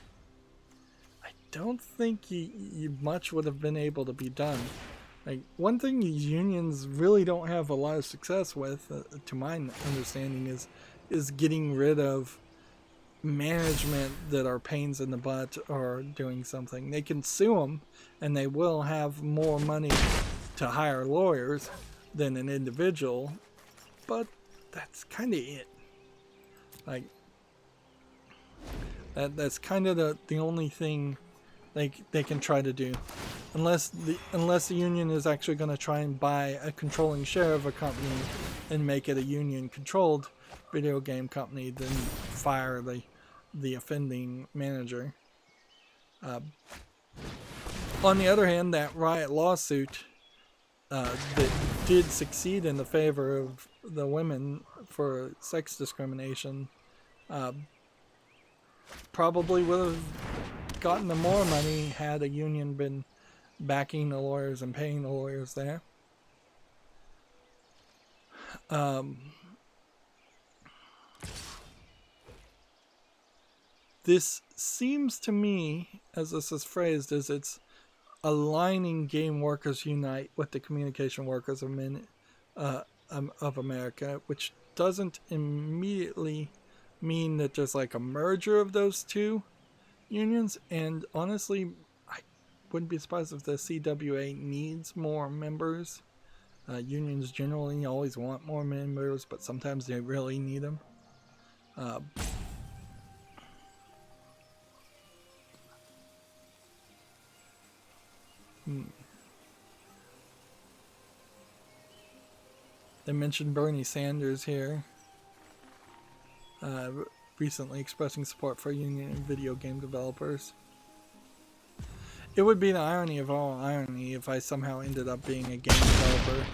I don't think much would have been able to be done. Like, one thing these unions really don't have a lot of success with, to my understanding, is getting rid of management that are pains in the butt or doing something. They can sue them, and they will have more money to hire lawyers than an individual, but that's kind of it. Like, that's kind of the only thing they can try to do, unless the union is actually going to try and buy a controlling share of a company and make it a union controlled video game company, then fire the offending manager. On the other hand, that Riot lawsuit that did succeed in the favor of the women for sex discrimination probably would have gotten them more money had a union been backing the lawyers and paying the lawyers there. This seems to me, as this is phrased, as it's aligning Game Workers Unite with the Communication Workers of America, which doesn't immediately mean that there's like a merger of those two unions. And honestly, I wouldn't be surprised if the CWA needs more members. Unions generally always want more members, but sometimes they really need them. They mentioned Bernie Sanders here, recently expressing support for union and video game developers. It would be the irony of all irony if I somehow ended up being a game developer,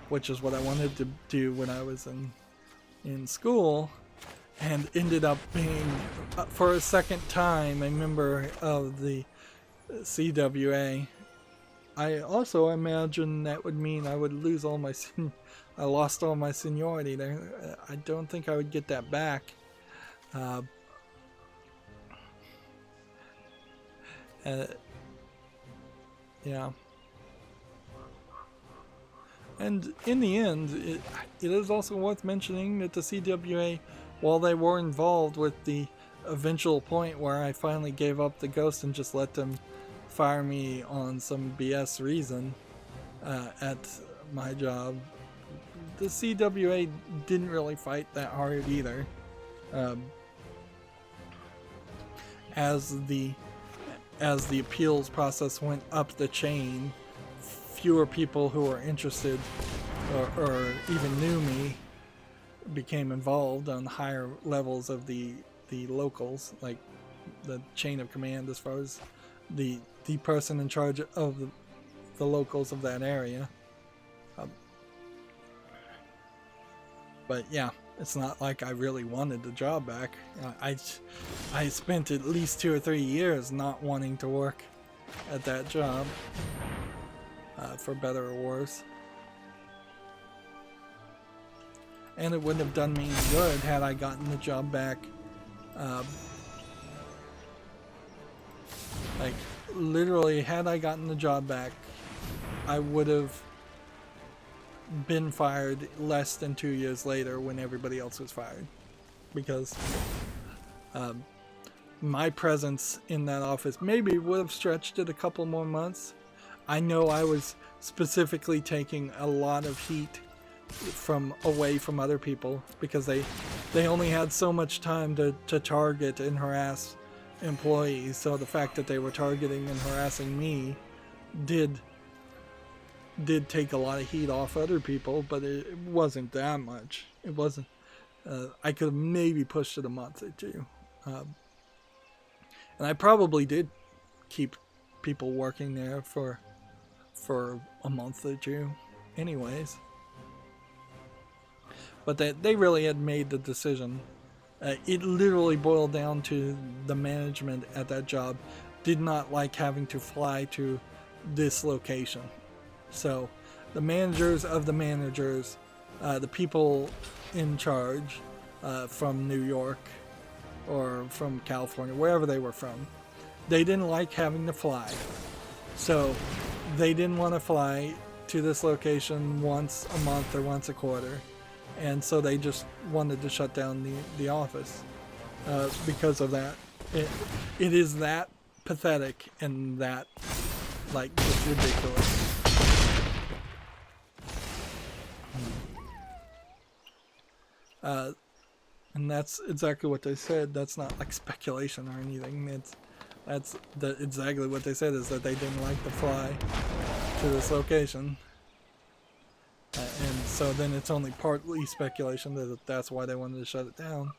which is what I wanted to do when I was in school, and ended up being, for a second time, a member of the CWA. I also imagine that would mean I would lose all my I lost all my seniority there. I don't think I would get that back. Yeah. And in the end, it is also worth mentioning that the CWA, while they were involved with the eventual point where I finally gave up the ghost and just let them fire me on some BS reason at my job, the CWA didn't really fight that hard either. As the appeals process went up the chain, fewer people who were interested or even knew me became involved on higher levels of the locals, like the chain of command, as far as the person in charge of the locals of that area. But yeah, it's not like I really wanted the job back. I spent at least 2 or 3 years not wanting to work at that job, for better or worse. And it wouldn't have done me any good had I gotten the job back. Like, literally, had I gotten the job back, I would have been fired less than 2 years later when everybody else was fired, because my presence in that office maybe would have stretched it a couple more months. I know I was specifically taking a lot of heat away from other people because they only had so much time to target and harass employees. So the fact that they were targeting and harassing me did take a lot of heat off other people, but it wasn't that much. It wasn't. I could have maybe pushed it a month or two, and I probably did keep people working there for a month or two, anyways. But they really had made the decision. It literally boiled down to the management at that job did not like having to fly to this location. So the managers of the managers, the people in charge from New York or from California, wherever they were from, they didn't like having to fly. So they didn't want to fly to this location once a month or once a quarter. And so they just wanted to shut down the office because of that. It is that pathetic and that, like, just ridiculous. And that's exactly what they said. That's not like speculation or anything. That's exactly what they said, is that they didn't like to fly to this location. And so then it's only partly speculation that that's why they wanted to shut it down.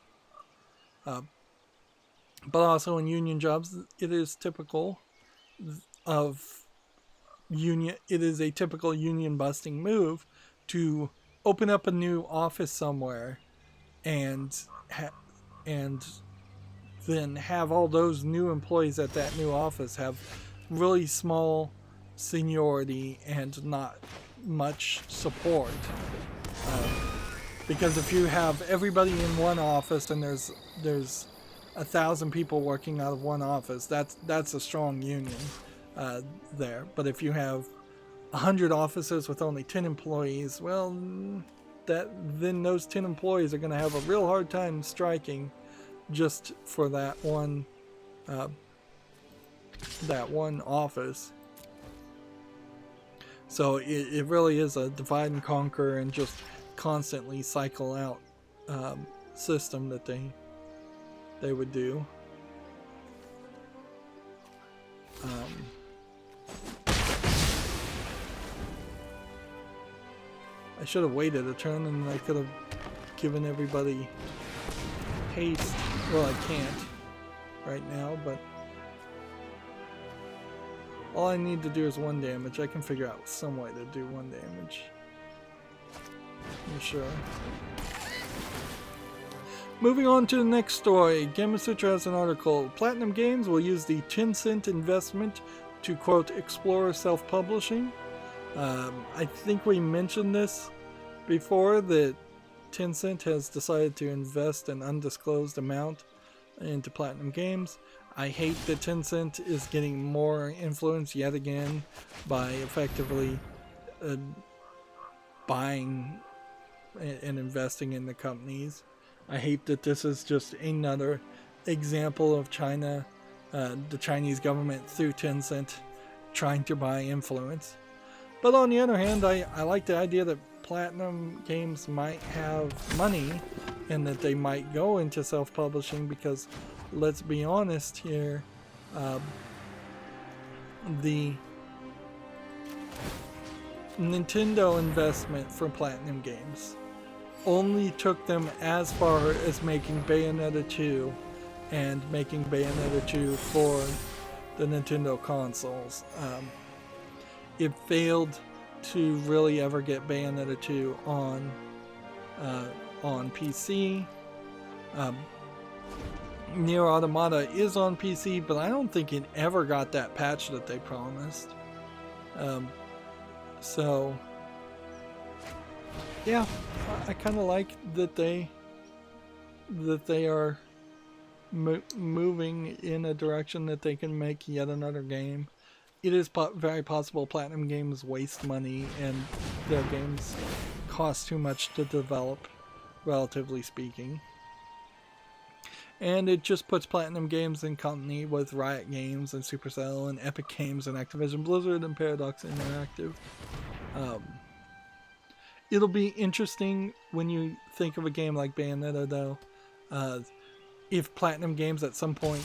But also in union jobs, it is typical of union. It is a typical union busting move to open up a new office somewhere, and then have all those new employees at that new office have really small seniority and not much support. Because if you have everybody in one office and there's 1,000 people working out of one office, that's a strong union there. But if you have 100 offices with only 10 employees, well, then those 10 employees are going to have a real hard time striking just for that one office. So it really is a divide and conquer and just constantly cycle out system that they would do. I should have waited a turn and I could have given everybody haste. Well, I can't right now, but all I need to do is 1 damage. I can figure out some way to do 1 damage. I'm sure. Moving on to the next story. Gamasutra has an article. Platinum Games will use the Tencent investment to, quote, explore self-publishing. I think we mentioned this before, that Tencent has decided to invest an undisclosed amount into Platinum Games. I hate that Tencent is getting more influence yet again by effectively buying and investing in the companies. I hate that this is just another example of China, the Chinese government through Tencent trying to buy influence. But on the other hand, I like the idea that Platinum Games might have money and that they might go into self-publishing, because let's be honest here, the Nintendo investment for Platinum Games only took them as far as making Bayonetta 2 and making Bayonetta 2 for the Nintendo consoles. It failed to really ever get Bayonetta 2 on PC. Nier Automata is on PC, but I don't think it ever got that patch that they promised. So yeah, I kind of like that they are moving in a direction that they can make yet another game it is very possible Platinum Games waste money and their games cost too much to develop, relatively speaking. And it just puts Platinum Games in company with Riot Games and Supercell and Epic Games and Activision Blizzard and Paradox Interactive. It'll be interesting when you think of a game like Bayonetta, though. If Platinum Games at some point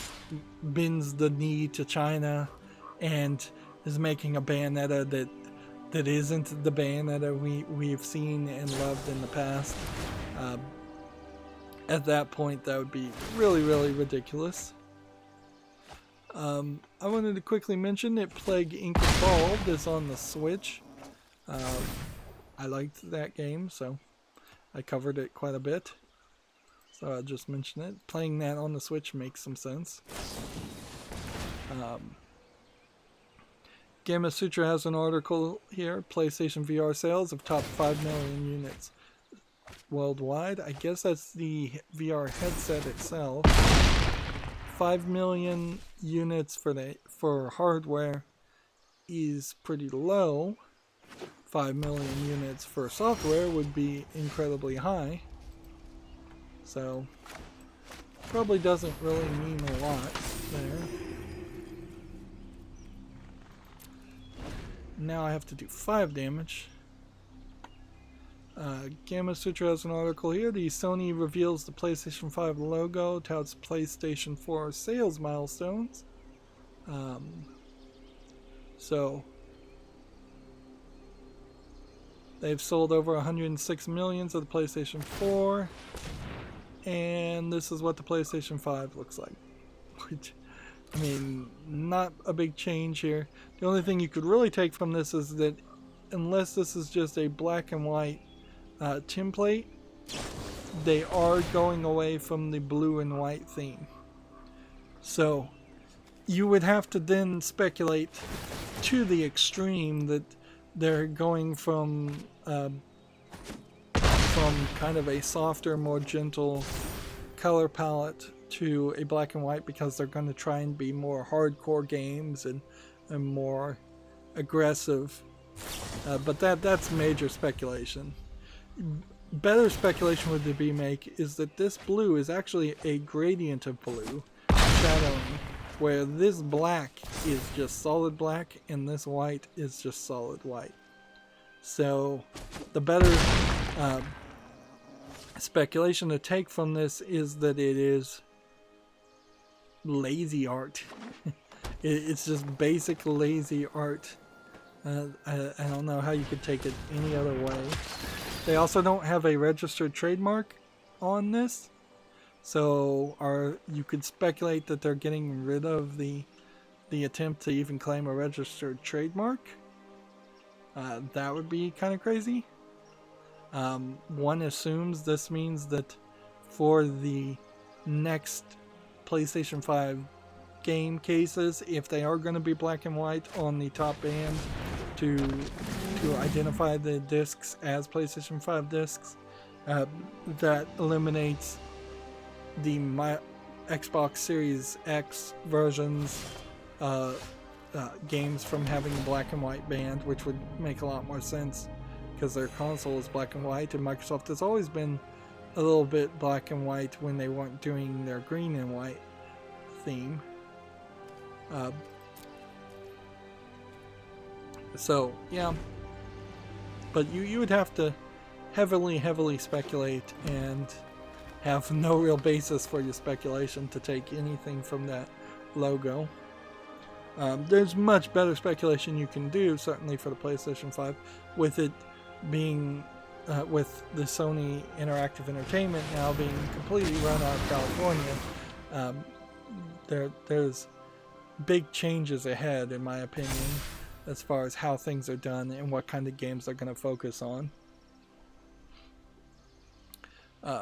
bends the knee to China and is making a Bayonetta that isn't the Bayonetta we've seen and loved in the past, at that point that would be really, really ridiculous. I wanted to quickly mention that Plague Inc. Evolved is on the Switch. I liked that game, so I covered it quite a bit. So I'll just mention it. Playing that on the Switch makes some sense. Gamma Sutra has an article here. PlayStation VR sales of top 5 million units worldwide. I guess that's the VR headset itself. 5 million units for hardware is pretty low. 5 million units for software would be incredibly high. So, probably doesn't really mean a lot there. Now I have to do 5 damage. Gamma Sutra has an article here. The Sony reveals the PlayStation 5 logo, touts PlayStation 4 sales milestones. So, they've sold over 106 million of the PlayStation 4. And this is what the PlayStation 5 looks like. Which, I mean, not a big change here. The only thing you could really take from this is that unless this is just a black and white template, they are going away from the blue and white theme. So you would have to then speculate to the extreme that they're going from kind of a softer, more gentle color palette to a black and white because they're going to try and be more hardcore games and more aggressive. But that's major speculation. Better speculation would be make is that this blue is actually a gradient of blue, shadowing, where this black is just solid black and this white is just solid white. So the better speculation to take from this is that it is lazy art. It's just basic lazy art. I don't know how you could take it any other way. They also don't have a registered trademark on this, so you could speculate that they're getting rid of the attempt to even claim a registered trademark. That would be kind of crazy. One assumes this means that for the next PlayStation 5 game cases, if they are going to be black and white on the top band to identify the discs as PlayStation 5 discs, that eliminates the Xbox Series X versions games from having a black and white band, which would make a lot more sense because their console is black and white, and Microsoft has always been a little bit black and white when they weren't doing their green and white theme. So yeah, but you would have to heavily speculate and have no real basis for your speculation to take anything from that logo. There's much better speculation you can do, certainly for the PlayStation 5, with it being with the Sony Interactive Entertainment now being completely run out of California. There's big changes ahead, in my opinion, as far as how things are done and what kind of games they're going to focus on.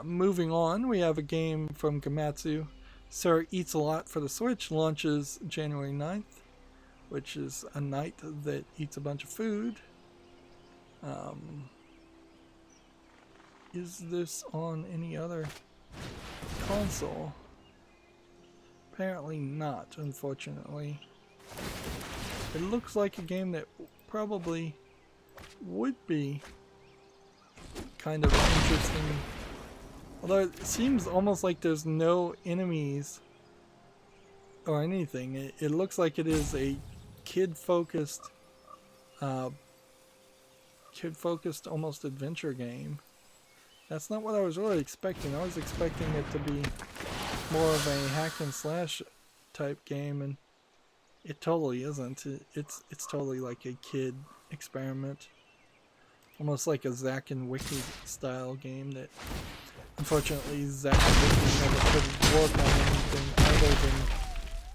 Moving on, we have a game from Gamatsu. Sir Eats a Lot for the Switch launches January 9th, which is a night that eats a bunch of food. Is this on any other console? Apparently not, unfortunately. It looks like a game that probably would be kind of interesting. Although it seems almost like there's no enemies or anything. It looks like it is a kid-focused almost adventure game. That's not what I was really expecting. I was expecting it to be more of a hack and slash type game, and it totally isn't. It's totally like a kid experiment. Almost like a Zack and Wiki style game that unfortunately Zack and Wiki never could work on anything other than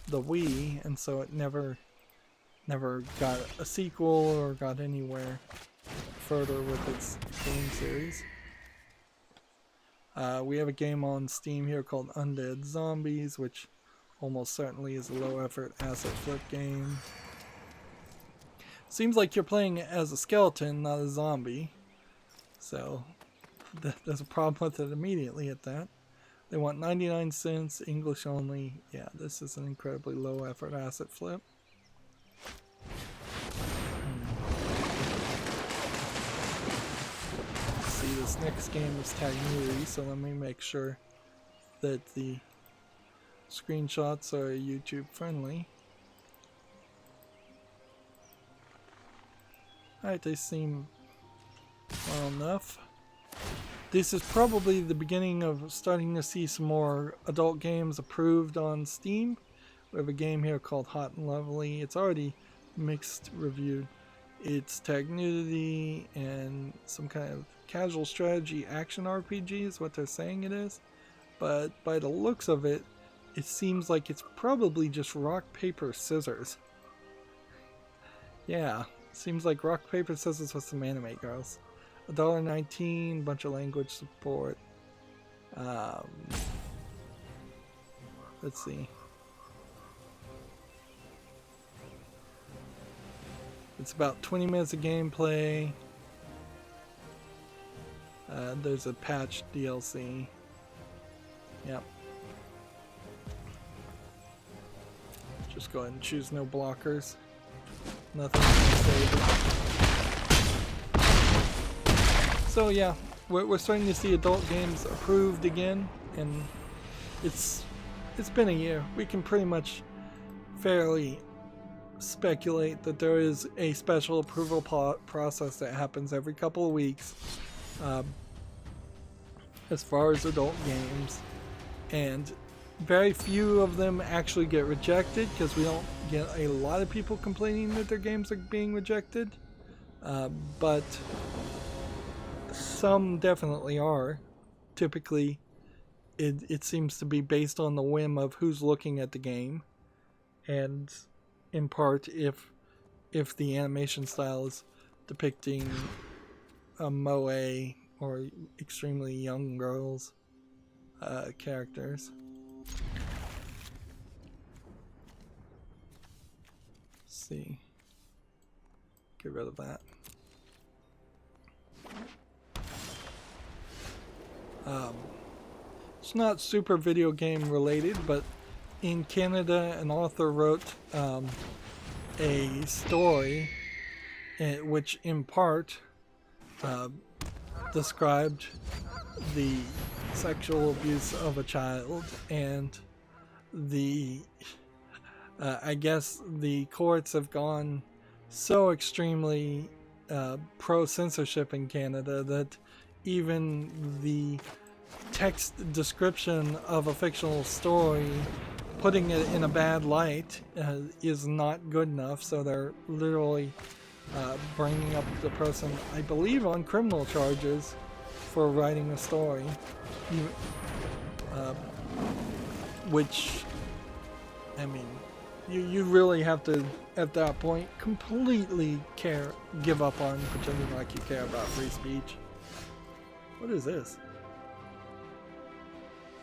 the Wii, and so it never got a sequel or got anywhere further with its game series. We have a game on Steam here called Undead Zombies, which almost certainly is a low-effort asset flip game. Seems like you're playing as a skeleton, not a zombie. So, there's a problem with it immediately at that. They want 99 cents, English only. Yeah, this is an incredibly low-effort asset flip. See, this next game is Tagnuri, so let me make sure that the screenshots are YouTube friendly. Alright, they seem well enough. This is probably the beginning of starting to see some more adult games approved on Steam. We have a game here called Hot and Lovely. It's already mixed reviewed. It's tag nudity and some kind of casual strategy action RPG is what they're saying it is. But by the looks of it, it seems like it's probably just rock, paper, scissors. Yeah, seems like rock, paper, scissors with some anime girls. $1.19, bunch of language support. Let's see. It's about 20 minutes of gameplay. There's a patch DLC. Yep. Just go ahead and choose no blockers. Nothing to save. So yeah, we're starting to see adult games approved again, and it's been a year. We can pretty much fairly speculate that there is a special approval process that happens every couple of weeks as far as adult games, and very few of them actually get rejected because we don't get a lot of people complaining that their games are being rejected, but some definitely are. Typically it seems to be based on the whim of who's looking at the game, and in part if the animation style is depicting a moe or extremely young girls characters. Let's see. Get rid of that. It's not super video game related, but in Canada an author wrote a story which in part described the sexual abuse of a child, and the I guess the courts have gone so extremely pro-censorship in Canada that even the text description of a fictional story, putting it in a bad light, is not good enough, so they're literally bringing up the person, I believe, on criminal charges for writing a story, which, I mean, you really have to, at that point, completely give up on pretending like you care about free speech. What is this?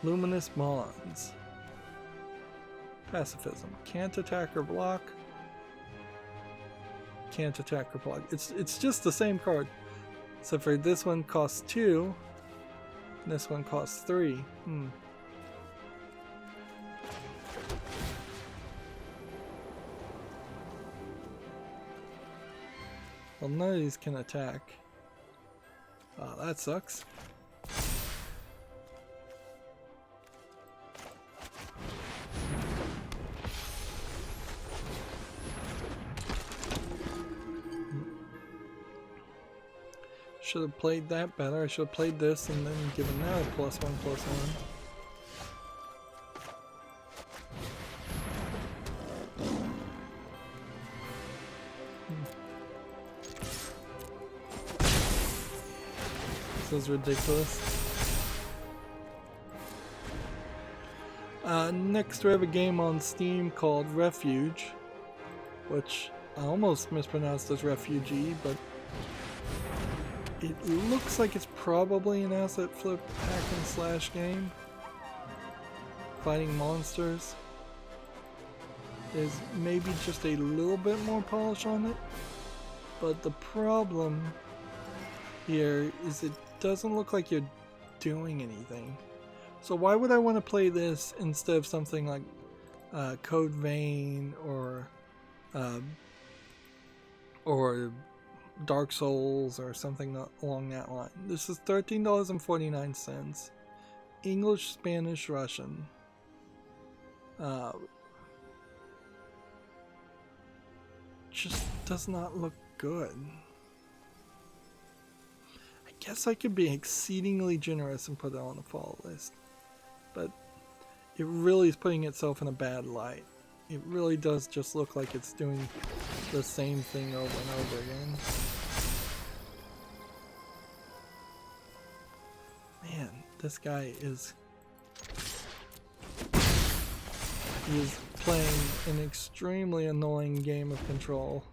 Luminous Bonds. Pacifism. Can't attack or block. Can't attack or block. It's just the same card. Except for this one costs 2. And this one costs 3. Well, none of these can attack. Oh, that sucks. Should have played that better. I should have played this and then given that a +1/+1. This is ridiculous. Next we have a game on Steam called Refuge, which I almost mispronounced as Refugee, but it looks like it's probably an asset flip hack and slash game. Fighting monsters. There's maybe just a little bit more polish on it, but the problem here is it doesn't look like you're doing anything. So why would I want to play this instead of something like Code Vein or Dark Souls or something along that line? This is $13.49. English, Spanish, Russian. Just does not look good. I guess I could be exceedingly generous and put it on the fall list, but it really is putting itself in a bad light. It really does just look like it's doing the same thing over and over again. Man, this guy is playing an extremely annoying game of Control.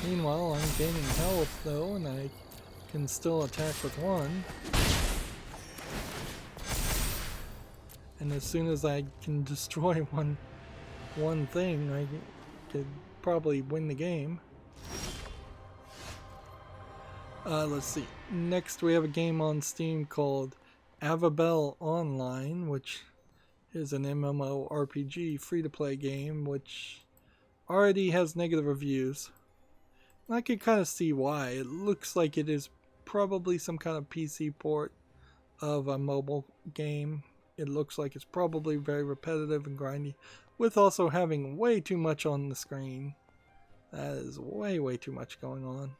Meanwhile, I'm gaining health though, and I can still attack with one. And as soon as I can destroy one thing, I could probably win the game. Let's see. Next we have a game on Steam called Avabel Online, which is an MMORPG free-to-play game, which already has negative reviews. And I can kind of see why. It looks like it is probably some kind of PC port of a mobile game. It looks like it's probably very repetitive and grindy, with also having way too much on the screen. That is way too much going on.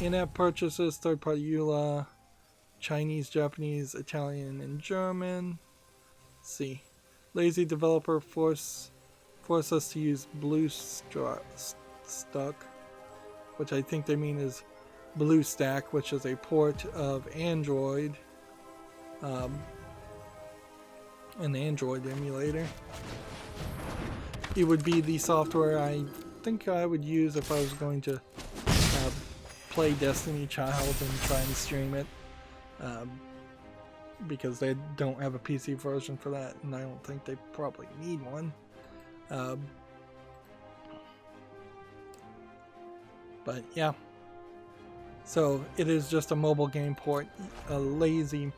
In-app purchases, third-party EULA, Chinese, Japanese, Italian, and German. Let's see. Lazy developer force us to use BlueStack, which I think they mean is BlueStack, which is a port of Android, an Android emulator. It would be the software I think I would use if I was going to play Destiny Child and try and stream it, because they don't have a PC version for that, and I don't think they probably need one. But yeah, so it is just a mobile game port, a lazy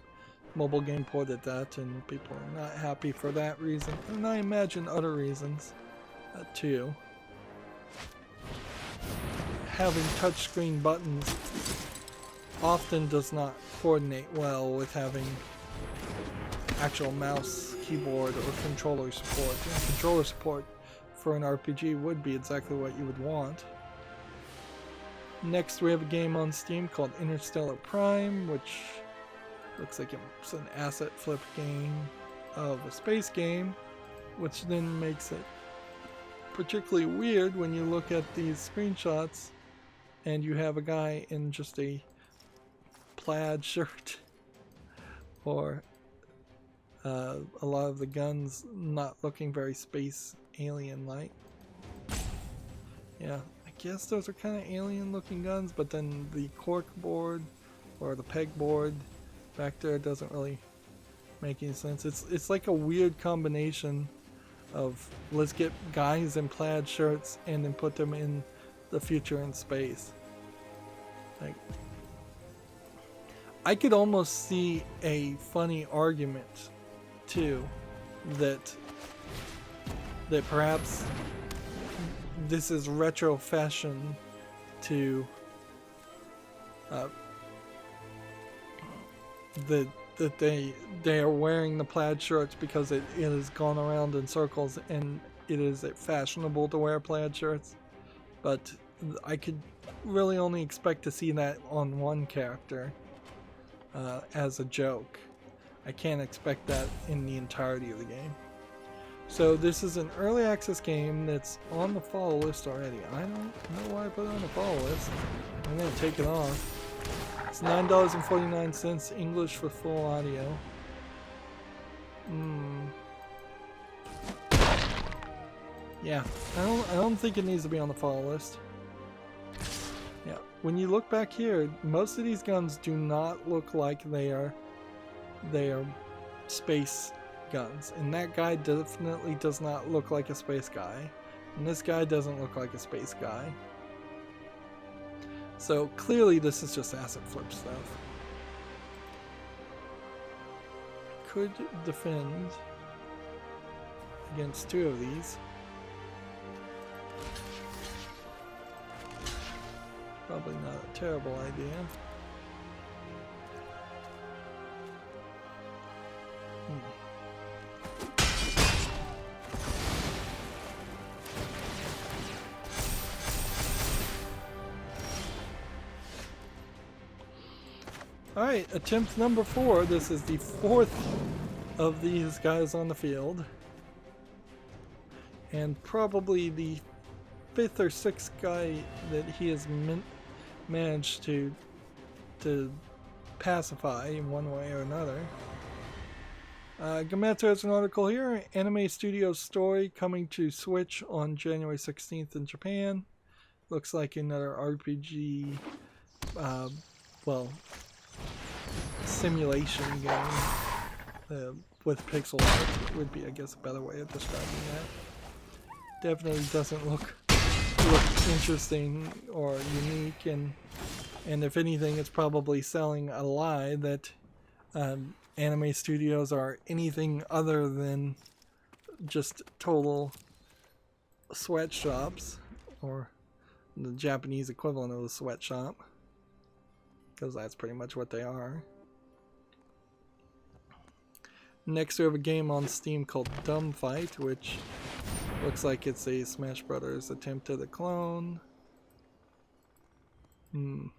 mobile game port at that, and people are not happy for that reason, and I imagine other reasons too. Having touchscreen buttons often does not coordinate well with having actual mouse, keyboard, or controller support. And controller support for an RPG would be exactly what you would want. Next we have a game on Steam called Interstellar Prime, which looks like it's an asset flip game of a space game, which then makes it particularly weird when you look at these screenshots and you have a guy in just a plaid shirt, or a lot of the guns not looking very space alien-like. Yeah, I guess those are kind of alien-looking guns, but then the cork board or the pegboard back there doesn't really make any sense. It's like a weird combination of let's get guys in plaid shirts and then put them in the future in space. Like, I could almost see a funny argument too that perhaps this is retro fashion to that they are wearing the plaid shirts because it has gone around in circles and it is fashionable to wear plaid shirts. But I could really only expect to see that on one character as a joke. I can't expect that in the entirety of the game. So this is an early access game that's on the follow list already. I don't know why I put it on the follow list. I'm going to take it off. It's $9.49 English for full audio. Yeah, I don't think it needs to be on the follow list. Yeah, when you look back here, most of these guns do not look like they are space guns, and that guy definitely does not look like a space guy, and this guy doesn't look like a space guy. So clearly this is just asset flip stuff. Could defend against two of these. Probably not a terrible idea. Alright, attempt number 4. This is the 4th of these guys on the field. And probably the 5th or 6th guy that he has managed to pacify in one way or another. Gametto has an article here. Anime Studios story coming to Switch on January 16th in Japan. Looks like another RPG, well, simulation game with pixel art would be, I guess, a better way of describing that. Definitely doesn't look interesting or unique, and if anything, it's probably selling a lie that anime studios are anything other than just total sweatshops, or the Japanese equivalent of a sweatshop, because that's pretty much what they are. Next, we have a game on Steam called Dumb Fight, which looks like it's a Smash Brothers attempt at a clone. The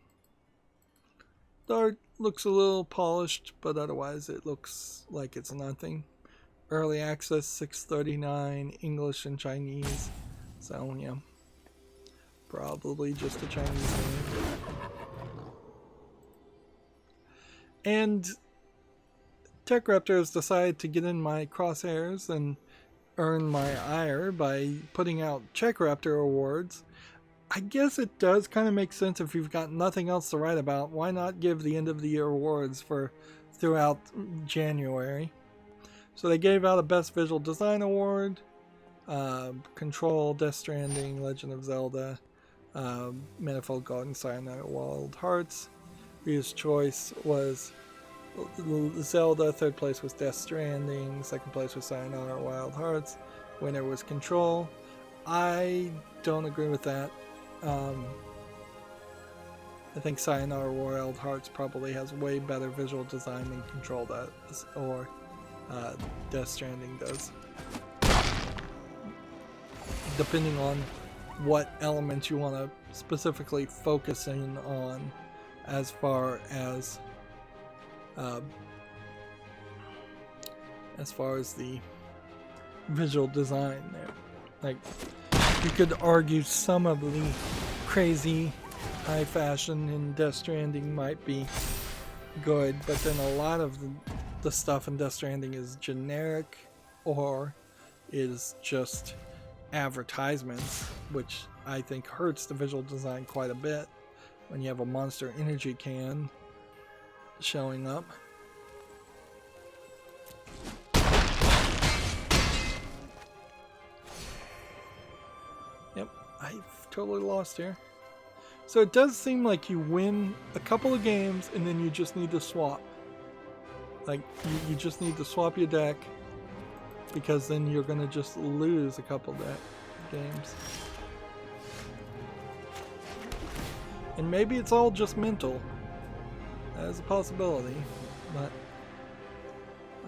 art looks a little polished, but otherwise it looks like it's nothing. Early access, $6.39, English and Chinese. So yeah, probably just a Chinese game. And TechRaptor has decided to get in my crosshairs and earn my ire by putting out CheckRaptor awards. I guess it does kind of make sense if you've got nothing else to write about. Why not give the end of the year awards for throughout January? So they gave out a Best Visual Design Award, Control, Death Stranding, Legend of Zelda, Manifold Garden, Sayonara Wild Hearts. Reader's choice was Zelda, third place was Death Stranding, second place was Sayonara Wild Hearts, winner was Control. I don't agree with that. I think Sayonara Wild Hearts probably has way better visual design than Control does, or Death Stranding does. Depending on what elements you want to specifically focus in on as far as the visual design there. Like, you could argue some of the crazy high fashion in Death Stranding might be good, but then a lot of the stuff in Death Stranding is generic or is just advertisements, which I think hurts the visual design quite a bit when you have a Monster Energy can showing up. Yep, I've totally lost here. So it does seem like you win a couple of games and then you just need to swap. Like, you just need to swap your deck, because then you're going to just lose a couple of games. And maybe it's all just mental. That is a possibility, but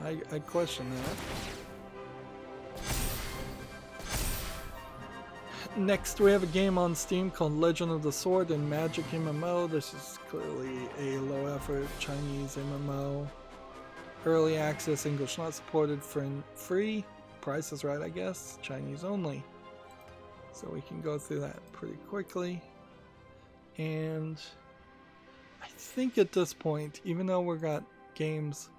I question that. Next, we have a game on Steam called Legend of the Sword and Magic MMO. This is clearly a low-effort Chinese MMO. Early access, English not supported, free. Price is right, I guess. Chinese only. So we can go through that pretty quickly. And I think at this point, even though we've got games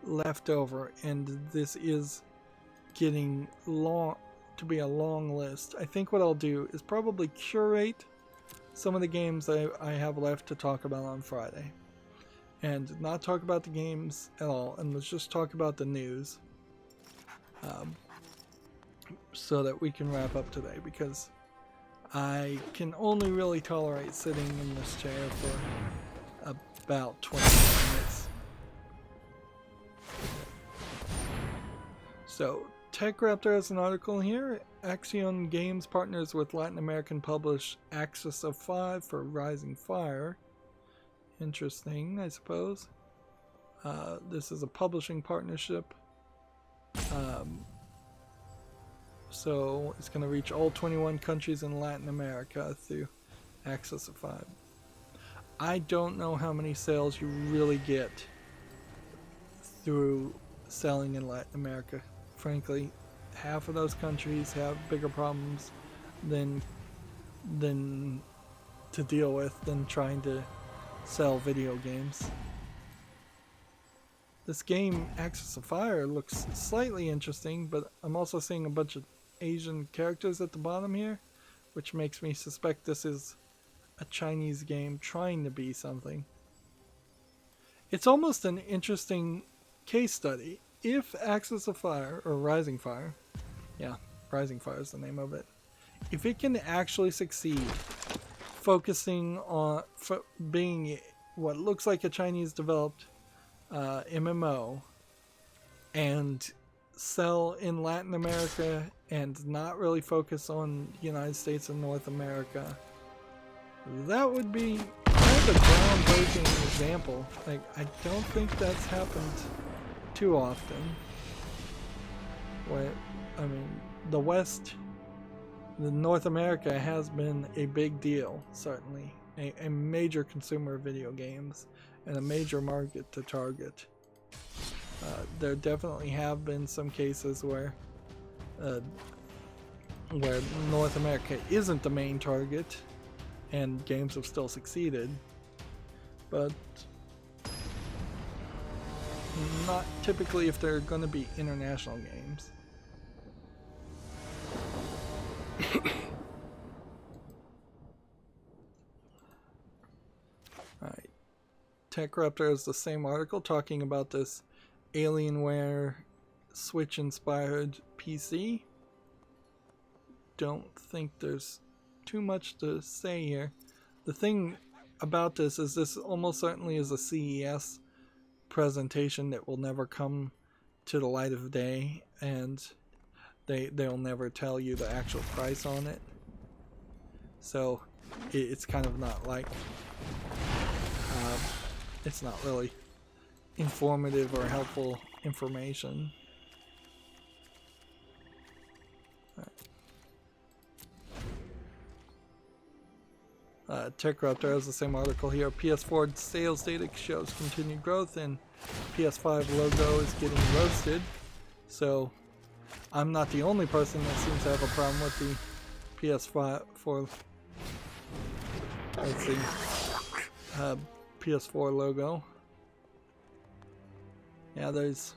left over, and this is getting long to be a long list, I think what I'll do is probably curate some of the games I have left to talk about on Friday, and not talk about the games at all, and let's just talk about the news, so that we can wrap up today, because I can only really tolerate sitting in this chair for about 20 minutes. So, TechRaptor has an article here. Axion Games partners with Latin American publisher Axis of 5 for Rising Fire. Interesting, I suppose. This is a publishing partnership. So it's going to reach all 21 countries in Latin America through Axis of 5. I don't know how many sales you really get through selling in Latin America. Frankly, half of those countries have bigger problems than to deal with than trying to sell video games. This game, Axis of Fire, looks slightly interesting, but I'm also seeing a bunch of Asian characters at the bottom here, which makes me suspect this is a Chinese game trying to be something. It's almost an interesting case study. If Axis of Fire, or Rising Fire, yeah, Rising Fire is the name of it, if it can actually succeed focusing on being what looks like a Chinese developed MMO and sell in Latin America and not really focus on the United States and North America, that would be kind of a groundbreaking example. Like, I don't think that's happened too often. Where, I mean, the West, the North America has been a big deal, certainly. A major consumer of video games and a major market to target. There definitely have been some cases where North America isn't the main target and games have still succeeded, but not typically if they're going to be international games. Alright. TechRaptor has the same article talking about this Alienware Switch-inspired PC. Don't think there's too much to say here. The thing about this is this almost certainly is a CES presentation that will never come to the light of day, and they'll never tell you the actual price on it. So it's kind of not like it's not really informative or helpful information. TechRaptor has the same article here. PS4 sales data shows continued growth, and PS5 logo is getting roasted. So I'm not the only person that seems to have a problem with the PS4. Let's see. PS4 logo. Yeah, there's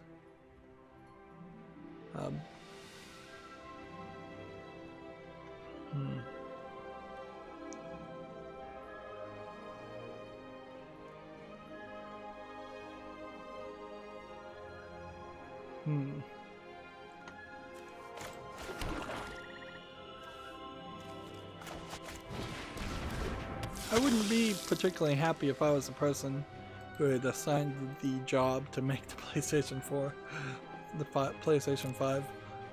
I wouldn't be particularly happy if I was the person who had assigned the job to make the PlayStation 4, the PlayStation 5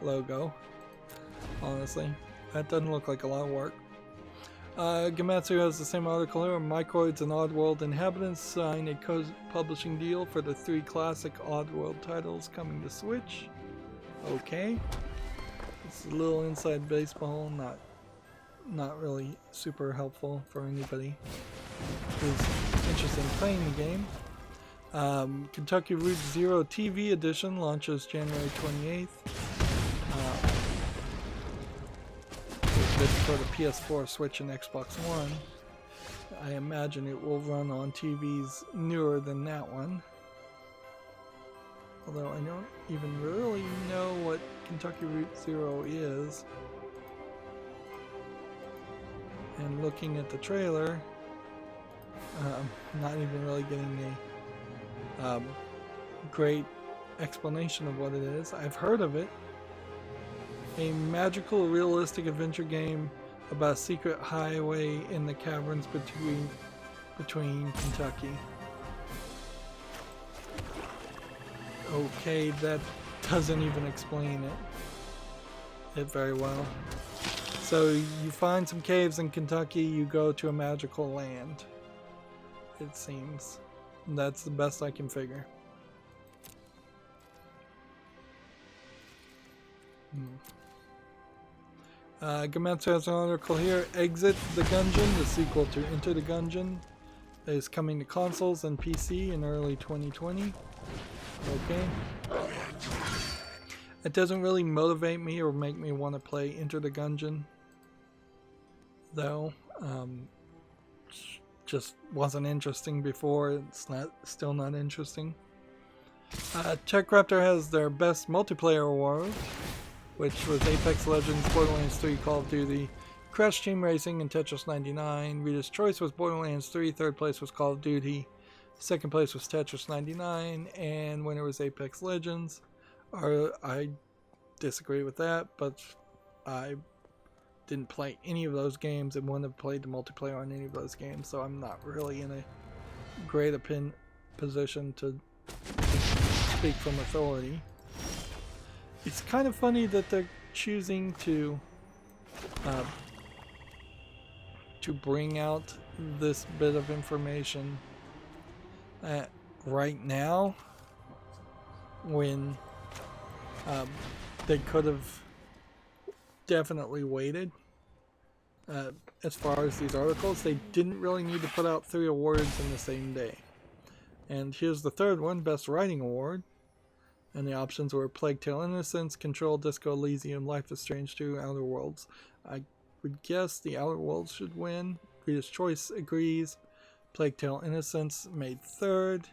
logo. Honestly, that doesn't look like a lot of work. Gematsu has the same article here. Microids and Oddworld inhabitants sign a co-publishing deal for the 3 classic Oddworld titles coming to Switch. Okay. It's a little inside baseball, not really super helpful for anybody who's interested in playing the game. Kentucky Route Zero TV edition launches January 28th. This is for the PS4, Switch, and Xbox One. I imagine it will run on TVs newer than that one. Although I don't even really know what Kentucky Route Zero is. And looking at the trailer, not even really getting a great explanation of what it is. I've heard of it. A magical, realistic adventure game about a secret highway in the caverns between Kentucky. Okay, that doesn't even explain it very well. So you find some caves in Kentucky, you go to a magical land, it seems. That's the best I can figure. Gematsu has an article here. Exit the Gungeon, the sequel to Enter the Gungeon, is coming to consoles and PC in early 2020. Okay. It doesn't really motivate me or make me want to play Enter the Gungeon, though. Just wasn't interesting before. It's still not interesting. TechRaptor has their best multiplayer award, which was Apex Legends, Borderlands 3, Call of Duty, Crash Team Racing, and Tetris 99. Reader's choice was Borderlands 3, third place was Call of Duty, second place was Tetris 99, and winner was Apex Legends. I disagree with that, but I didn't play any of those games and wouldn't have played the multiplayer on any of those games, so I'm not really in a great position to speak from authority. It's kind of funny that they're choosing to bring out this bit of information right now when they could have definitely waited. As far as these articles, they didn't really need to put out 3 awards in the same day. And here's the third one, Best Writing Award. And the options were Plague Tale Innocence, Control, Disco Elysium, Life is Strange 2, Outer Worlds. I would guess the Outer Worlds should win. Reader's Choice agrees. Plague Tale Innocence made third.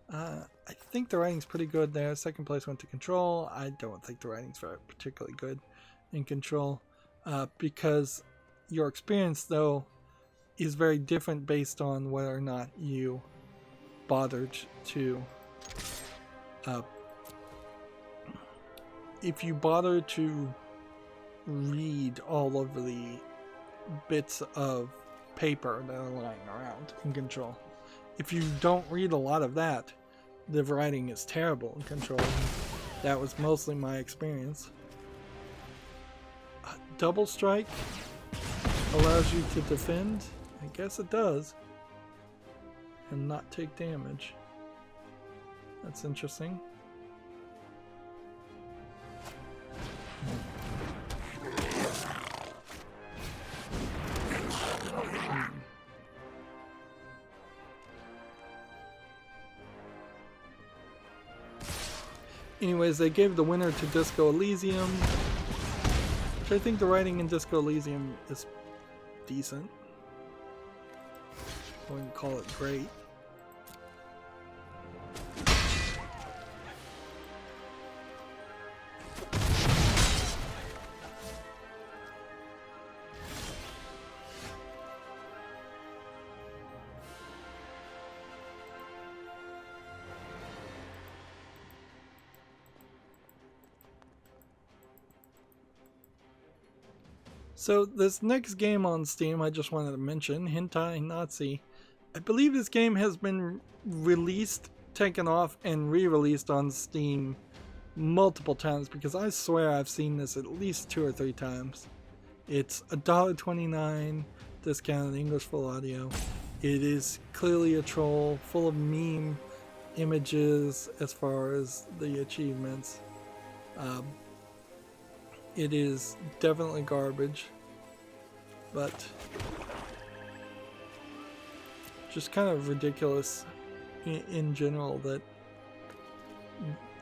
I think the writing's pretty good there. Second place went to Control. I don't think the writing's very particularly good in Control, because your experience, though, is very different based on whether or not you bothered to if you bother to read all of the bits of paper that are lying around in Control. If you don't read a lot of that, the writing is terrible in Control. That was mostly my experience. Double Strike allows you to defend. I guess it does. And not take damage. That's interesting. Anyways, they gave the winner to Disco Elysium, which I think the writing in Disco Elysium is decent. I wouldn't call it great. So this next game on Steam I just wanted to mention, Hentai Nazi. I believe this game has been released, taken off, and re-released on Steam multiple times because I swear I've seen this at least 2 or 3 times. It's $1.29, discounted English full audio. It is clearly a troll, full of meme images as far as the achievements. It is definitely garbage, but just kind of ridiculous in general that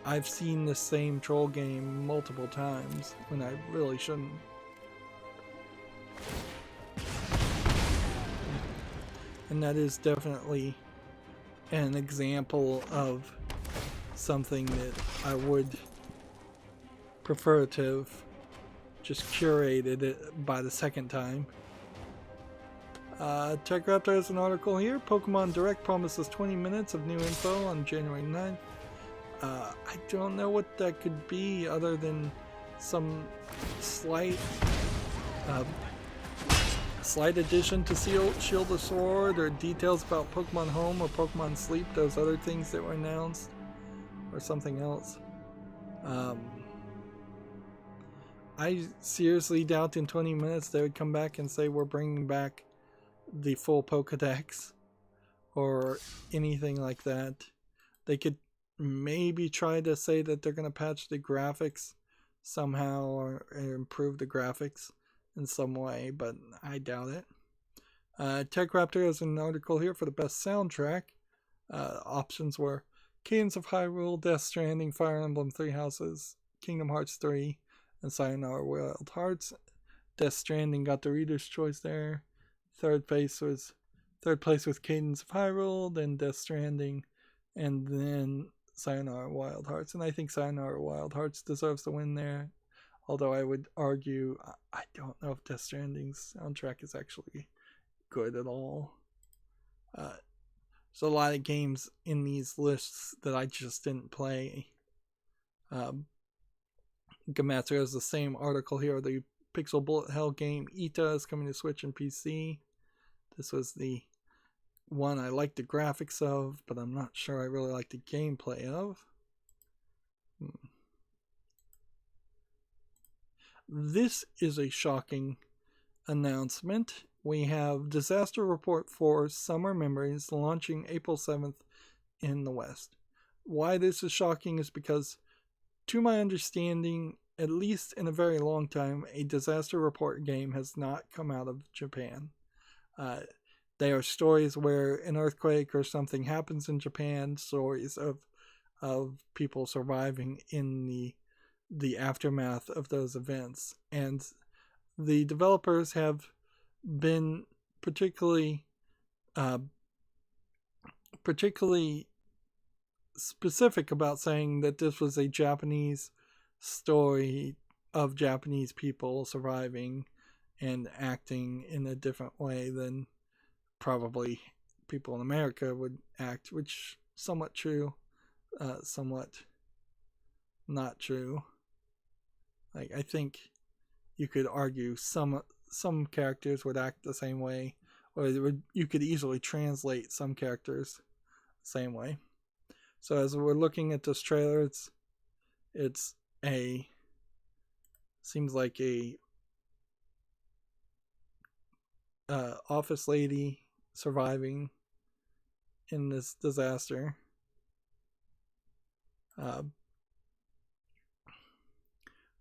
I've seen the same troll game multiple times when I really shouldn't. And that is definitely an example of something that I would prefer to have just curated it by the second time. TechRaptor has an article here. Pokemon Direct promises 20 minutes of new info on January 9th. I don't know what that could be other than some slight addition to Shield the Sword, or details about Pokemon Home or Pokemon Sleep, those other things that were announced, or something else. I seriously doubt in 20 minutes they would come back and say we're bringing back the full Pokedex or anything like that. They could maybe try to say that they're going to patch the graphics somehow or improve the graphics in some way, but I doubt it. TechRaptor has an article here for the best soundtrack. Options were Cadence of Hyrule, Death Stranding, Fire Emblem Three Houses, Kingdom Hearts 3, and Sayonara Wild Hearts. Death Stranding got the reader's choice there. Third place with Cadence of Hyrule, then Death Stranding, and then Sayonara Wild Hearts. And I think Sayonara Wild Hearts deserves to win there. Although I would argue, I don't know if Death Stranding's soundtrack is actually good at all. There's a lot of games in these lists that I just didn't play. Gamatsu has the same article here. The Pixel Bullet Hell game Ita is coming to Switch and PC. This was the one I like the graphics of, but I'm not sure I really like the gameplay of. This is a shocking announcement. We have Disaster Report for Summer Memories launching April 7th in the West. Why this is shocking is because, to my understanding, at least in a very long time, a Disaster Report game has not come out of Japan. They are stories where an earthquake or something happens in Japan, stories of people surviving in the aftermath of those events. And the developers have been particularly specific about saying that this was a Japanese story of Japanese people surviving and acting in a different way than probably people in America would act, which somewhat true, somewhat not true. Like, I think you could argue some characters would act the same way, or you could easily translate some characters the same way. So as we're looking at this trailer, it's seems like a office lady surviving in this disaster.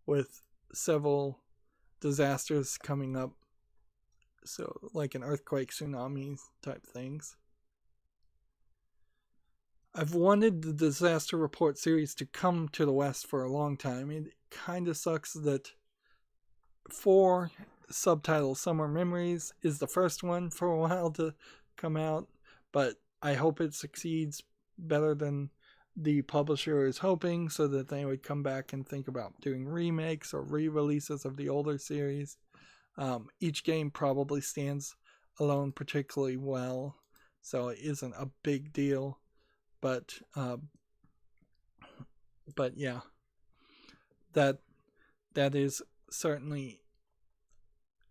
With several disasters coming up, so like an earthquake, tsunami type things. I've wanted the Disaster Report series to come to the West for a long time. It kind of sucks that for subtitle Summer Memories is the first one for a while to come out, but I hope it succeeds better than the publisher is hoping, so that they would come back and think about doing remakes or re-releases of the older series. Each game probably stands alone particularly well, so it isn't a big deal. But yeah, that is certainly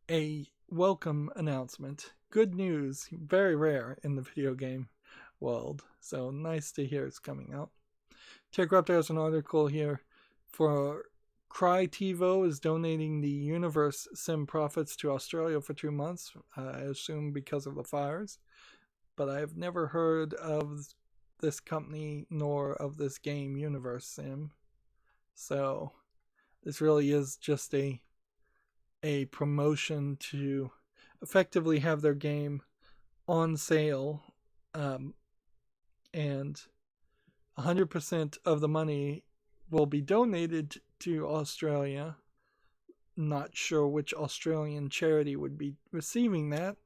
a welcome announcement. Good news, very rare in the video game world. So nice to hear it's coming out. TechRaptor has an article here for CryTivo is donating the Universe Sim profits to Australia for 2 months, I assume because of the fires. But I've never heard of this company nor of this game, Universe Sim. So this really is just a promotion to effectively have their game on sale, and 100% of the money will be donated to Australia. Not sure which Australian charity would be receiving that,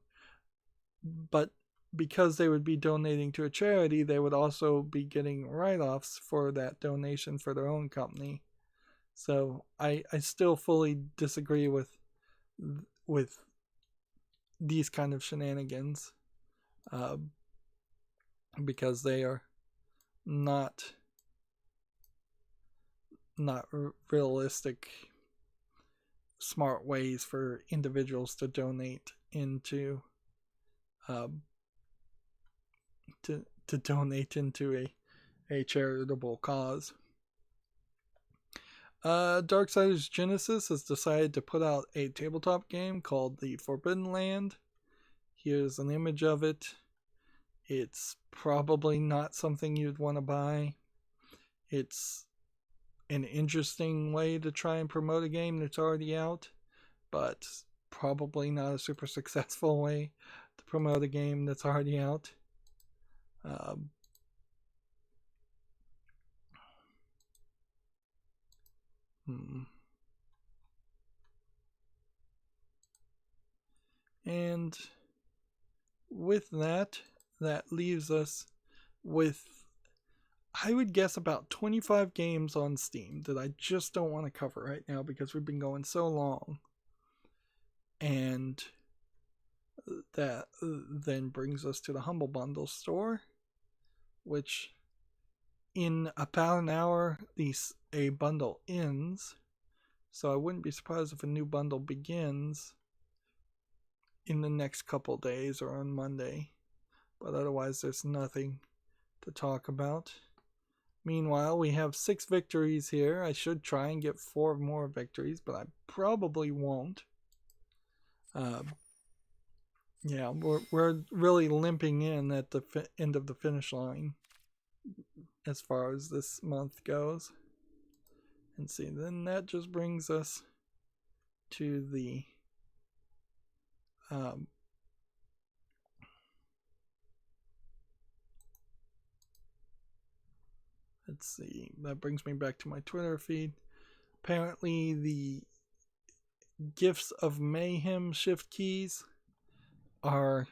but because they would be donating to a charity, they would also be getting write-offs for that donation for their own company. So I still fully disagree with these kind of shenanigans, because they are not realistic, smart ways for individuals to donate into to donate into a charitable cause. Darksiders Genesis has decided to put out a tabletop game called The Forbidden Land. Here's an image of it. It's probably not something you'd want to buy. It's an interesting way to try and promote a game that's already out, but probably not a super successful way to promote a game that's already out. And with that leaves us with, I would guess, about 25 games on Steam that I just don't want to cover right now because we've been going so long. And that then brings us to the Humble Bundle store, which in about an hour a bundle ends. So I wouldn't be surprised if a new bundle begins in the next couple days or on Monday. But otherwise there's nothing to talk about. Meanwhile, we have 6 victories here. I should try and get 4 more victories, but I probably won't. Yeah, we're really limping in at the end of the finish line as far as this month goes. And see, then that just brings us to the let's see, that brings me back to my Twitter feed. Apparently the Gifts of Mayhem shift keys are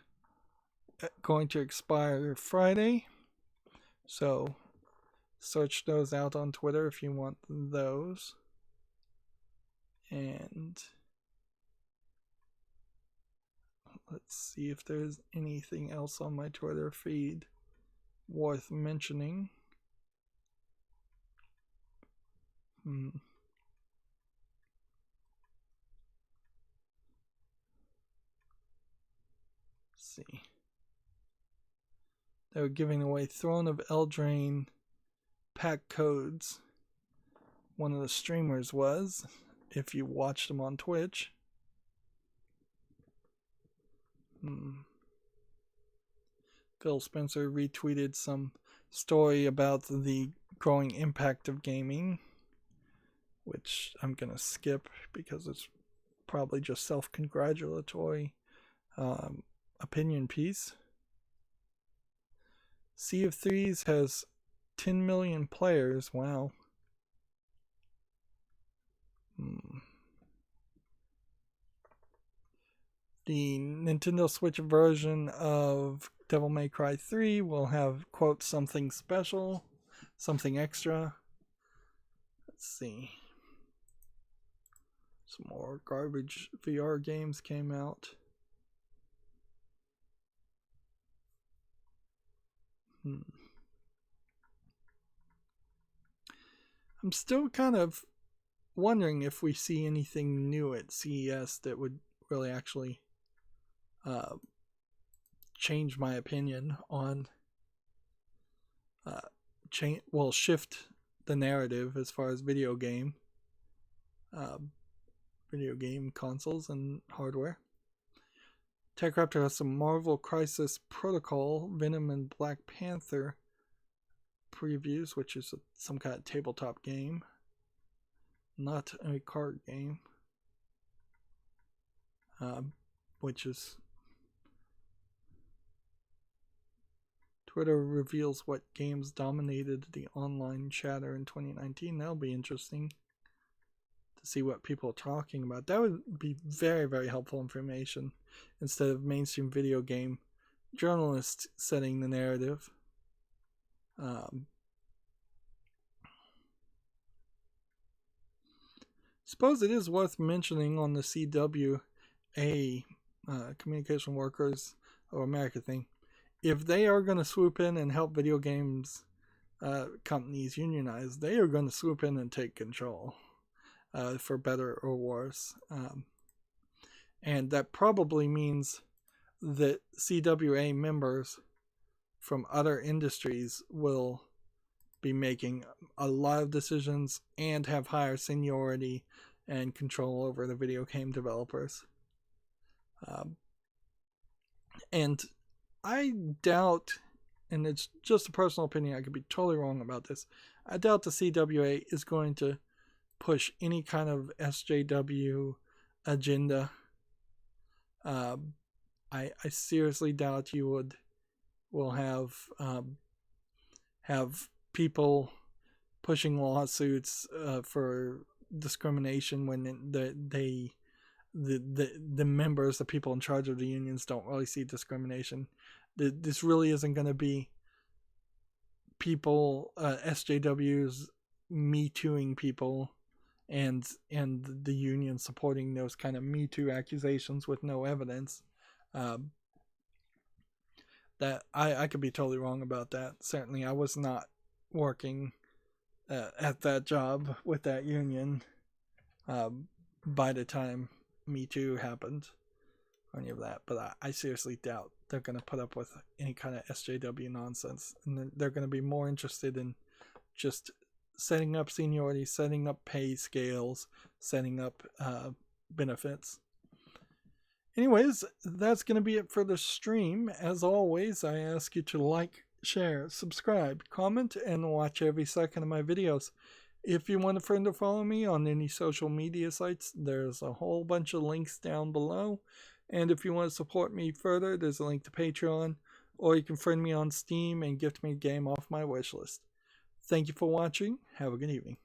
going to expire Friday, so search those out on Twitter if you want those. And let's see if there's anything else on my Twitter feed worth mentioning. Let's see. They were giving away Throne of Eldraine pack codes. One of the streamers was, if you watched them on Twitch. Phil Spencer retweeted some story about the growing impact of gaming, which I'm gonna skip because it's probably just self-congratulatory opinion piece. Sea of Thieves has 10 million players. Wow. The Nintendo Switch version of Devil May Cry 3 will have, quote, something special, something extra. Let's see. Some more garbage VR games came out. I'm still kind of wondering if we see anything new at CES that would really actually change my opinion on shift the narrative as far as video game consoles and hardware. TechRaptor has some Marvel Crisis Protocol, Venom, and Black Panther previews, which is some kind of tabletop game, not a card game, which is Twitter reveals what games dominated the online chatter in 2019. That'll be interesting to see what people are talking about. That would be very, very helpful information instead of mainstream video game journalists setting the narrative. Suppose it is worth mentioning on the CWA, Communication Workers of America thing, if they are going to swoop in and help video games companies unionize, they are going to swoop in and take control, for better or worse. And that probably means that CWA members from other industries will be making a lot of decisions and have higher seniority and control over the video game developers. And I doubt, and it's just a personal opinion, I could be totally wrong about this, I doubt the CWA is going to push any kind of SJW agenda. I seriously doubt you will have people pushing lawsuits for discrimination when the members, the people in charge of the unions, don't really see discrimination. This really isn't going to be people, SJWs, Me Tooing people, and the union supporting those kind of Me Too accusations with no evidence. That I could be totally wrong about that. Certainly, I was not working at that job with that union by the time Me Too happened, or any of that. But I seriously doubt they're going to put up with any kind of SJW nonsense. And they're going to be more interested in just setting up seniority, setting up pay scales, setting up benefits. Anyways, that's going to be it for the stream. As always, I ask you to like, share, subscribe, comment, and watch every second of my videos. If you want a friend to follow me on any social media sites, there's a whole bunch of links down below. And if you want to support me further, there's a link to Patreon, or you can friend me on Steam and gift me a game off my wishlist. Thank you for watching. Have a good evening.